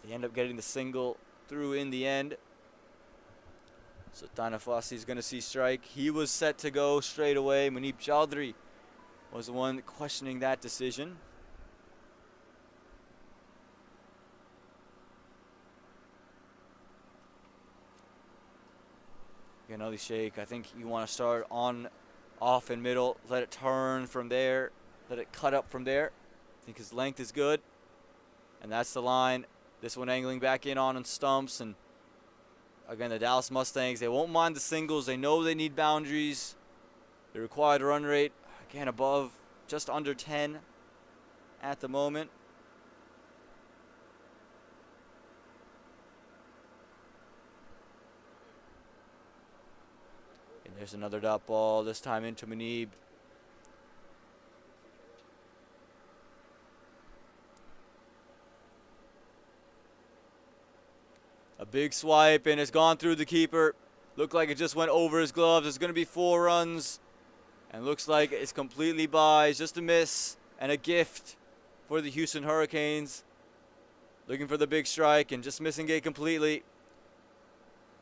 They end up getting the single through in the end. So Tanafasi is going to see strike. He was set to go straight away. Munib Chaudhry was the one questioning that decision. Again, Ali Sheikh, I think you want to start on, off, and middle. Let it turn from there. Let it cut up from there. I think his length is good. And that's the line. This one angling back in on stumps. And again, the Dallas Mustangs, they won't mind the singles. They know they need boundaries. The required run rate, again, above, just under 10 at the moment. And There's another dot ball, this time into Manib. A big swipe, and it's gone through the keeper. Looked like it just went over his gloves. It's going to be 4 runs. And looks like it's completely by. It's just a miss and a gift for the Houston Hurricanes. Looking for the big strike and just missing it completely.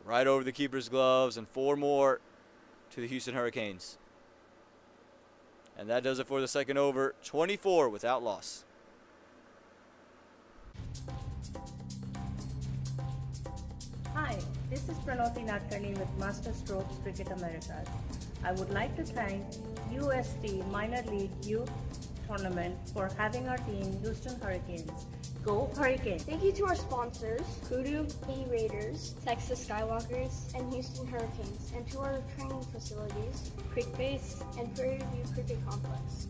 Right over the keeper's gloves, and 4 more to the Houston Hurricanes. And that does it for the second over. 24 without loss. Hi, this is Pranoti Nadkarni with Master Strokes Cricket Americas. I would like to thank UST Minor League Youth Tournament for having our team Houston Hurricanes. Go Hurricanes! Thank you to our sponsors, Kudu Raiders, Texas Skywalkers, and Houston Hurricanes, and to our training facilities, Creek Base and Prairie View Cricket Complex.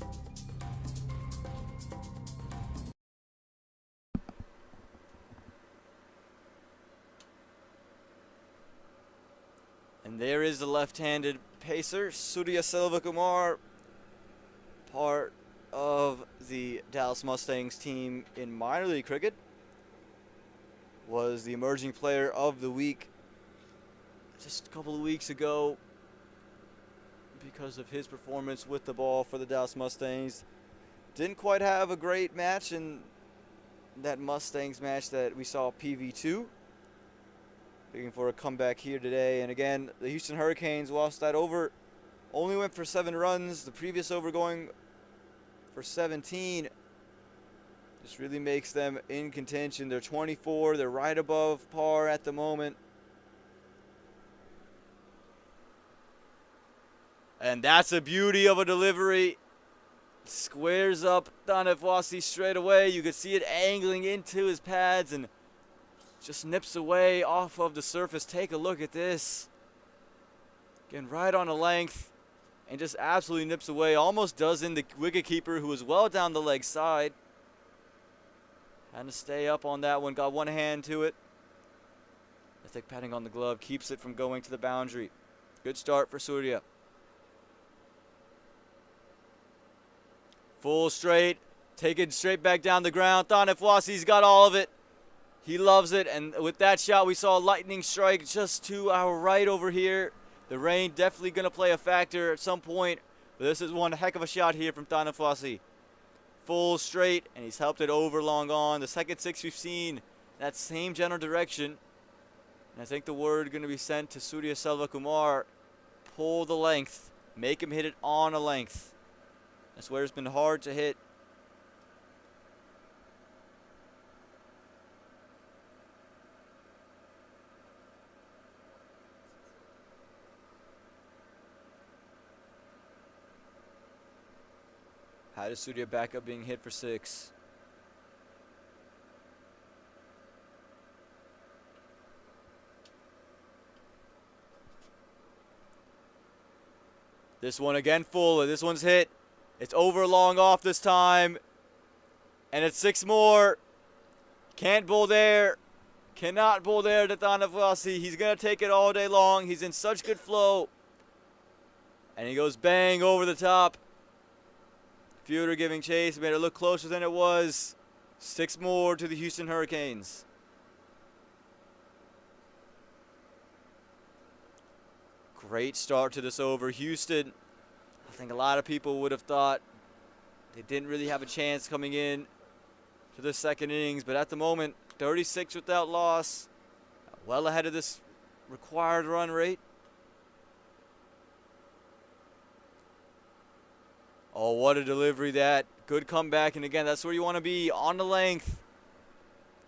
And there is the left-handed pacer, Surya Selvakumar, part of the Dallas Mustangs team in minor league cricket. Was the emerging player of the week just a couple of weeks ago because of his performance with the ball for the Dallas Mustangs. Didn't quite have a great match in that Mustangs match that we saw PV2. Looking for a comeback here today. And again, the Houston Hurricanes lost that over. Only went for 7 runs. The previous over going for 17. This really makes them in contention. They're 24. They're right above par at the moment. And that's a beauty of a delivery. Squares up Tanefwasi straight away. You could see it angling into his pads and just nips away off of the surface. Take a look at this. Again, right on the length. And just absolutely nips away. Almost does in the wicketkeeper, who was well down the leg side. Had to stay up on that one. Got one hand to it. I think patting on the glove keeps it from going to the boundary. Good start for Surya. Full straight. Take it straight back down the ground. Tanefwasi's got all of it. He loves it, and with that shot, we saw a lightning strike just to our right over here. The rain definitely going to play a factor at some point, but this is one heck of a shot here from Tanefwasi. Full straight, and he's helped it over long on. The second 6 we've seen that same general direction, and I think the word going to be sent to Surya Selvakumar. Pull the length, make him hit it on a length. That's where it's been hard to hit. How does Surya back up being hit for 6? This one again full. This one's hit. It's over long off this time. And it's 6 more. Can't bowl there. Cannot bowl there to Tanefwasi. He's going to take it all day long. He's in such good flow. And he goes bang over the top. Fielder giving chase, made it look closer than it was. 6 more to the Houston Hurricanes. Great start to this over. Houston, I think a lot of people would have thought they didn't really have a chance coming in to the second innings, but at the moment, 36 without loss, well ahead of this required run rate. Oh, what a delivery that. Good comeback, and again, that's where you want to be, on the length.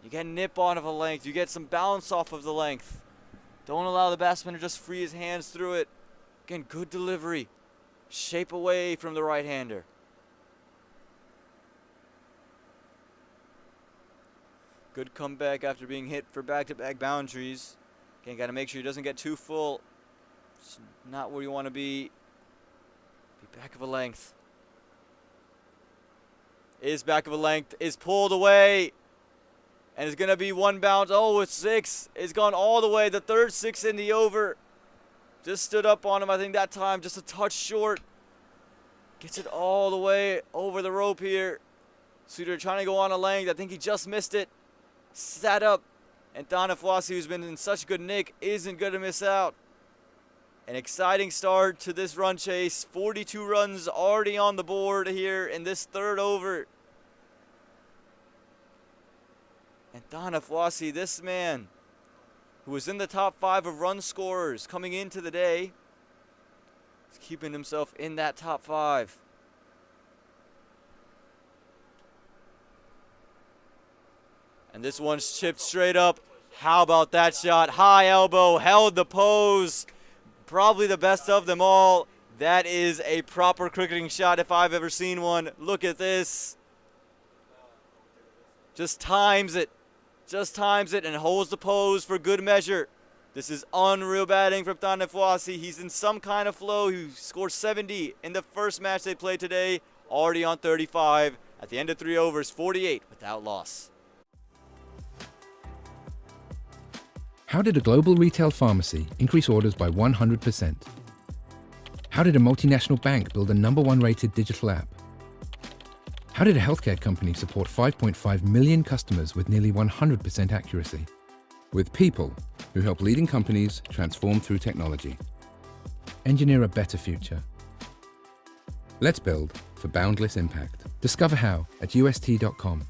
You get nip on of a length. You get some bounce off of the length. Don't allow the batsman to just free his hands through it. Again, good delivery. Shape away from the right-hander. Good comeback after being hit for back-to-back boundaries. Again, got to make sure he doesn't get too full. It's not where you want to be. Be back of a length. Is back of a length, is pulled away, and it's going to be one bounce. Oh, it's 6. It's gone all the way. The third 6 in the over. Just stood up on him, I think that time, just a touch short. Gets it all the way over the rope here. Suter trying to go on a length. I think he just missed it. Sat up. And Tanafwasi, who's been in such good nick, isn't going to miss out. An exciting start to this run chase. 42 runs already on the board here in this third over. And Tanafwasi, this man, who was in the top 5 of run scorers coming into the day, is keeping himself in that top 5. And this one's chipped straight up. How about that shot? High elbow, held the pose. Probably the best of them all. That is a proper cricketing shot if I've ever seen one. Look at this. Just times it. Just times it and holds the pose for good measure. This is unreal batting from Tanafwasi. He's in some kind of flow. He scored 70 in the first match they played today. Already on 35. At the end of 3 overs, 48 without loss. How did a global retail pharmacy increase orders by 100%? How did a multinational bank build a #1 rated digital app? How did a healthcare company support 5.5 million customers with nearly 100% accuracy? With people who help leading companies transform through technology. Engineer a better future. Let's build for boundless impact. Discover how at ust.com.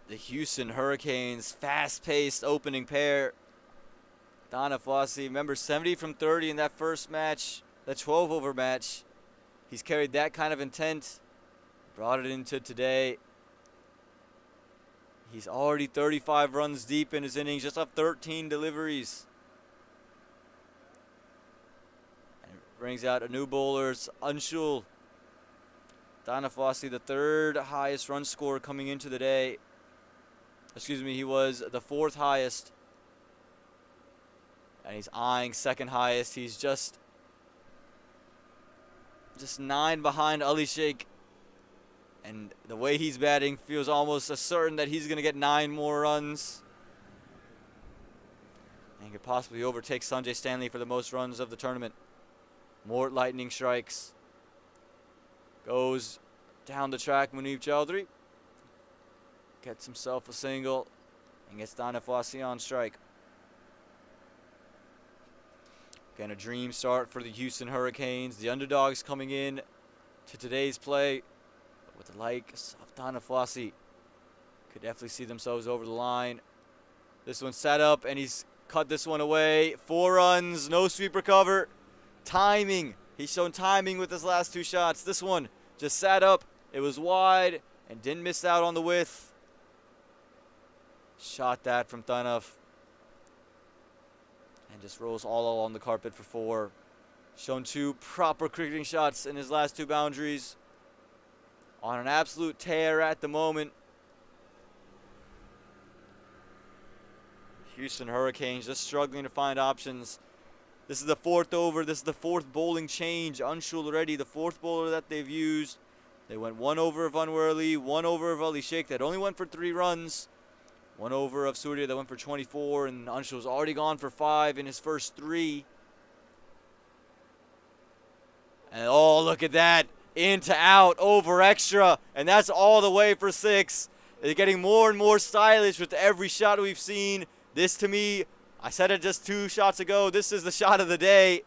The Houston Hurricanes, fast-paced opening pair. Tanafwasi, remember 70 from 30 in that first match, that 12-over match. He's carried that kind of intent, brought it into today. He's already 35 runs deep in his innings, just off 13 deliveries. And brings out a new bowler, it's Anshul. Tanafwasi, the 3rd highest run scorer coming into the day. Excuse me, he was the 4th highest. And he's eyeing 2nd highest. He's just 9 behind Ali Sheikh. And the way he's batting feels almost certain that he's going to get 9 more runs. And could possibly overtake Sanjay Stanley for the most runs of the tournament. More lightning strikes. Goes down the track, Munib Chowdhury. Gets himself a single and gets Tanafwasi on strike. Again, a dream start for the Houston Hurricanes. The underdogs coming in to today's play. But with the likes of Tanafwasi, could definitely see themselves over the line. This one set up and he's cut this one away. 4 runs, no sweeper cover. Timing. He's shown timing with his last 2 shots. This one just sat up. It was wide and didn't miss out on the width. Shot that from Tanaf. And just rolls all along the carpet for 4. Shown 2 proper cricketing shots in his last 2 boundaries. On an absolute tear at the moment. Houston Hurricanes just struggling to find options. This is the 4th over. This is the 4th bowling change. Anshul already, the 4th bowler that they've used. They went 1 over of Anwar Ali, 1 over of Ali Sheikh. That only went for 3 runs. 1 over of Surya that went for 24, and Anshul's already gone for 5 in his first 3. And oh, look at that. Into out, over extra, and that's all the way for 6. They're getting more and more stylish with every shot we've seen. This, to me, I said it just 2 shots ago, this is the shot of the day.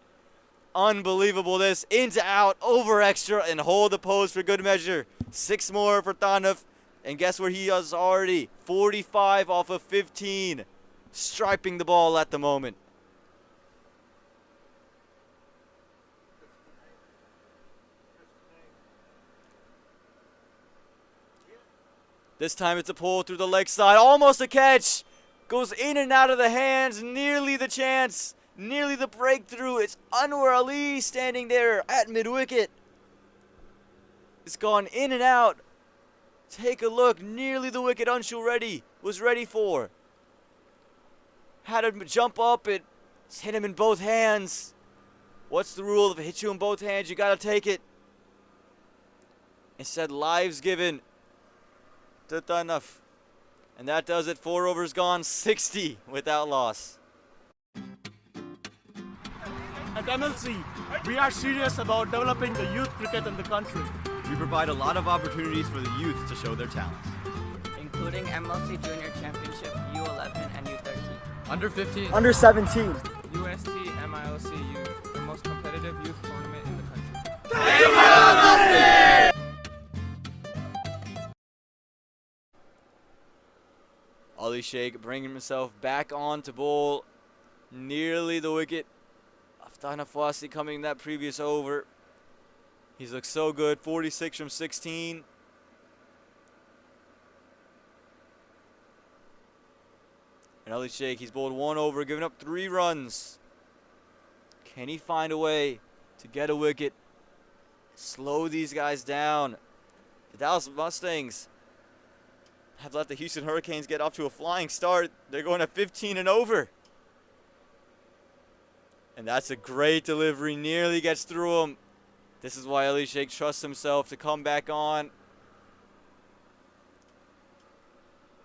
Unbelievable this. Into out, over extra, and hold the pose for good measure. 6 more for Tanaf. And guess where he is already? 45 off of 15. Striping the ball at the moment. This time it's a pull through the leg side. Almost a catch. Goes in and out of the hands. Nearly the chance. Nearly the breakthrough. It's Anwar Ali standing there at mid-wicket. It's gone in and out. Take a look. Nearly the wicket Anshul was ready for. Had him jump up. It's hit him in both hands. What's the rule? If it hits you in both hands, you got to take it. Instead, lives given to Tanaf. And that does it. 4 overs gone, 60 without loss. At MLC, we are serious about developing the youth cricket in the country. We provide a lot of opportunities for the youth to show their talents, including MLC Junior Championship U11 and U13. Under 15. Under 17. UST MiLC Youth, the most competitive youth tournament in the country. Ali Sheikh bringing himself back on to bowl. Nearly the wicket. Aftana Fawasi coming in that previous over. He's looked so good. 46 from 16. And Ali Sheikh, he's bowled 1 over, giving up 3 runs. Can he find a way to get a wicket? Slow these guys down. The Dallas Mustangs have let the Houston Hurricanes get off to a flying start. They're going at 15 and over. And that's a great delivery. Nearly gets through him. This is why Ali Sheikh trusts himself to come back on.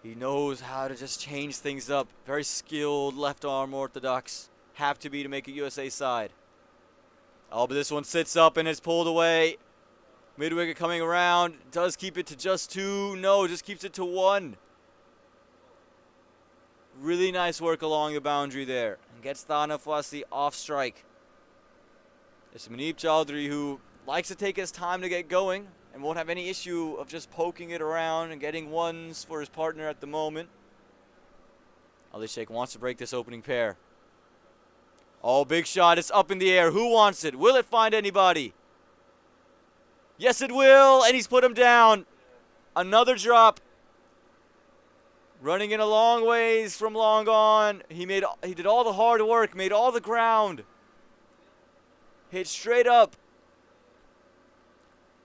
He knows how to just change things up. Very skilled left arm orthodox. Have to be to make a USA side. Oh, but this one sits up and it's pulled away. Mid-wicket coming around. Does keep it to just 2. No, just keeps it to 1. Really nice work along the boundary there. And gets Thana Fawasi off strike. It's Muneeb Chowdhury, who likes to take his time to get going and won't have any issue of just poking it around and getting ones for his partner at the moment. Ali Sheikh wants to break this opening pair. Oh, big shot. It's up in the air. Who wants it? Will it find anybody? Yes, it will. And he's put him down. Another drop. Running in a long ways from long on. He did all the hard work, made all the ground. Hit straight up.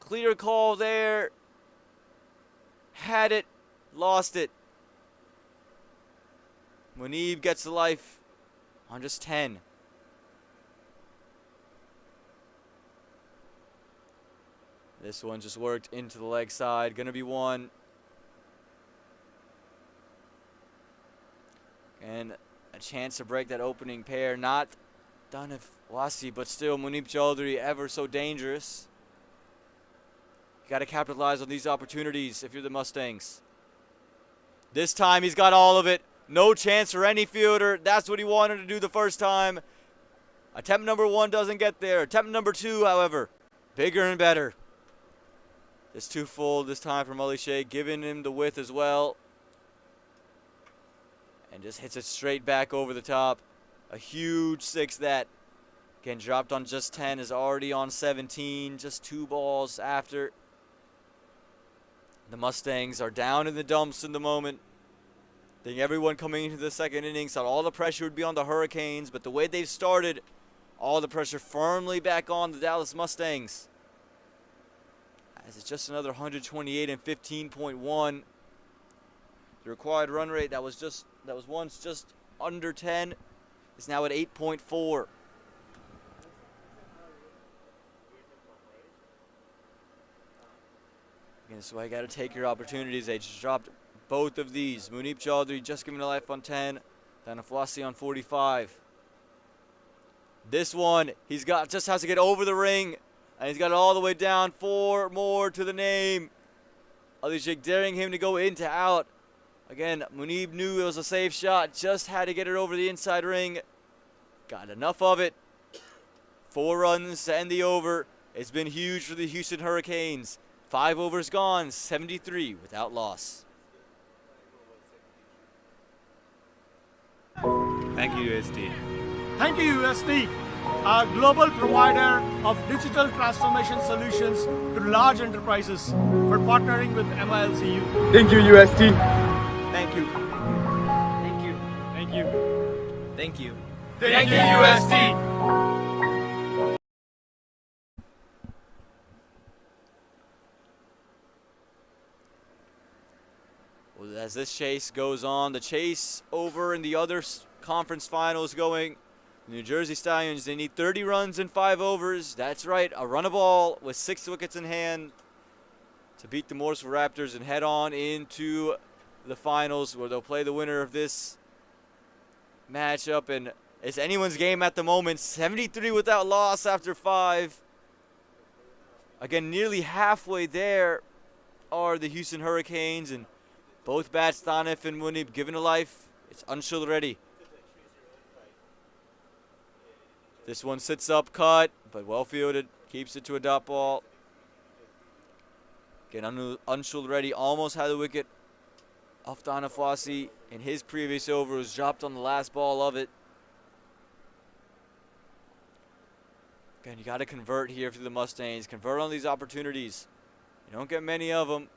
Clear call there. Had it. Lost it. Muneeb gets the life on just 10. This one just worked into the leg side. Gonna be 1. And a chance to break that opening pair. Not done if Wasi, but still Muneeb Chowdhury ever so dangerous. You got to capitalize on these opportunities if you're the Mustangs. This time he's got all of it. No chance for any fielder. That's what he wanted to do the first time. Attempt number 1 doesn't get there. Attempt number 2, however, bigger and better. It's too full this time from Ali Sheikh, giving him the width as well. And just hits it straight back over the top. A huge 6 that. Again, dropped on just 10, is already on 17. Just 2 balls after. The Mustangs are down in the dumps in the moment. I think everyone coming into the second innings thought all the pressure would be on the Hurricanes, but the way they've started, all the pressure firmly back on the Dallas Mustangs. As it's just another 128 and 15.1. The required run rate that was once just under 10 is now at 8.4. Again, so I got to take your opportunities. They just dropped both of these. Muneeb Chowdhury just giving a life on 10. Thana Fawasi on 45. This one, just has to get over the ring. And he's got it all the way down. 4 more to the name. Ali Sheikh daring him to go in to out. Again, Muneeb knew it was a safe shot. Just had to get it over the inside ring. Got enough of it. 4 runs to end the over. It's been huge for the Houston Hurricanes. 5 overs gone, 73 without loss. Thank you, UST. Thank you, UST, a global provider of digital transformation solutions to large enterprises, for partnering with MiLC. Thank you, UST. Thank you. Thank you. Thank you. Thank you. Thank you, UST. Well, as this chase goes on, the chase over in the other conference finals going. New Jersey Stallions, they need 30 runs in 5 overs. That's right, a run a ball with 6 wickets in hand to beat the Morrisville Raptors and head on into the finals where they'll play the winner of this matchup, and it's anyone's game at the moment. 73 without loss after 5. Again, nearly halfway there are the Houston Hurricanes, and both bats, Thanif and Munib, given to life. It's Anshul ready. This one sits up, cut, but well fielded. Keeps it to a dot ball. Again, Anshul ready. Almost had the wicket off Thanif in his previous over. Was dropped on the last ball of it. Again, you got to convert here for the Mustangs. Convert on these opportunities. You don't get many of them.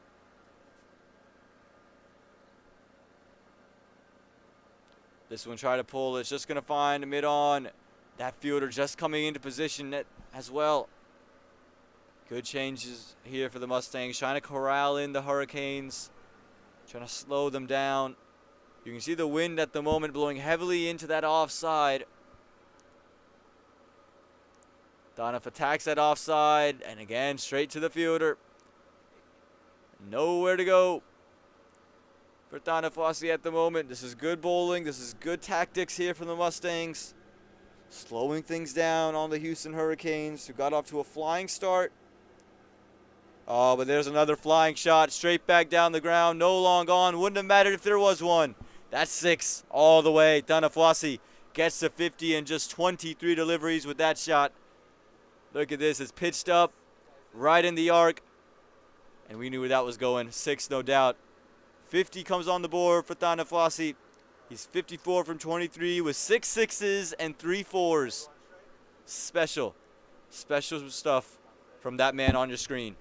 This one try to pull. It's just going to find a mid-on. That fielder just coming into position as well. Good changes here for the Mustangs. Trying to corral in the Hurricanes. Trying to slow them down. You can see the wind at the moment blowing heavily into that offside. Thanif attacks that offside, and again, straight to the fielder. Nowhere to go for Thanif at the moment. This is good bowling. This is good tactics here from the Mustangs. Slowing things down on the Houston Hurricanes, who got off to a flying start. Oh, but there's another flying shot. Straight back down the ground. No long on. Wouldn't have mattered if there was one. That's 6 all the way. Thanif gets to 50 in just 23 deliveries with that shot. Look at this. It's pitched up right in the arc. And we knew where that was going. 6, no doubt. 50 comes on the board for Thanif. He's 54 from 23 with 6 sixes and 3 fours. Special stuff from that man on your screen.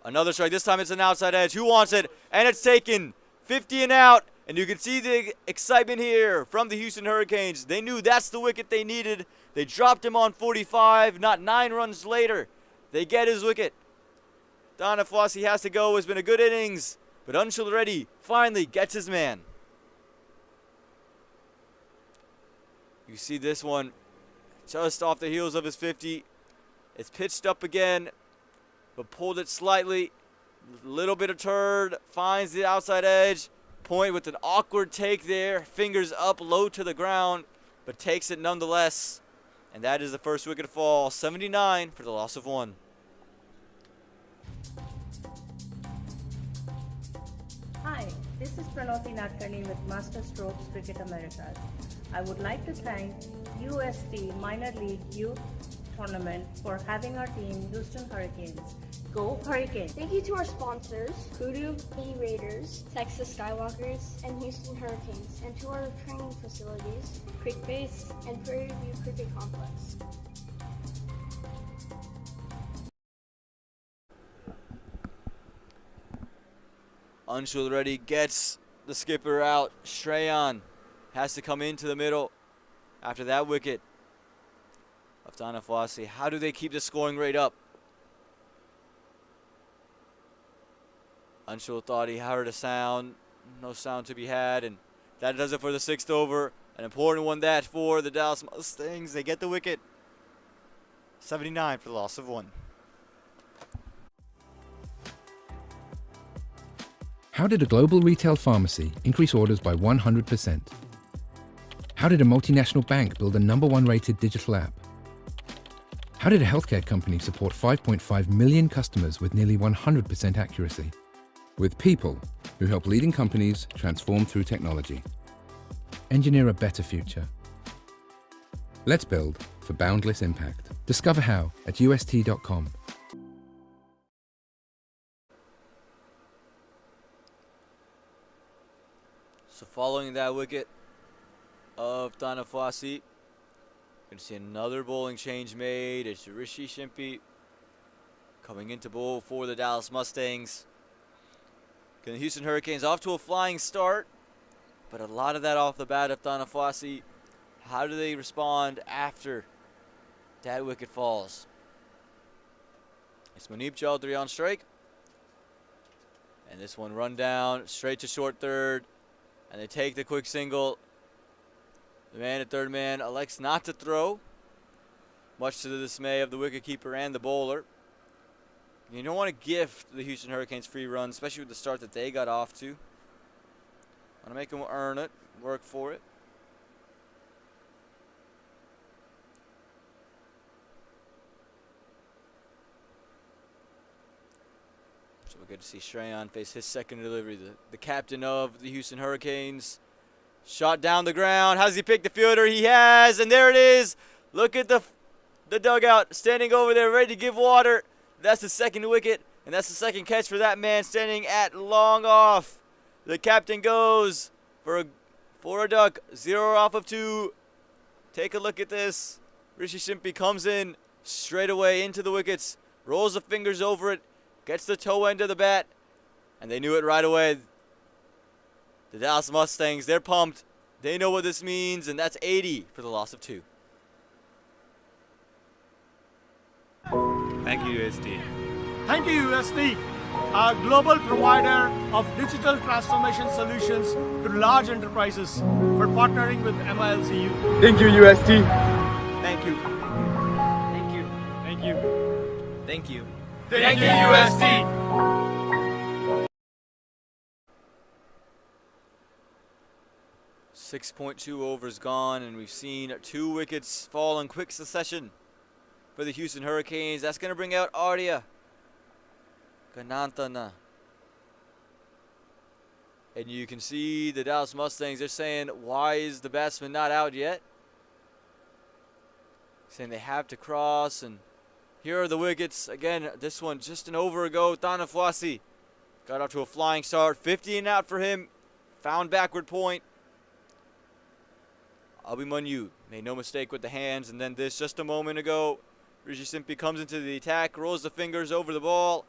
Another strike. This time it's an outside edge. Who wants it? And it's taken. 50 and out. And you can see the excitement here from the Houston Hurricanes. They knew that's the wicket they needed. They dropped him on 45. Not 9 runs later, they get his wicket. Thanif has to go. It's been a good innings. But Anshul Reddy finally gets his man. You see this one just off the heels of his 50. It's pitched up again, but pulled it slightly. Little bit of turn. Finds the outside edge. Point with an awkward take there. Fingers up low to the ground, but takes it nonetheless. And that is the first wicket fall. 79 for the loss of 1. Hi, this is Pranoti Nadkarni with Master Strokes Cricket Americas. I would like to thank UST Minor League Youth Tournament for having our team Houston Hurricanes. Go Hurricanes! Thank you to our sponsors, Kudu Raiders, Texas Skywalkers, and Houston Hurricanes, and to our training facilities, Creek Base and Prairie View Cricket Complex. Anshul Reddy gets the skipper out. Shreyan has to come into the middle after that wicket of Thanif. How do they keep the scoring rate up? Anshul thought he heard a sound. No sound to be had, and that does it for the 6th over. An important one that for the Dallas Mustangs. They get the wicket. 79 for the loss of 1. How did a global retail pharmacy increase orders by 100%? How did a multinational bank build a #1 rated digital app? How did a healthcare company support 5.5 million customers with nearly 100% accuracy? With people who help leading companies transform through technology. Engineer a better future. Let's build for boundless impact. Discover how at ust.com. So following that wicket of Thanif, going to see another bowling change made. It's Rishi Shimpi coming into bowl for the Dallas Mustangs. The Houston Hurricanes off to a flying start, but a lot of that off the bat of Thanif. How do they respond after that wicket falls? It's Muneeb Chaudhary on strike. And this one run down straight to short third. And they take the quick single. The man at third man elects not to throw, much to the dismay of the wicketkeeper and the bowler. You don't want to gift the Houston Hurricanes free runs, especially with the start that they got off to. Want to make them earn it, work for it. So we're good to see Shreyan face his second delivery. The captain of the Houston Hurricanes. Shot down the ground. Has he picked the fielder? He has, and there it is. Look at the dugout standing over there ready to give water. That's the second wicket, and that's the second catch for that man standing at long off. The captain goes for a duck. 0 off of 2. Take a look at this. Rishi Simpy comes in straight away into the wickets. Rolls the fingers over it. Gets the toe end of the bat. And they knew it right away. The Dallas Mustangs, they're pumped. They know what this means, and that's 80 for the loss of 2. Thank you, USD. Thank you, USD, a global provider of digital transformation solutions to large enterprises, for partnering with MiLC Youth. Thank you, USD. Thank you. Thank you. Thank you. Thank you. Thank you, USD. 6.2 overs gone, and we've seen 2 wickets fall in quick succession for the Houston Hurricanes. That's going to bring out Arya Gananthana. And you can see the Dallas Mustangs, they're saying, why is the batsman not out yet? Saying they have to cross, and here are the wickets. Again, this one just an over ago. Tanafwasi got off to a flying start. 50 and out for him. Found backward point. Abhimanyu made no mistake with the hands, and then this just a moment ago. Rishi Simpy comes into the attack, rolls the fingers over the ball,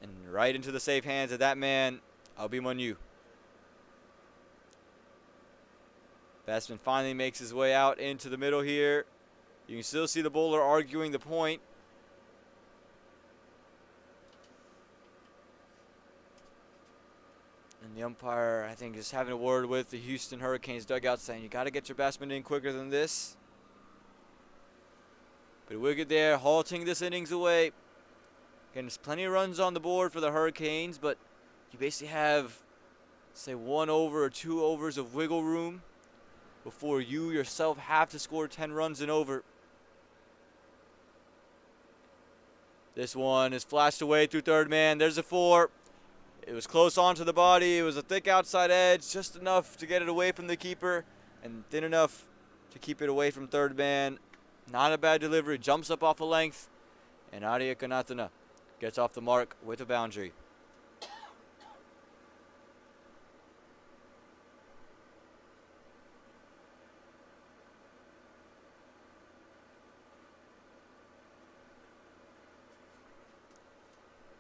and right into the safe hands of that man, Abhimanyu. Batsman finally makes his way out into the middle here. You can still see the bowler arguing the point. And the umpire, I think, is having a word with the Houston Hurricanes dugout, saying you got to get your batsman in quicker than this. But a wicket there, halting this innings away. Again, there's plenty of runs on the board for the Hurricanes, but you basically have, say, 1 over or 2 overs of wiggle room before you yourself have to score 10 runs and over. This one is flashed away through third man. There's a 4. It was close onto the body. It was a thick outside edge, just enough to get it away from the keeper and thin enough to keep it away from third man. Not a bad delivery. Jumps up off a length, and Arya Gananthana gets off the mark with a boundary.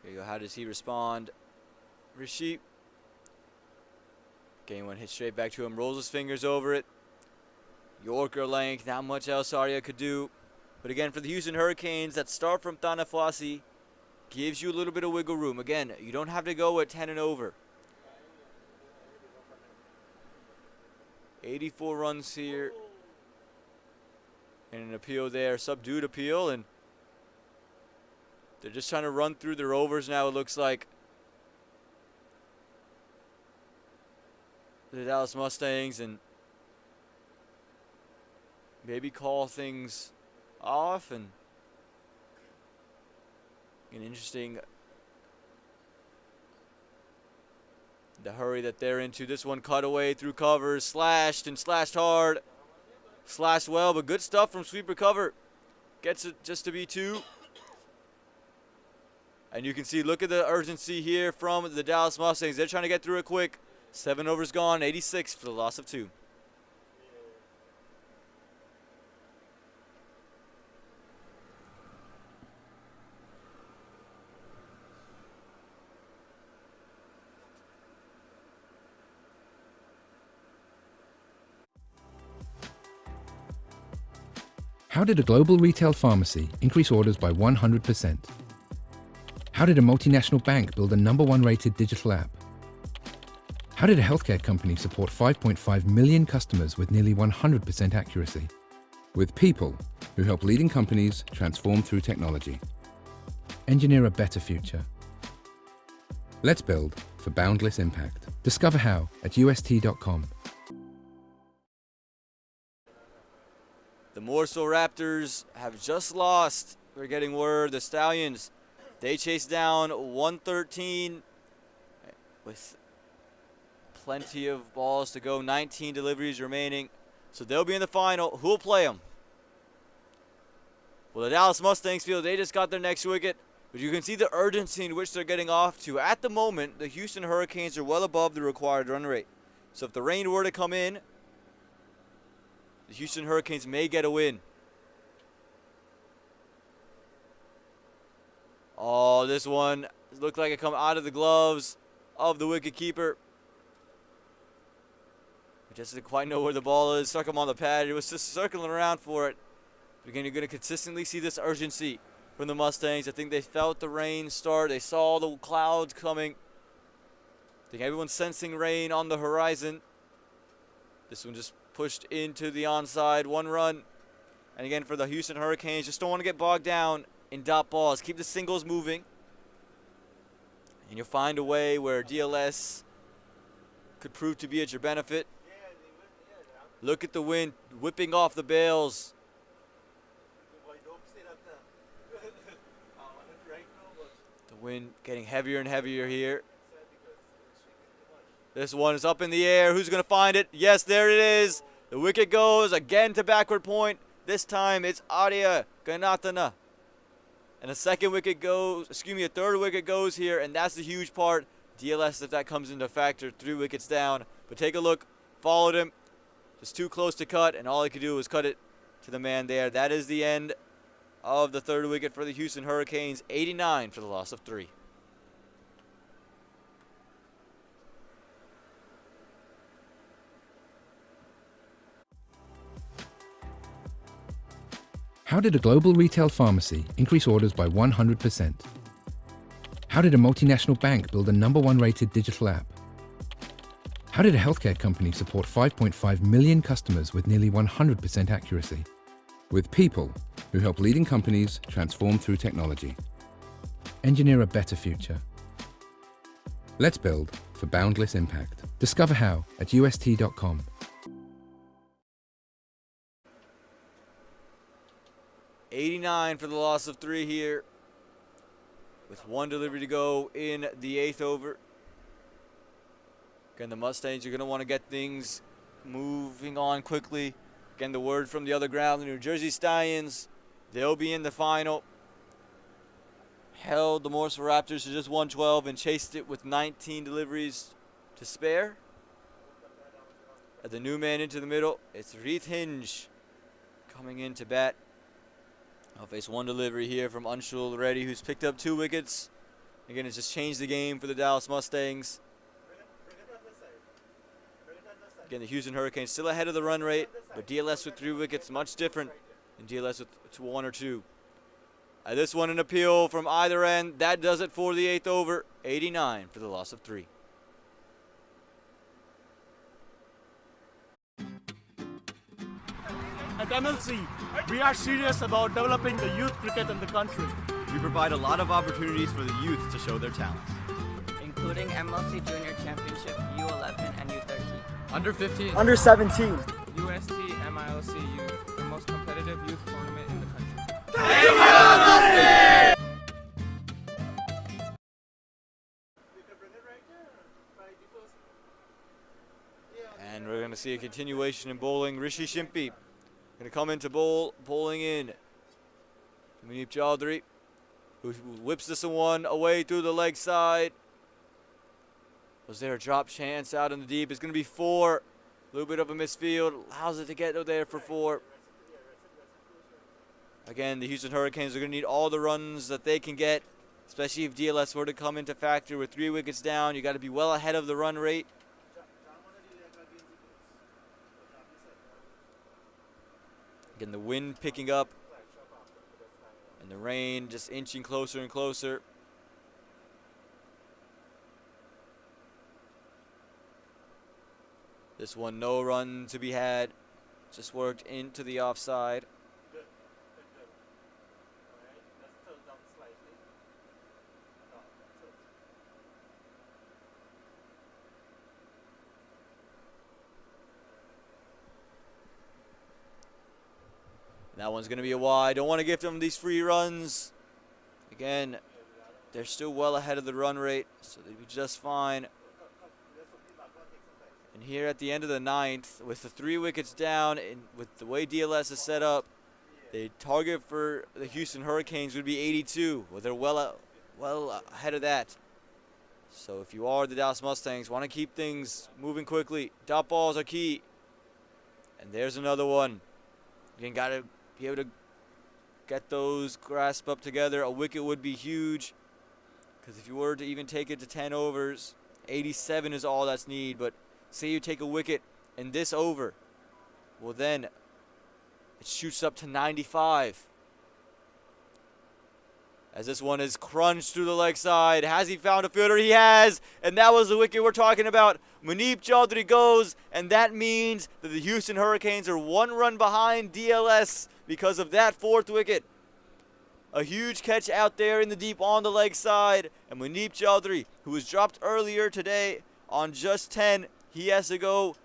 Here you go. How does he respond? Rishi. Game one hit straight back to him. Rolls his fingers over it. Yorker length. Not much else Arya could do. But again, for the Houston Hurricanes, that start from Tanafwasi gives you a little bit of wiggle room. Again, you don't have to go at 10 and over. 84 runs here. And an appeal there. Subdued appeal. And they're just trying to run through their overs now, it looks like. The Dallas Mustangs, and maybe call things off. And an interesting, the hurry that they're into. This one cut away through covers, slashed and slashed hard, slashed well, but good stuff from sweeper cover. Gets it just to be 2. And you can see, look at the urgency here from the Dallas Mustangs. They're trying to get through it quick. 7 overs gone, 86 for the loss of 2. How did a global retail pharmacy increase orders by 100%? How did a multinational bank build a #1 rated digital app? How did a healthcare company support 5.5 million customers with nearly 100% accuracy? With people who help leading companies transform through technology. Engineer a better future. Let's build for boundless impact. Discover how at ust.com. The Morsel Raptors have just lost. We're getting word. The Stallions, they chased down 113 with plenty of balls to go. 19 deliveries remaining. So they'll be in the final. Who will play them? Well, the Dallas Mustangs feel they just got their next wicket. But you can see the urgency in which they're getting off to. At the moment, the Houston Hurricanes are well above the required run rate. So if the rain were to come in, the Houston Hurricanes may get a win. Oh, this one looked like it come out of the gloves of the wicketkeeper. He just didn't quite know where the ball is. Stuck him on the pad. He was just circling around for it. But again, you're going to consistently see this urgency from the Mustangs. I think they felt the rain start. They saw the clouds coming. I think everyone's sensing rain on the horizon. This one just pushed into the onside. 1 run. And again, for the Houston Hurricanes, just don't want to get bogged down in dot balls. Keep the singles moving. And you'll find a way where DLS could prove to be at your benefit. Look at the wind whipping off the bales. The wind getting heavier and heavier here. This one is up in the air. Who's going to find it? Yes, there it is. The wicket goes again to backward point. This time it's Arya Ganatana. And a third wicket goes here, and that's the huge part. DLS, if that comes into factor, 3 wickets down. But take a look. Followed him. Just too close to cut, and all he could do was cut it to the man there. That is the end of the 3rd wicket for the Houston Hurricanes. 89 for the loss of 3. How did a global retail pharmacy increase orders by 100%? How did a multinational bank build a #1 rated digital app? How did a healthcare company support 5.5 million customers with nearly 100% accuracy? With people who help leading companies transform through technology. Engineer a better future. Let's build for boundless impact. Discover how at ust.com. $89 for the loss of 3 here, with 1 delivery to go in the 8th over. Again, the Mustangs are going to want to get things moving on quickly. Again, the word from the other ground, the New Jersey Stallions, they'll be in the final. Held the Morsel Raptors to just 112 and chased it with 19 deliveries to spare. At the new man into the middle, it's Reith Hinge coming in to bat. I'll face 1 delivery here from Anshul Reddy, who's picked up 2 wickets. Again, it's just changed the game for the Dallas Mustangs. Again, the Houston Hurricanes still ahead of the run rate, but DLS with 3 wickets, much different than DLS with 1 or 2. This one an appeal from either end. That does it for the 8th over. 89 for the loss of 3. At MLC, we are serious about developing the youth cricket in the country. We provide a lot of opportunities for the youth to show their talents, including MLC Junior Championship, U11 and U13. Under 15. Under 17. UST MiLC Youth, the most competitive youth tournament in the country. And we're going to see a continuation in bowling. Rishi Shimpi going to come into bowling in. Muneeb Chaudhary, who whips this one away through the leg side. Was there a drop chance out in the deep? It's going to be 4. A little bit of a misfield. Allows it to get there for 4. Again, the Houston Hurricanes are going to need all the runs that they can get, especially if DLS were to come into factor with 3 wickets down. You got to be well ahead of the run rate. Again, the wind picking up and the rain just inching closer and closer. This one, no run to be had. Just worked into the offside. That one's going to be a wide. Don't want to give them these free runs. Again, they're still well ahead of the run rate, so they'd be just fine. And here at the end of the ninth, with the 3 wickets down, and with the way DLS is set up, the target for the Houston Hurricanes would be 82. Well, they're well ahead of that. So if you are the Dallas Mustangs, want to keep things moving quickly. Dot balls are key. And there's another one. Again, got to be able to get those grasp up together. A wicket would be huge, because if you were to even take it to 10 overs, 87 is all that's needed. But say you take a wicket in this over, well then it shoots up to 95. As this one is crunched through the leg side. Has he found a fielder? He has. And that was the wicket we're talking about. Muneeb Chaudhry goes, and that means that the Houston Hurricanes are 1 run behind DLS because of that 4th wicket. A huge catch out there in the deep on the leg side. And Muneeb Chaudhry, who was dropped earlier today on just 10, he has to go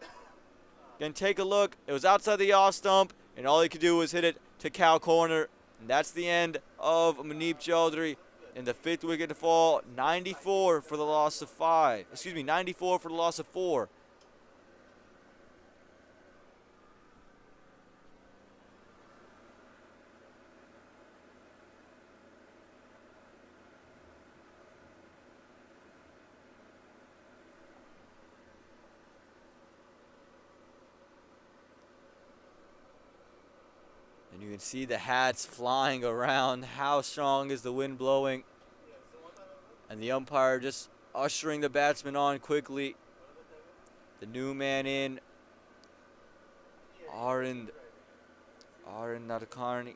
and take a look. It was outside the off stump, and all he could do was hit it to cow corner. And that's the end of Muneeb Chaudhry in the 5th wicket to fall. 94 for the loss of 5. 94 for the loss of 4. And you can see the hats flying around. How strong is the wind blowing? And the umpire just ushering the batsman on quickly. The new man in, Arun Nadkarni.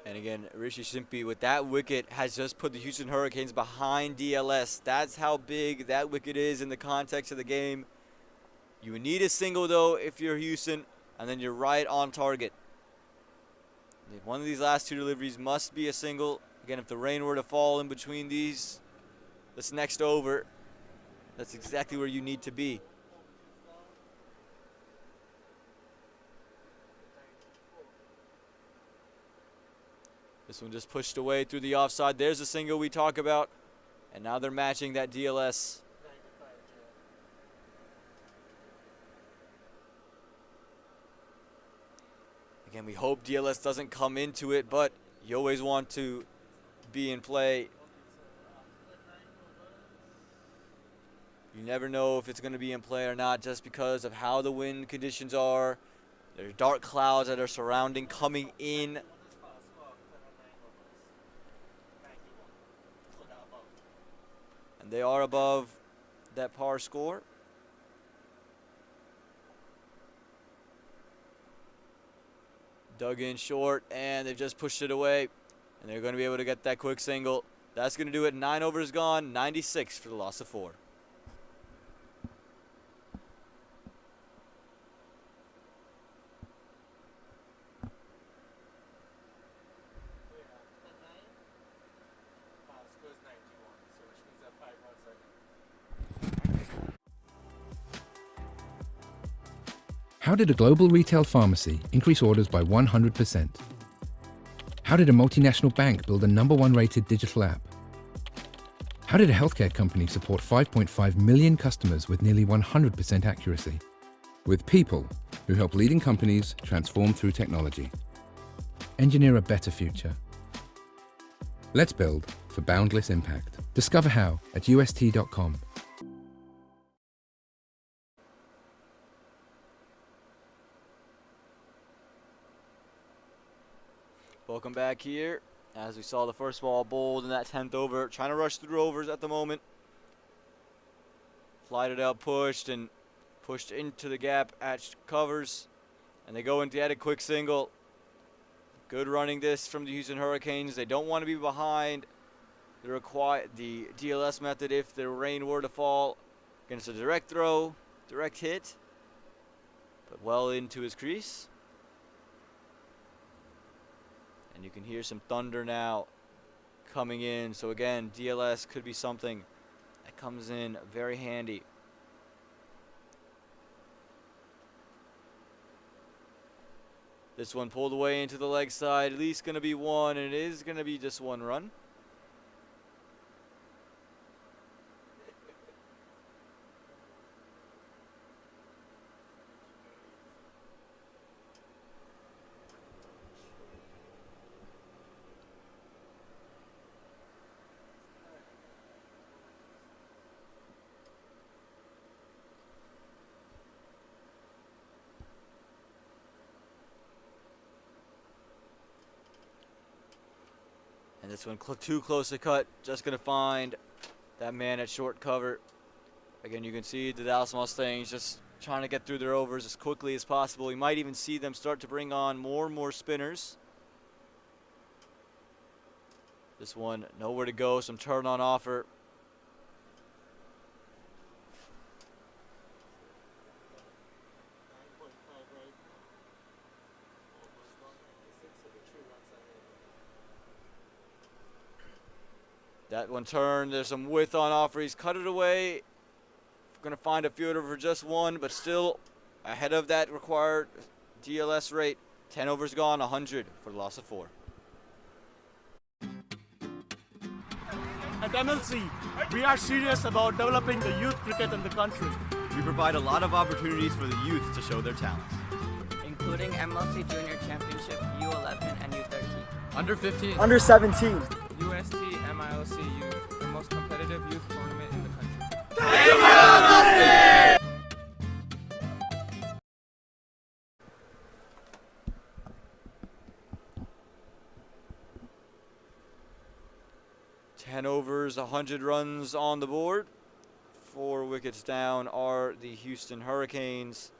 And again, Rishi Simpy with that wicket has just put the Houston Hurricanes behind DLS. That's how big that wicket is in the context of the game. You would need a single, though, if you're Houston, and then you're right on target. One of these last 2 deliveries must be a single. Again, if the rain were to fall in between this next over, that's exactly where you need to be. This one just pushed away through the offside. There's a single we talk about. And now they're matching that DLS. Again, we hope DLS doesn't come into it, but you always want to be in play. You never know if it's going to be in play or not just because of how the wind conditions are. There's dark clouds that are surrounding coming in. And they are above that par score. Dug in short, and they've just pushed it away. And they're going to be able to get that quick single. That's going to do it. 9 overs gone, 96 for the loss of 4. How did a global retail pharmacy increase orders by 100%? How did a multinational bank build a #1 rated digital app? How did a healthcare company support 5.5 million customers with nearly 100% accuracy? With people who help leading companies transform through technology. Engineer a better future. Let's build for boundless impact. Discover how at ust.com. Welcome back here. As we saw the first ball bowled in that 10th over. Trying to rush through overs at the moment. Flighted out, pushed, and pushed into the gap at covers. And they go into a quick single. Good running this from the Houston Hurricanes. They don't want to be behind the DLS method if the rain were to fall. Against a direct throw, direct hit. But well into his crease. And you can hear some thunder now coming in. So again, DLS could be something that comes in very handy. This one pulled away into the leg side. At least going to be one, and it is going to be just one run. And this one too close to cut. Just going to find that man at short cover. Again, you can see the Dallas Mustangs just trying to get through their overs as quickly as possible. You might even see them start to bring on more and more spinners. This one, nowhere to go. Some turn on offer. That one turned. There's some width on offer. He's cut it away. Going to find a fielder for just one, but still ahead of that required DLS rate. 10 overs gone, 100 for the loss of 4. At MLC, we are serious about developing the youth cricket in the country. We provide a lot of opportunities for the youth to show their talents, including MLC Junior Championship U11 and U13. Under 15. Under 17. UST MiLC Youth, the most competitive youth tournament in the country. Thank you, MLC! 10 overs, 100 runs on the board. 4 wickets down are the Houston Hurricanes.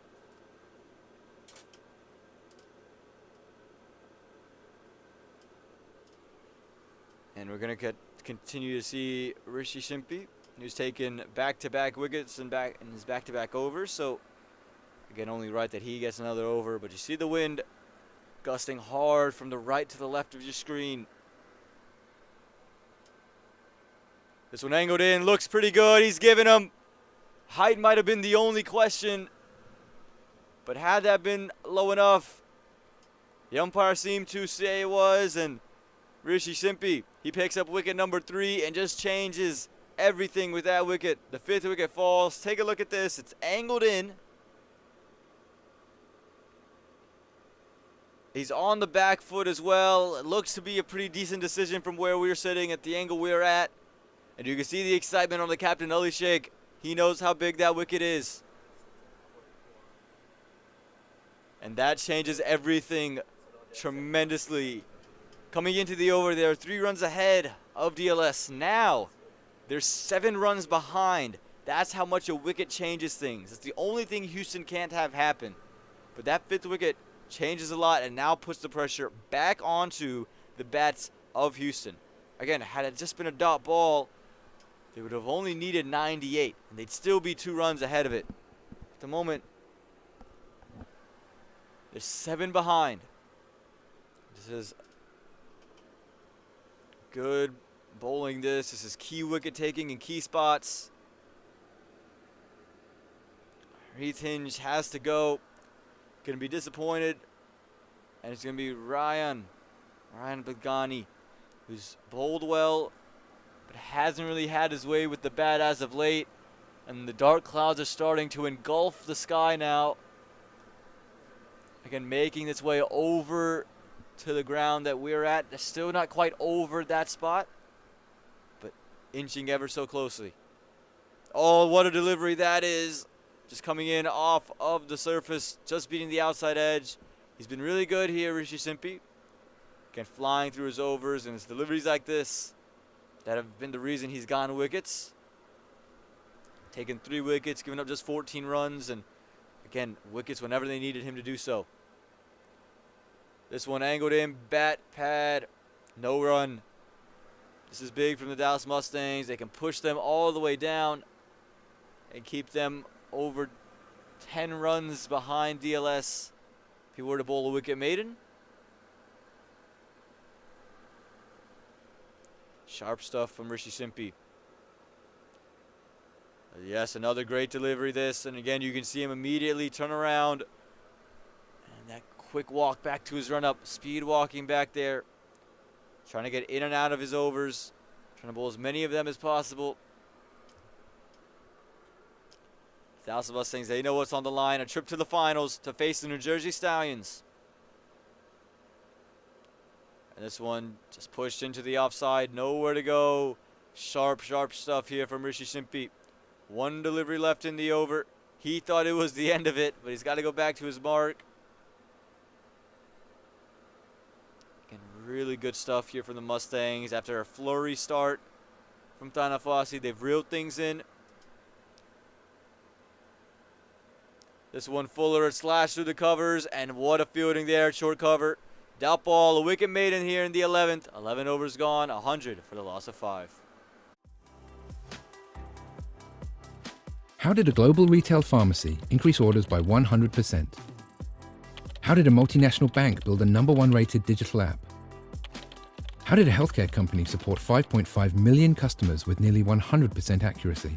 And we're going to continue to see Rishi Shimpi, who's taken back-to-back wickets and his back-to-back overs. So, again, only right that he gets another over. But you see the wind gusting hard from the right to the left of your screen. This one angled in, looks pretty good. He's given him. Height might have been the only question. But had that been low enough, the umpire seemed to say it was, and Rishi Shimpi, he picks up wicket number 3 and just changes everything with that wicket. The 5th wicket falls. Take a look at this. It's angled in. He's on the back foot as well. It looks to be a pretty decent decision from where we're sitting at the angle we're at. And you can see the excitement on the captain, Sheikh. He knows how big that wicket is. And that changes everything tremendously. Coming into the over, they're 3 runs ahead of DLS. Now, they're 7 runs behind. That's how much a wicket changes things. It's the only thing Houston can't have happen. But that 5th wicket changes a lot and now puts the pressure back onto the bats of Houston. Again, had it just been a dot ball, they would have only needed 98, and they'd still be 2 runs ahead of it. At the moment, they're 7 behind. This is good bowling this. This is key wicket taking in key spots. Heath Hinge has to go. Going to be disappointed. And it's going to be Ryan Bagani, who's bowled well, but hasn't really had his way with the bat as of late. And the dark clouds are starting to engulf the sky now. Again, making its way over to the ground that we're at. They're still not quite over that spot, but inching ever so closely. Oh, what a delivery that is. Just coming in off of the surface, just beating the outside edge. He's been really good here, Rishi Shimpi. Again, flying through his overs, and it's deliveries like this that have been the reason he's gotten wickets. Taken 3 wickets, giving up just 14 runs, and again, wickets whenever they needed him to do so. This one angled in, bat, pad, no run. This is big from the Dallas Mustangs. They can push them all the way down and keep them over 10 runs behind DLS if he were to bowl a wicket maiden. Sharp stuff from Rishi Shimpi. Yes, another great delivery this. And again, you can see him immediately turn around. And that quick walk back to his run-up. Speed walking back there. Trying to get in and out of his overs. Trying to bowl as many of them as possible. Dallas Mustangs, they know what's on the line. A trip to the finals to face the New Jersey Stallions. And this one just pushed into the offside. Nowhere to go. Sharp, sharp stuff here from Rishi Simpy. One delivery left in the over. He thought it was the end of it, but he's got to go back to his mark. Again, really good stuff here from the Mustangs. After a flurry start from Tanafasi, they've reeled things in. This one, Fuller, it slashed through the covers, and what a fielding there, short cover. Doubt ball, a wicket maiden here in the 11th. 11 overs gone, 100 for the loss of 5. How did a global retail pharmacy increase orders by 100%? How did a multinational bank build a #1 rated digital app? How did a healthcare company support 5.5 million customers with nearly 100% accuracy?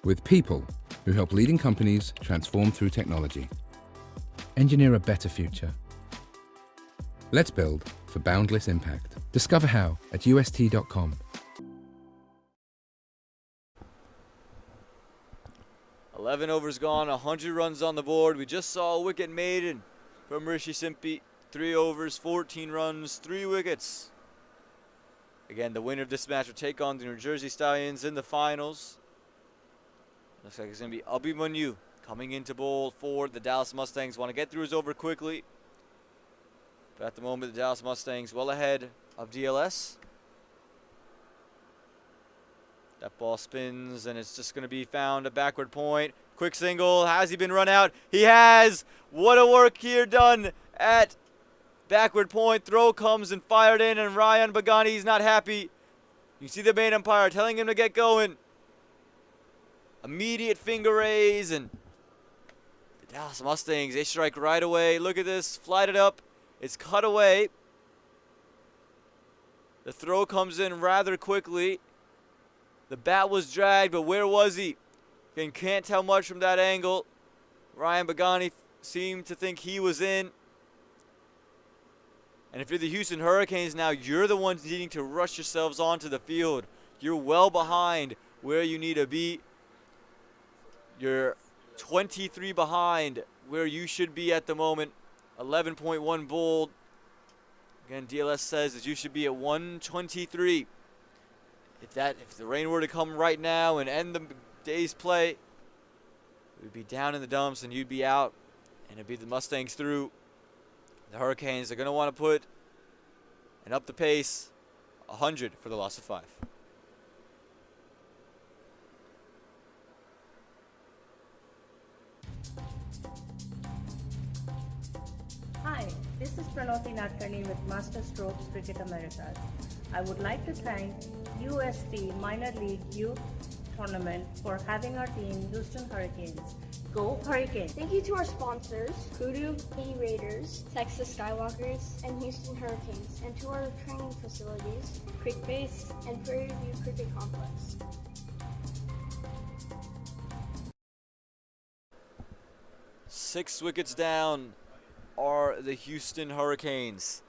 With people who help leading companies transform through technology. Engineer a better future. Let's build for boundless impact. Discover how at ust.com. Eleven overs gone, 100 runs on the board. We just saw a wicket maiden from Rishi Simpy. 3 overs, 14 runs, 3 wickets. Again, the winner of this match will take on the New Jersey Stallions in the finals. Looks like it's going to be Abhimanyu coming into bowl for the Dallas Mustangs. Want to get through his over quickly. But at the moment, the Dallas Mustangs well ahead of DLS. That ball spins, and it's just going to be found a backward point. Quick single. Has he been run out? He has. What a work here done at backward point. Throw comes and fired in, and Ryan Bagani is not happy. You see the main umpire telling him to get going. Immediate finger raise, and the Dallas Mustangs, they strike right away. Look at this. Flighted up. It's cut away. The throw comes in rather quickly. The bat was dragged, but where was he? Again, can't tell much from that angle. Ryan Bagani seemed to think he was in. And if you're the Houston Hurricanes now, you're the ones needing to rush yourselves onto the field. You're well behind where you need to be. You're 23 behind where you should be at the moment. 11.1 bowled. Again, DLS says that you should be at 123. If the rain were to come right now and end the day's play, we'd be down in the dumps and you'd be out, and it'd be the Mustangs through. The Hurricanes are going to want to put and up the pace. 100 for the loss of 5. Hi, this is Pranoti Nadkarni with Master Strokes Cricket Americas. I would like to thank UST Minor League Youth Tournament for having our team Houston Hurricanes. Go Hurricanes! Thank you to our sponsors, Kudu Raiders, Texas Skywalkers, and Houston Hurricanes, and to our training facilities, Creek Base and Prairie View Cricket Complex. Six wickets down are the Houston Hurricanes.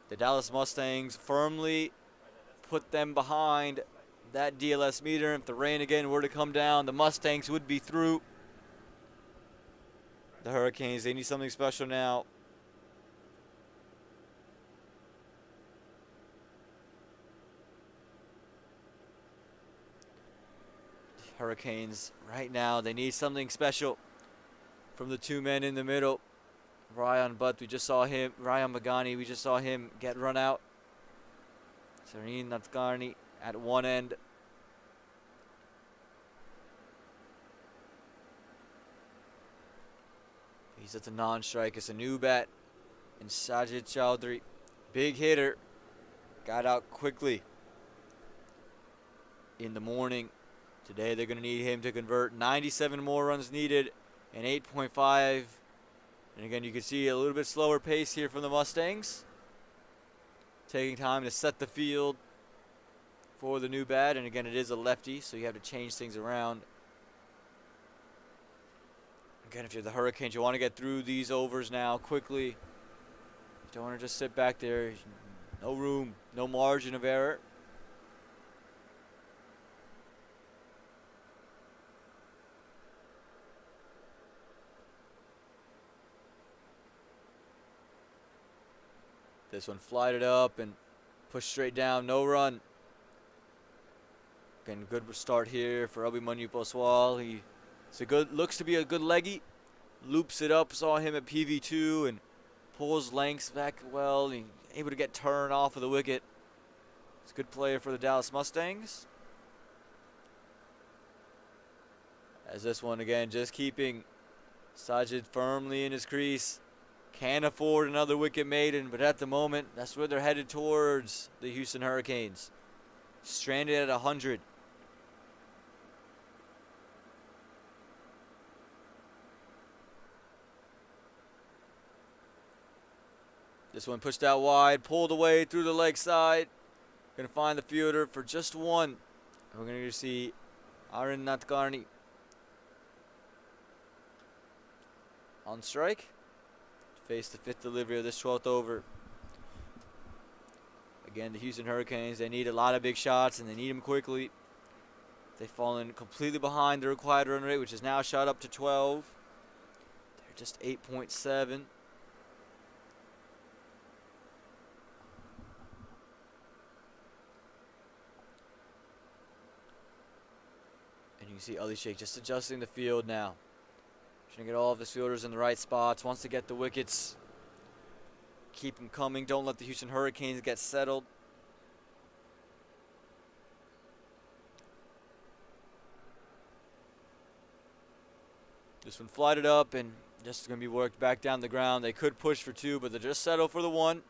The Dallas Mustangs firmly put them behind that DLS meter. If the rain again were to come down, the Mustangs would be through. The Hurricanes, they need something special now. The Hurricanes, right now, they need something special from the two men in the middle. Ryan Butt, we just saw him. Ryan Bagani, we just saw him get run out. Serene Nadkarni at one end. He's at the non-strike. It's a new bat. And Sajid Chowdhury, big hitter, got out quickly in the morning. Today they're going to need him to convert. 97 more runs needed and 8.5. And again, you can see a little bit slower pace here from the Mustangs. Taking time to set the field for the new bat. And again, it is a lefty, so you have to change things around. Again, if you're the Hurricanes, you want to get through these overs now quickly. don't want to just sit back there. No room, no margin of error. This one flighted up and pushed straight down, no run. Again, good start here for Abhimanyu Poswal. Looks to be a good leggy. Loops it up, saw him at PV2 and pulls lengths back well. He's able to get turned off of the wicket. He's a good player for the Dallas Mustangs. As this one again, just keeping Sajid firmly in his crease. Can't afford another wicket maiden, but at the moment, that's where they're headed towards, the Houston Hurricanes. Stranded at 100. This one pushed out wide, pulled away through the leg side. Gonna find the fielder for just one. We're gonna see Arun Natkarni on strike. Face the fifth delivery of this 12th over. Again, the Houston Hurricanes, they need a lot of big shots and they need them quickly. They've fallen completely behind the required run rate, which is now shot up to 12. They're just 8.7. And you can see Ali Sheikh just adjusting the field now. Trying to get all of his fielders in the right spots. Wants to get the wickets. Keep them coming. Don't let the Houston Hurricanes get settled. This one flighted up and just going to be worked back down the ground. They could push for two, but they just settle for the one.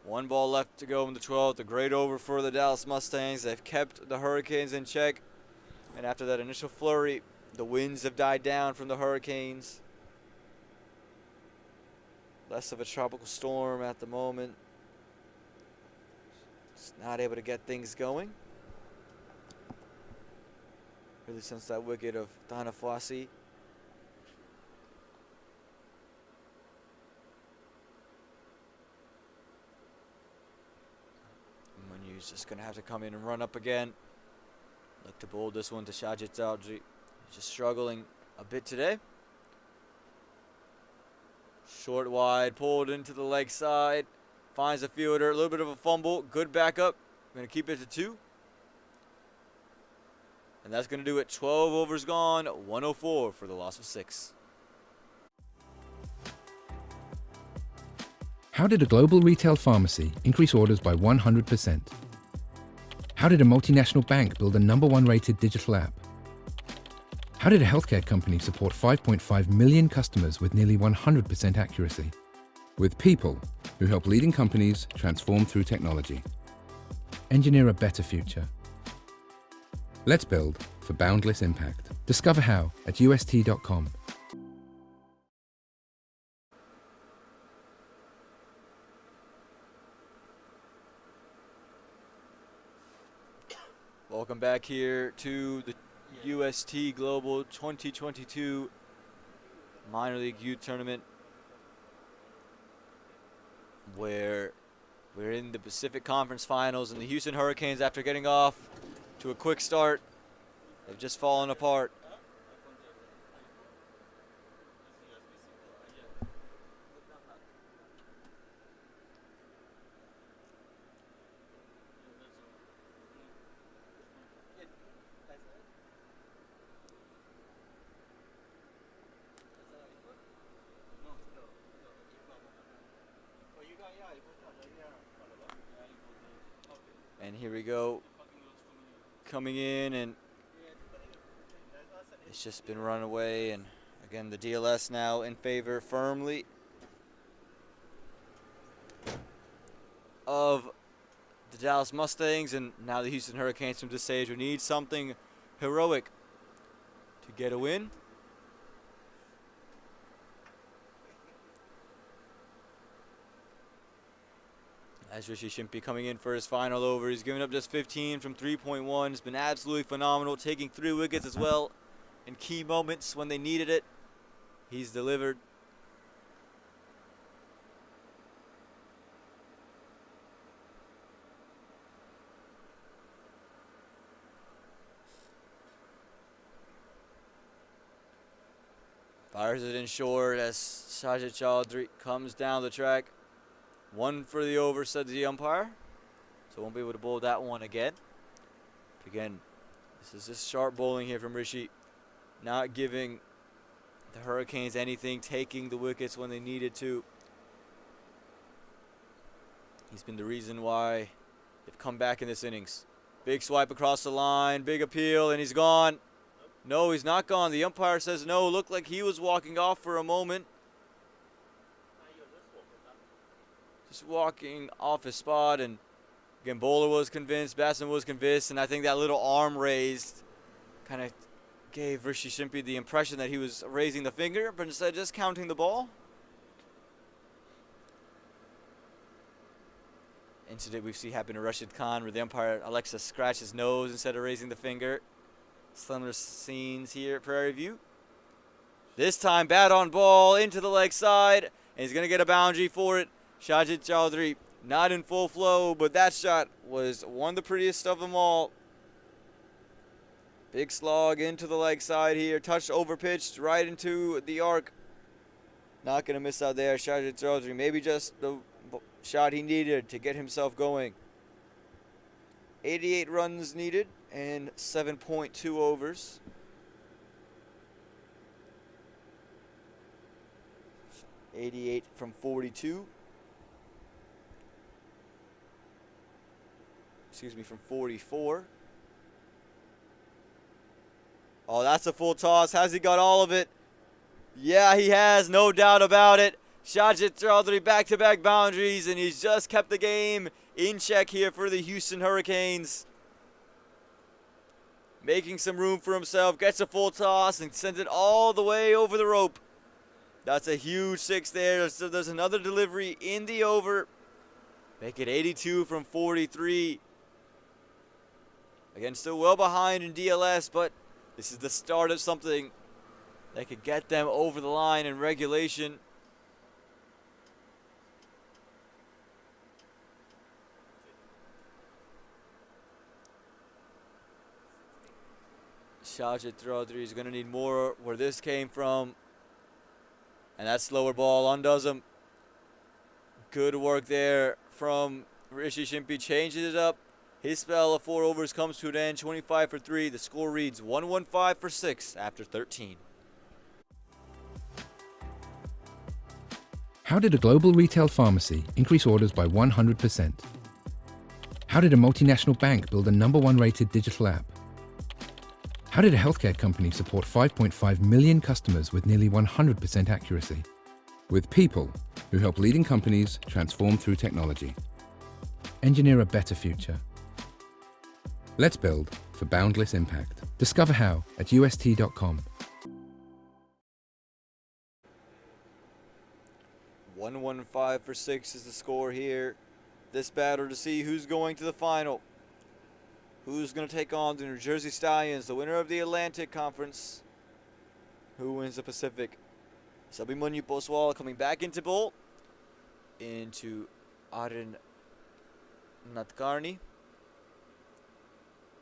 One ball left to go in the 12th. A great over for the Dallas Mustangs. They've kept the Hurricanes in check. And after that initial flurry, the winds have died down from the Hurricanes. Less of a tropical storm at the moment. Just not able to get things going. Really since that wicket of Dana Fawcett. He's just going to have to come in and run up again. Look to bowl this one to Shajit Chowdhury. Just struggling a bit today. Short wide, pulled into the leg side. Finds the fielder, a little bit of a fumble. Good backup. Going to keep it to 2. And that's going to do it. 12 overs gone, 104 for the loss of 6. How did a global retail pharmacy increase orders by 100%? How did a multinational bank build a #1 rated digital app? How did a healthcare company support 5.5 million customers with nearly 100% accuracy? With people who help leading companies transform through technology. Engineer a better future. Let's build for boundless impact. Discover how at ust.com. Welcome back here to the UST Global 2022 Minor League Youth Tournament, where we're in the Pacific Conference Finals, and the Houston Hurricanes, after getting off to a quick start, have just fallen apart. And here we go, coming in, and it's just been run away. And again, the DLS now in favor firmly of the Dallas Mustangs, and now the Houston Hurricanes from this stage who need something heroic to get a win. As Rishi Shimpi coming in for his final over. He's given up just 15 from 3.1. It's been absolutely phenomenal, taking 3 wickets as well in key moments when they needed it. He's delivered. Fires it in short as Sajid Chaudhry comes down the track. 1 for the over, said the umpire. So won't be able to bowl that one again. Again, this is just sharp bowling here from Rishi. Not giving the Hurricanes anything, taking the wickets when they needed to. He's been the reason why they've come back in this innings. Big swipe across the line, big appeal, and he's gone. No, he's not gone. The umpire says no. Looked like he was walking off for a moment. Just walking off his spot, and again, bowler was convinced, batsman was convinced, and I think that little arm raised kind of gave Rishi Shimpi the impression that he was raising the finger, but instead just counting the ball. Incident we see happen to Rashid Khan where the umpire elects to scratch his nose instead of raising the finger. Similar scenes here at Prairie View. This time bat on ball into the leg side, and he's going to get a boundary for it. Sajid Chaudhry not in full flow, but that shot was one of the prettiest of them all. Big slog into the leg side here, touched over pitched right into the arc. Not going to miss out there, Sajid Chaudhry. Maybe just the shot he needed to get himself going. 88 runs needed and 7.2 overs. .88 from 42. Excuse me, from 44. Oh, that's a full toss. Has he got all of it? Yeah, he has, no doubt about it. Sajid Chaudhry back-to-back boundaries, and he's just kept the game in check here for the Houston Hurricanes. Making some room for himself, gets a full toss and sends it all the way over the rope. That's a huge 6 there. So there's another delivery in the over. Make it 82 from 43. Again, still well behind in DLS, but this is the start of something that could get them over the line in regulation. Sajid Chaudhry is going to need more where this came from. And that slower ball undoes him. Good work there from Rishi Shimpi. Changes it up. His spell of 4 overs comes to an end. 25 for 3. The score reads 115 for 6 after 13. How did a global retail pharmacy increase orders by 100%? How did a multinational bank build a #1 rated digital app? How did a healthcare company support 5.5 million customers with nearly 100% accuracy? With people who help leading companies transform through technology. Engineer a better future. Let's build for boundless impact. Discover how at ust.com. 115 for 6 is the score here. This battle to see who's going to the final. Who's going to take on the New Jersey Stallions, the winner of the Atlantic Conference? Who wins the Pacific? Abhimanyu Poswal coming back into bowl. Into Arun Natkarni.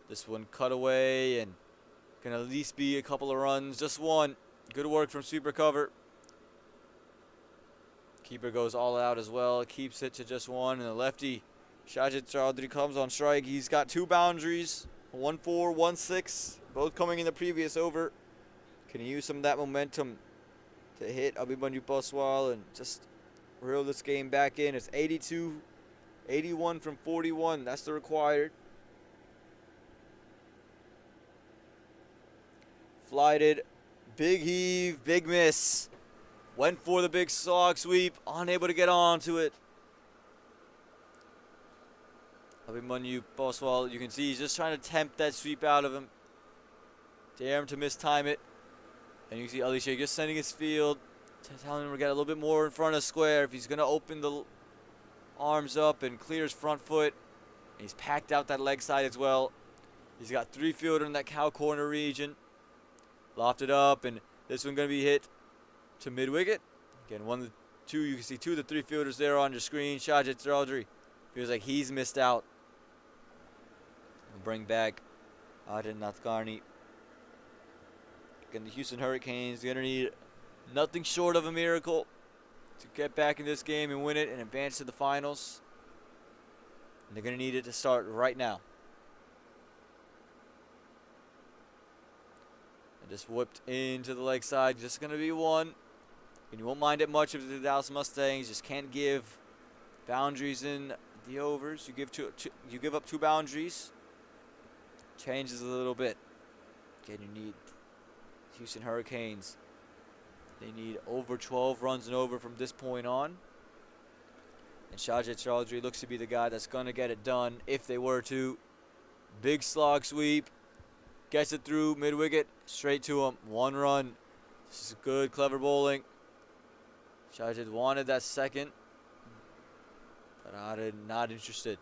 This one cut away and can at least be a couple of runs. Just one. Good work from sweeper cover. Keeper goes all out as well. Keeps it to just one. And the lefty, Sajid Chaudhry, comes on strike. He's got 2 boundaries. 1-4, 1-6. Both coming in the previous over. Can he use some of that momentum to hit Abhimanyu Poswal and just reel this game back in? It's 82, 81 from 41. That's the required. Flighted. Big heave, big miss. Went for the big slog sweep. Unable to get onto it. Abhimanyu Poswal, you can see he's just trying to tempt that sweep out of him. Dare him to mistime it. And you can see Ali Sheikh just sending his field, telling him to get a little bit more in front of square. If he's going to open the arms up and clear his front foot. And he's packed out that leg side as well. He's got 3 fielder in that cow corner region. Lofted up, and this one going to be hit to mid-wicket. Again, 1 of the 2, you can see 2 of the 3 fielders there on your screen. Sajid Chaudhry feels like he's missed out. We'll bring back Arun Natkarni. Again, the Houston Hurricanes going to need Nothing short of a miracle to get back in this game and win it and advance to the finals. And they're going to need it to start right now. And just whipped into the leg side. Just going to be one. And you won't mind it much of the Dallas Mustangs. Just can't give boundaries in the overs. You give up 2 boundaries. Changes a little bit. Again, you need Houston Hurricanes. They need over 12 runs and over from this point on. And Sheikh Chaudhry looks to be the guy that's going to get it done if they were to. Big slog sweep. Gets it through mid-wicket. Straight to him. 1 run. This is good, clever bowling. Sheikh wanted that second. But not interested.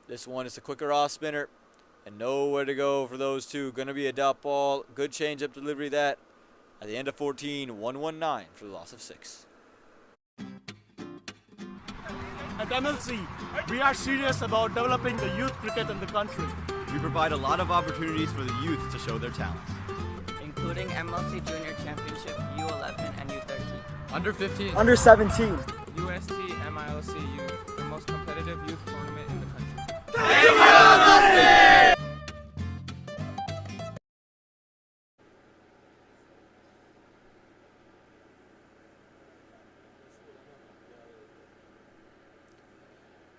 This one is a quicker off spinner and nowhere to go for those two. Going to be a dot ball. Good change-up delivery that. At the end of 14, 119 for the loss of 6. At MLC, we are serious about developing the youth cricket in the country. We provide a lot of opportunities for the youth to show their talents, including MLC Junior Championship U11 and U13. Under 15. Under 17. UST MiLC Youth, the most competitive youth tournament in the country.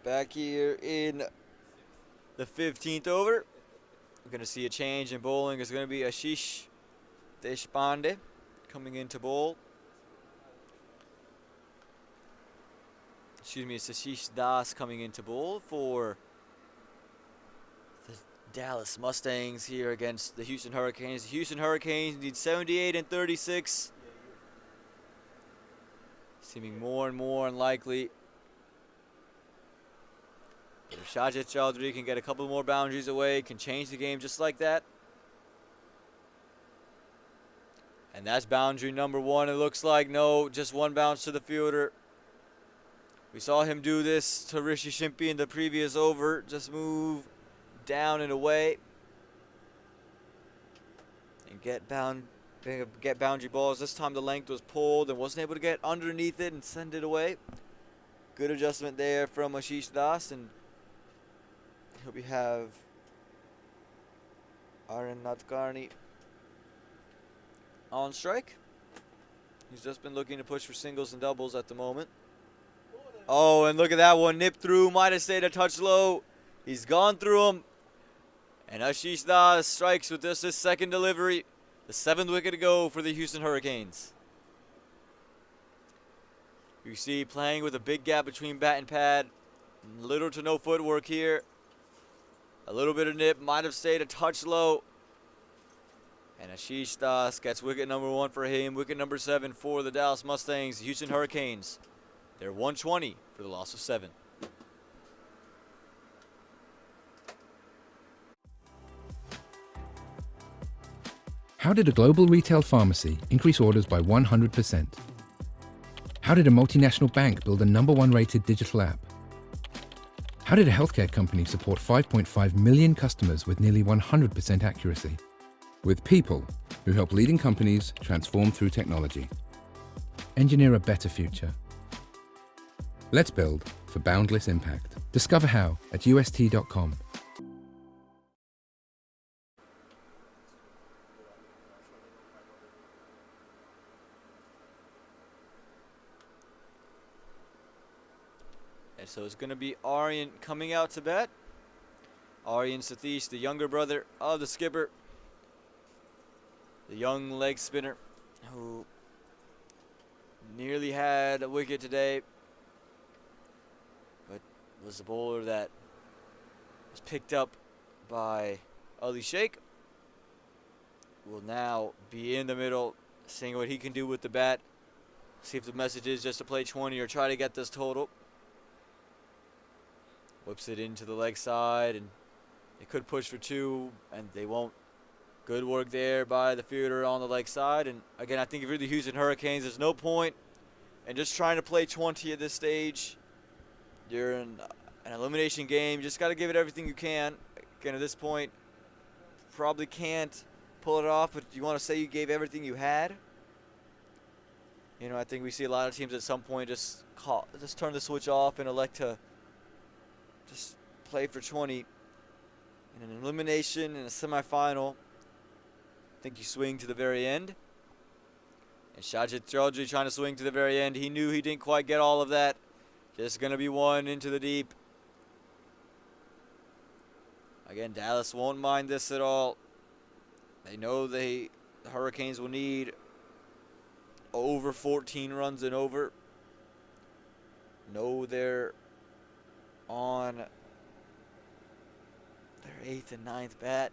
Back here in the 15th over, we're going to see a change in bowling. It's going to be Ashish Deshpande coming into bowl. Excuse me, it's Ashish Das coming into bowl for the Dallas Mustangs here against the Houston Hurricanes. The Houston Hurricanes need 78 and 36. Seeming more and more unlikely. If Sheikh Chaudhry can get a couple more boundaries away, can change the game just like that. And that's boundary number 1. It looks like no, just 1 bounce to the fielder. We saw him do this to Rishi Shimpi in the previous over. Just move down and away. And get boundary balls. This time the length was pulled and wasn't able to get underneath it and send it away. Good adjustment there from Ashish Das. And here we have Aryan Nadkarni on strike. He's just been looking to push for singles and doubles at the moment. Oh, and look at that one. Nipped through. Might have stayed a touch low. He's gone through him. And Ashish Das strikes with this his second delivery. The 7th wicket to go for the Houston Hurricanes. You see playing with a big gap between bat and pad. Little to no footwork here. A little bit of nip. Might have stayed a touch low. And Ashish Das gets wicket number 1 for him. Wicket number 7 for the Dallas Mustangs. Houston Hurricanes. They're 120 for the loss of 7. How did a global retail pharmacy increase orders by 100%? How did a multinational bank build a #1 rated digital app? How did a healthcare company support 5.5 million customers with nearly 100% accuracy? With people who help leading companies transform through technology. Engineer a better future. Let's build for boundless impact. Discover how at ust.com. And so it's going to be Aryan coming out to bat. Aryan Satish, the younger brother of the skipper. The young leg spinner who nearly had a wicket today, but was the bowler that was picked up by Ali Sheikh. Will now be in the middle, seeing what he can do with the bat. See if the message is just to play 20 or try to get this total. Whips it into the leg side, and they could push for 2, and they won't. Good work there by the fielder on the leg side. And again, I think if you're the Houston Hurricanes, there's no point and just trying to play 20 at this stage. You're in an elimination game. You just got to give it everything you can. Again, at this point, probably can't pull it off, but you want to say you gave everything you had. You know, I think we see a lot of teams at some point just turn the switch off and elect to just play for 20. In an elimination, in a semifinal, I think you swing to the very end. And Shajid Chaudhry trying to swing to the very end. He knew he didn't quite get all of that. Just going to be one into the deep. Again, Dallas won't mind this at all. They know the Hurricanes will need over 14 runs and over. Know they're on their 8th and 9th bat.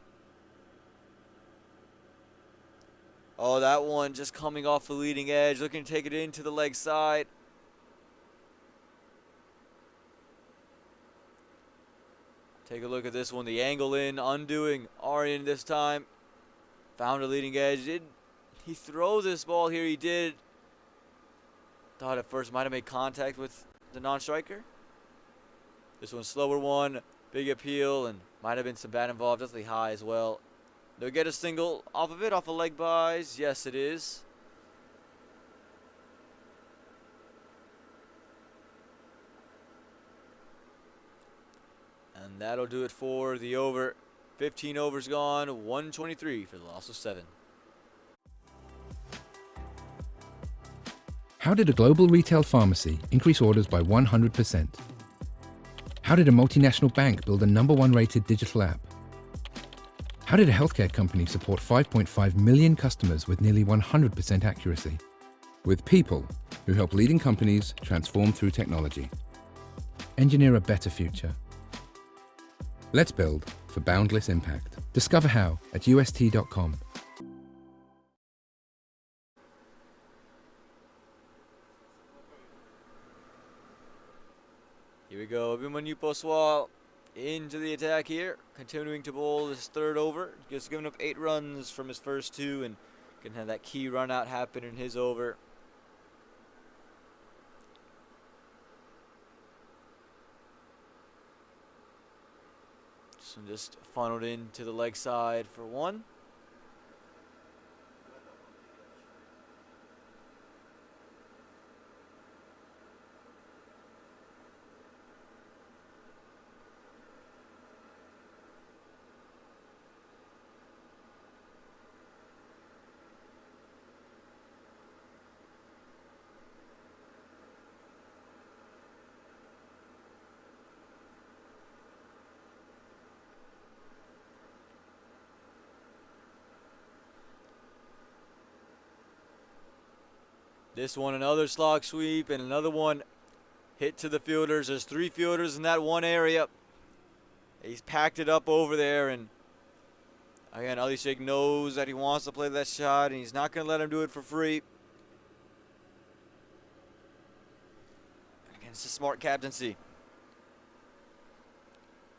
Oh, that one just coming off the leading edge, looking to take it into the leg side. Take a look at this one. The angle in, undoing Aryan this time. Found a leading edge. Did he throw this ball here? He did. Thought at first might have made contact with the non-striker. This one's slower one. Big appeal, and might have been some bat involved. Definitely high as well. They'll get a single off of it, off of leg bys. Yes, it is. And that'll do it for the over. 15 overs gone, 123 for the loss of 7. How did a global retail pharmacy increase orders by 100%? How did a multinational bank build a #1 rated digital app? How did a healthcare company support 5.5 million customers with nearly 100% accuracy? With people who help leading companies transform through technology. Engineer a better future. Let's build for boundless impact. Discover how at ust.com. Here we go. Abhimanyu Poswal into the attack here. Continuing to bowl his 3rd over. Just giving up 8 runs from his first 2 and can have that key run out happen in his over. This one just funneled into the leg side for 1. This one, another slog sweep, and another one hit to the fielders. There's 3 fielders in that one area. He's packed it up over there, and again, Ali Sheikh knows that he wants to play that shot, and he's not going to let him do it for free. Again, it's a smart captaincy.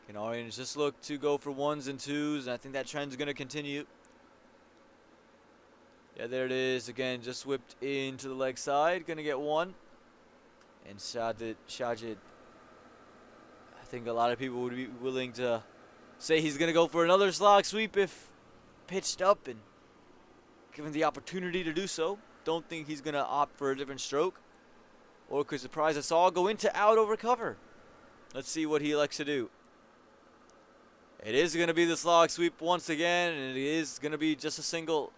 Can Arians just look to go for 1s and 2s, and I think that trend's going to continue. Yeah, there it is. Again, just whipped into the leg side. Going to get 1. And Shajid, I think a lot of people would be willing to say he's going to go for another slog sweep if pitched up and given the opportunity to do so. Don't think he's going to opt for a different stroke or could surprise us all. Go into out over cover. Let's see what he elects to do. It is going to be the slog sweep once again, and it is going to be just a single.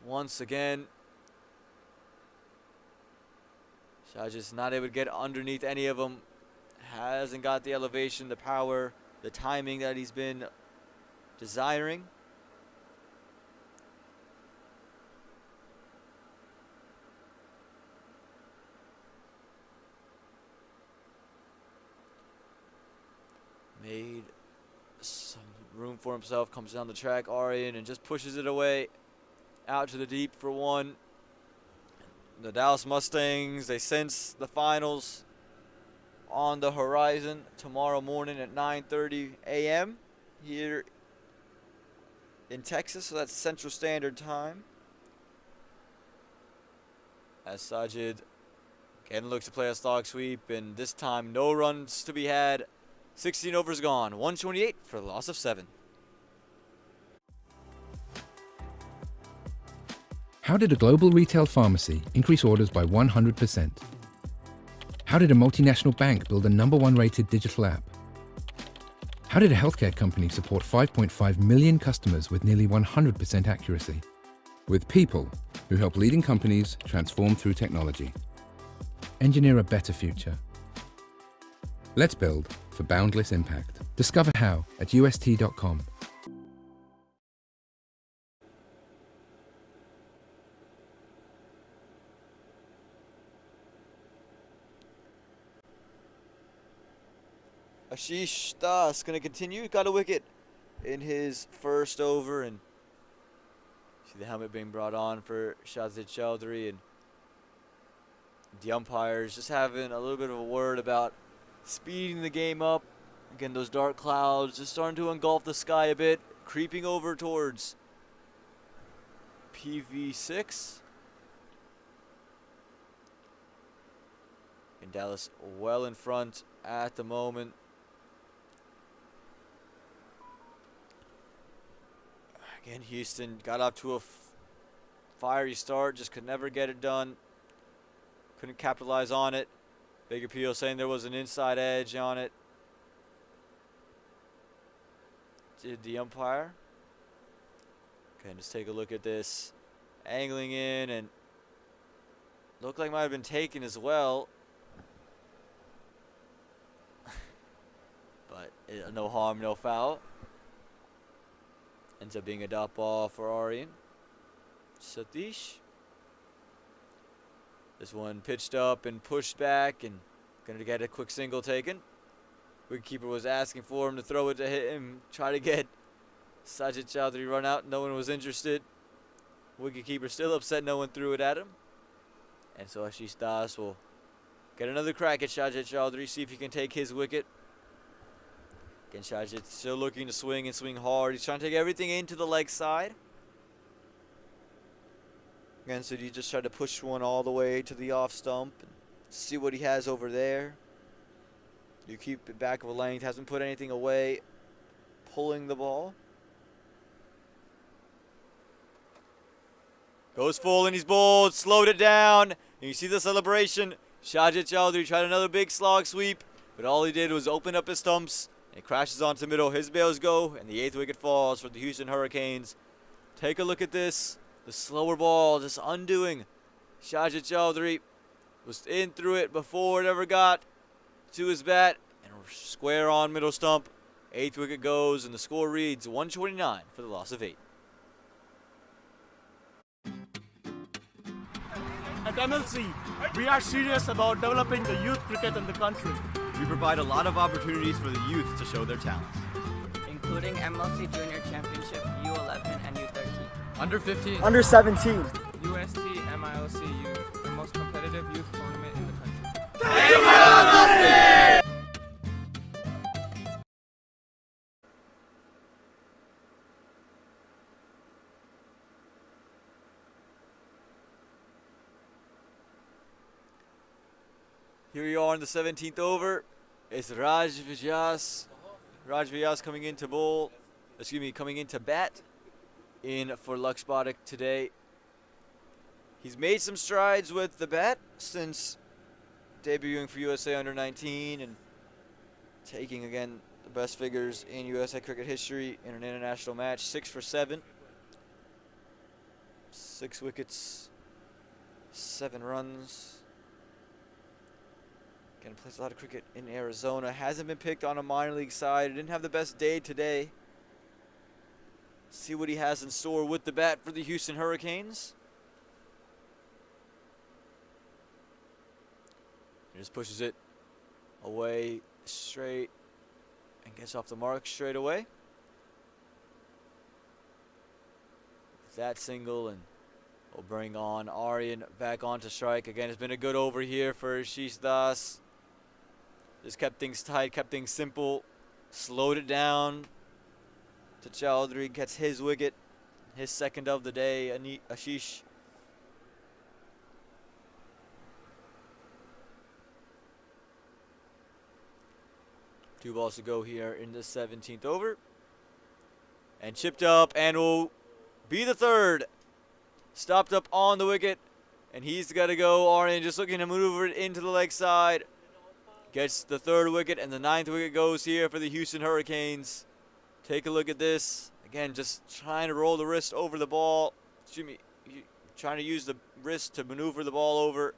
Once again, Shah just not able to get underneath any of them. Hasn't got the elevation, the power, the timing that he's been desiring. Made some room for himself, comes down the track, Aryan, and just pushes it away. Out to the deep for 1. The Dallas Mustangs, they sense the finals on the horizon tomorrow morning at 9:30 a.m. here in Texas, so that's Central Standard Time. as Sajid again looks to play a stock sweep, and this time no runs to be had. 16 overs gone, 128 for the loss of 7. How did a global retail pharmacy increase orders by 100%? How did a multinational bank build a #1 rated digital app? How did a healthcare company support 5.5 million customers with nearly 100% accuracy? With people who help leading companies transform through technology. Engineer a better future. Let's build for boundless impact. Discover how at ust.com. Ashish Das going to continue. Got a wicket in his first over, and see the helmet being brought on for Shazid Chowdhury, and the umpires just having a little bit of a word about speeding the game up. Again, those dark clouds just starting to engulf the sky a bit, creeping over towards PV6. And Dallas well in front at the moment. Again, Houston got off to a fiery start, just could never get it done. Couldn't capitalize on it. Big appeal saying there was an inside edge on it. Did the umpire. Okay, just take a look at this. Angling in, and looked like might have been taken as well. But no harm, no foul. Ends up being a dot ball for Aryan Satish. This one pitched up and pushed back, and gonna get a quick single taken. Wicketkeeper was asking for him to throw it to him, try to get Sajid Chowdhury run out. No one was interested. Wicketkeeper still upset no one threw it at him. And so Ashish Das will get another crack at Sajid Chowdhury, see if he can take his wicket. Again, Sajid still looking to swing and swing hard. He's trying to take everything into the leg side. Again, so he just tried to push one all the way to the off stump and see what he has over there. You keep it back of a length, hasn't put anything away. Pulling the ball. Goes full and he's bowled, slowed it down. And you see the celebration. Sajid Chowdhury tried another big slog sweep, but all he did was open up his stumps. It crashes onto middle. His bails go, and the 8th wicket falls for the Houston Hurricanes. Take a look at this. The slower ball just undoing. Sajid Chowdhury was in through it before it ever got to his bat. And square on middle stump. 8th wicket goes, and the score reads 129 for the loss of 8. At MLC, we are serious about developing the youth cricket in the country. We provide a lot of opportunities for the youth to show their talents, including MLC Junior Championship, U11 and U13. Under 15. Under 17. UST MiLC Youth, the most competitive youth tournament in the country. Here we are in the 17th over. It's Raj Vyas. Raj Vyas coming in to bowl. Coming in to bat in for Lux Boddock today. He's made some strides with the bat since debuting for USA Under-19 and taking again the best figures in USA cricket history in an international match. 6 for 7. 6 wickets, 7 runs. Again, plays a lot of cricket in Arizona. Hasn't been picked on a minor league side. Didn't have the best day today. See what he has in store with the bat for the Houston Hurricanes. He just pushes it away straight and gets off the mark straight away. That single, and we'll bring on Aryan back onto strike. Again, it's been a good over here for Ashish Das. Just kept things tight, kept things simple, slowed it down to Chowdhury, gets his wicket, his second of the day. Ashish 2 balls to go here in the 17th over. And chipped up and will be the third. Stopped up on the wicket. And he's got to go. Aryan just looking to maneuver it into the leg side. Gets the 3rd wicket, and the 9th wicket goes here for the Houston Hurricanes. Take a look at this. Again, just trying to roll the wrist over the ball. Trying to use the wrist to maneuver the ball over.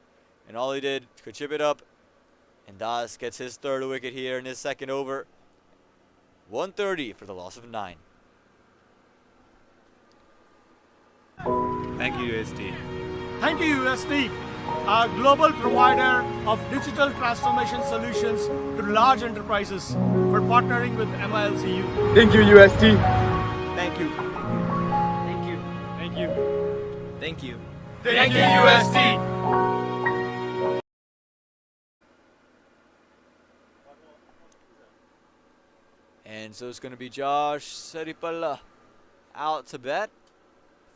And all he did could chip it up. And Das gets his 3rd wicket here in his 2nd over. 130 for the loss of 9. Thank you, USD. Thank you, USD, a global provider of digital transformation solutions to large enterprises, for partnering with MiLC Youth. Thank you, USD. Thank you. Thank you. Thank you. Thank you. Thank you, USD. And so it's going to be Josh Seripalla out to bat.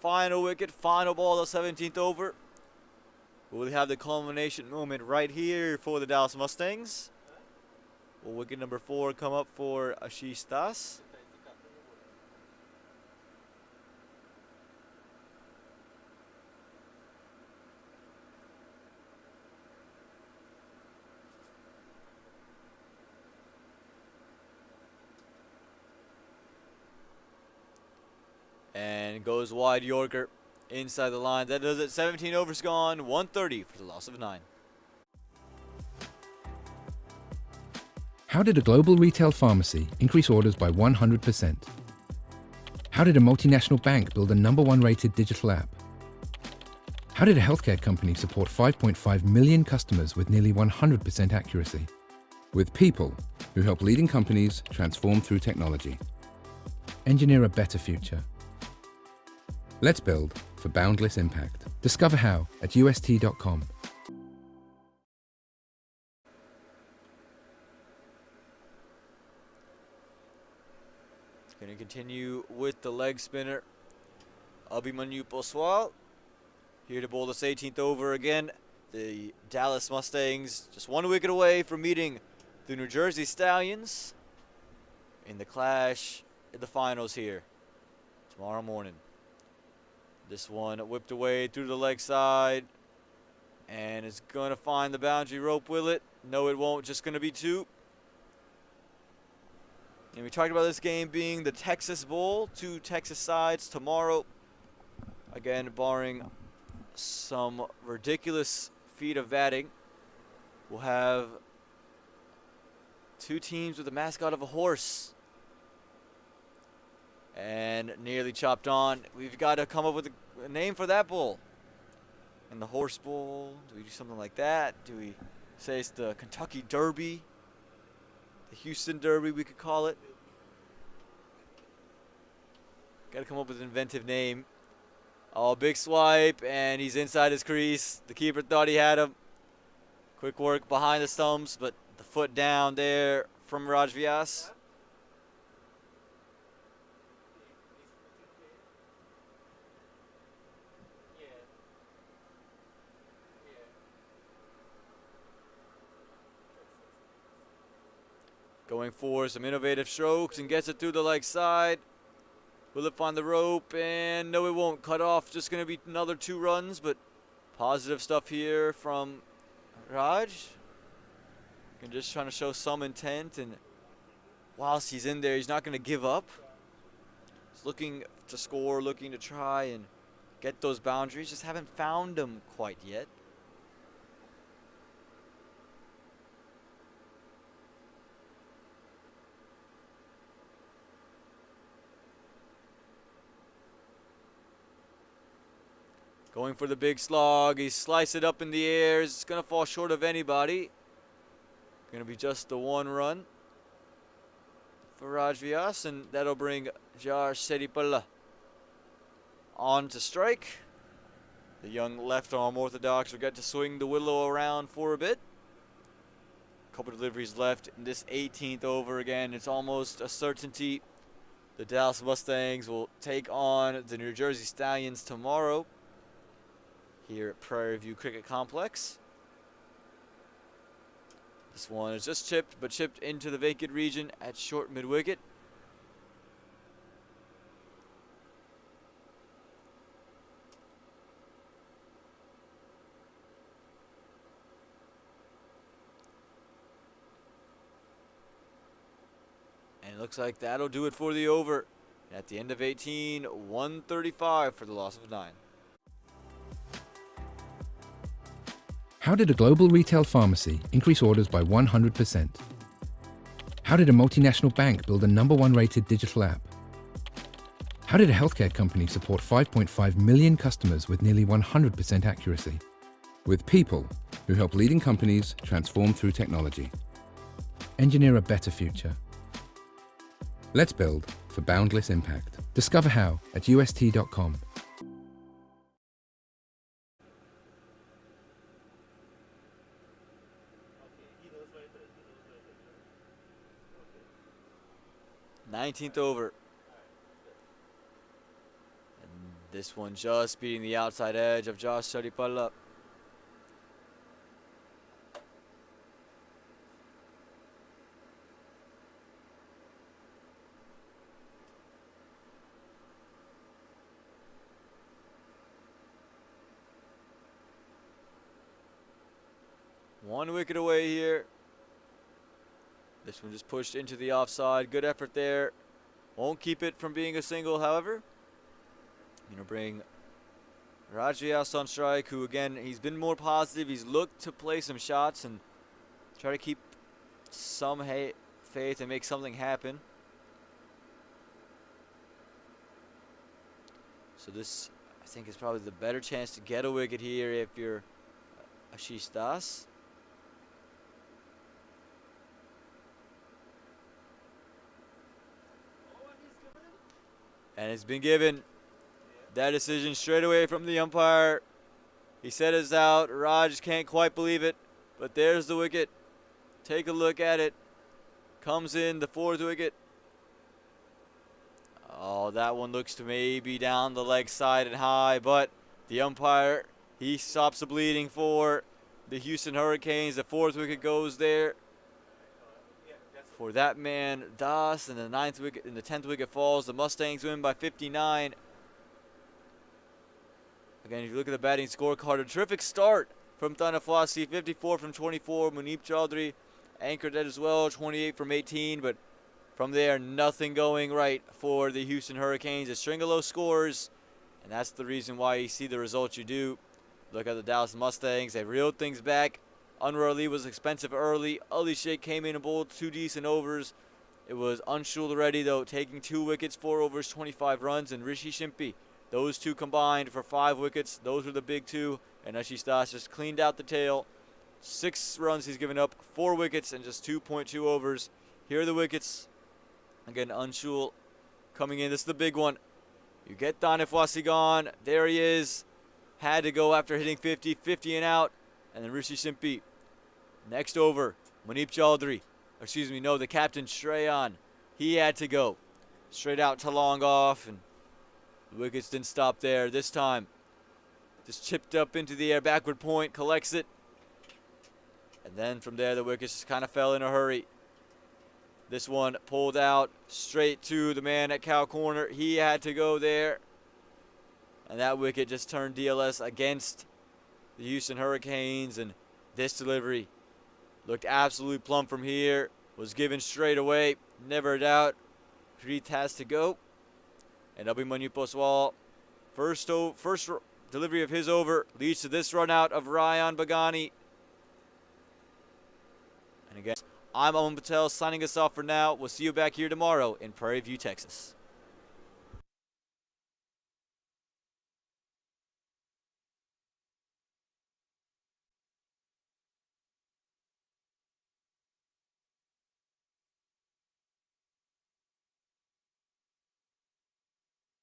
Final wicket, final ball of 17th over. We'll have the culmination moment right here for the Dallas Mustangs. Will wicket number 4 come up for Ashish Das? And goes wide Yorker inside the line. That does it. 17 overs gone. 130 for the loss of 9. How did a global retail pharmacy increase orders by 100%? How did a multinational bank build a #1 rated digital app? How did a healthcare company support 5.5 million customers with nearly 100% accuracy? With people who help leading companies transform through technology. Engineer a better future. Let's build for boundless impact. Discover how at ust.com. Going to continue with the leg spinner, Abhimanyu Poswal. Here to bowl this 18th over again. The Dallas Mustangs just 1 wicket away from meeting the New Jersey Stallions in the clash in the finals here tomorrow morning. This one whipped away through the leg side, and it's going to find the boundary rope, will it? No, it won't. Just going to be 2. And we talked about this game being the Texas Bowl, 2 Texas sides tomorrow. Again, barring some ridiculous feat of batting, we'll have 2 teams with the mascot of a horse. And nearly chopped on. We've got to come up with a name for that bowl. And the Horse Bowl, do we do something like that? Do we say it's the Kentucky Derby? The Houston Derby, we could call it. Got to come up with an inventive name. Oh, big swipe, and he's inside his crease. The keeper thought he had him. Quick work behind the stumps, but the foot down there from Raj Vyas. Going for some innovative strokes and gets it through the leg side. Will it find the rope? And no, it won't. Cut off. Just going to be another 2 runs, but positive stuff here from Raj. And just trying to show some intent. And whilst he's in there, he's not going to give up. He's looking to score, looking to try and get those boundaries. Just haven't found them quite yet. Going for the big slog. He sliced it up in the air. It's going to fall short of anybody. Going to be just the 1 run for Raj Vyas, and that'll bring Josh Seripalla on to strike. The young left arm orthodox will get to swing the willow around for a bit. Couple deliveries left in this 18th over. Again, it's almost a certainty the Dallas Mustangs will take on the New Jersey Stallions tomorrow here at Prairie View Cricket Complex. This one is just chipped, but chipped into the vacant region at short mid-wicket. And it looks like that'll do it for the over. At the end of 18, 135 for the loss of 9. How did a global retail pharmacy increase orders by 100%? How did a multinational bank build a #1 rated digital app? How did a healthcare company support 5.5 million customers with nearly 100% accuracy? With people who help leading companies transform through technology. Engineer a better future. Let's build for boundless impact. Discover how at ust.com. Nineteenth over. And this one just beating the outside edge of Josh Saripalla. One wicket away here. This one just pushed into the offside. Good effort there. Won't keep it from being a single, however. Going to bring Rajias on strike, who again, he's been more positive. He's looked to play some shots and try to keep some faith and make something happen. So this, I think, is probably the better chance to get a wicket here if you're Ashish Das. And it's been given. That decision straight away from the umpire. He said it's out. Raj can't quite believe it. But there's the wicket. Take a look at it. Comes in the 4th wicket. Oh, that one looks to maybe down the leg side and high. But the umpire, he stops the bleeding for the Houston Hurricanes. The 4th wicket goes there for that man, Das, and the 9th wicket and the 10th wicket falls. The Mustangs win by 59. Again, if you look at the batting scorecard, a terrific start from Tanafwasi, 54 from 24. Munib Chaudhry anchored that as well, 28 from 18. But from there, nothing going right for the Houston Hurricanes. A string of low scores, and that's the reason why you see the results you do. Look at the Dallas Mustangs. They reeled things back. Anwar Ali was expensive early. Ali Sheikh came in and bowled 2 decent overs. It was Anshul Reddy, though, taking 2 wickets, 4 overs, 25 runs. And Rishi Shimpi, those two combined for 5 wickets. Those were the big 2. And Ashish Das just cleaned out the tail. 6 runs he's given up, 4 wickets, and just 2.2 overs. Here are the wickets. Again, Anshul coming in. This is the big one. You get Tanafwasi gone. There he is. Had to go after hitting 50, 50 and out. And then Rishi Shimpi. Next over, Munib Chaudhry. Excuse me, no, the captain, Shreyan. He had to go. Straight out to long off. And the wickets didn't stop there. This time, just chipped up into the air, backward point, collects it. And then from there, the wickets just kind of fell in a hurry. This one pulled out straight to the man at cow corner. He had to go there. And that wicket just turned DLS against the Houston Hurricanes, and this delivery looked absolutely plumb from here. Was given straight away. Never a doubt. Preet has to go. And Abhimanyu Poswal, first delivery of his over leads to this run out of Ryan Bagani. And again, I'm Aman Patel signing us off for now. We'll see you back here tomorrow in Prairie View, Texas.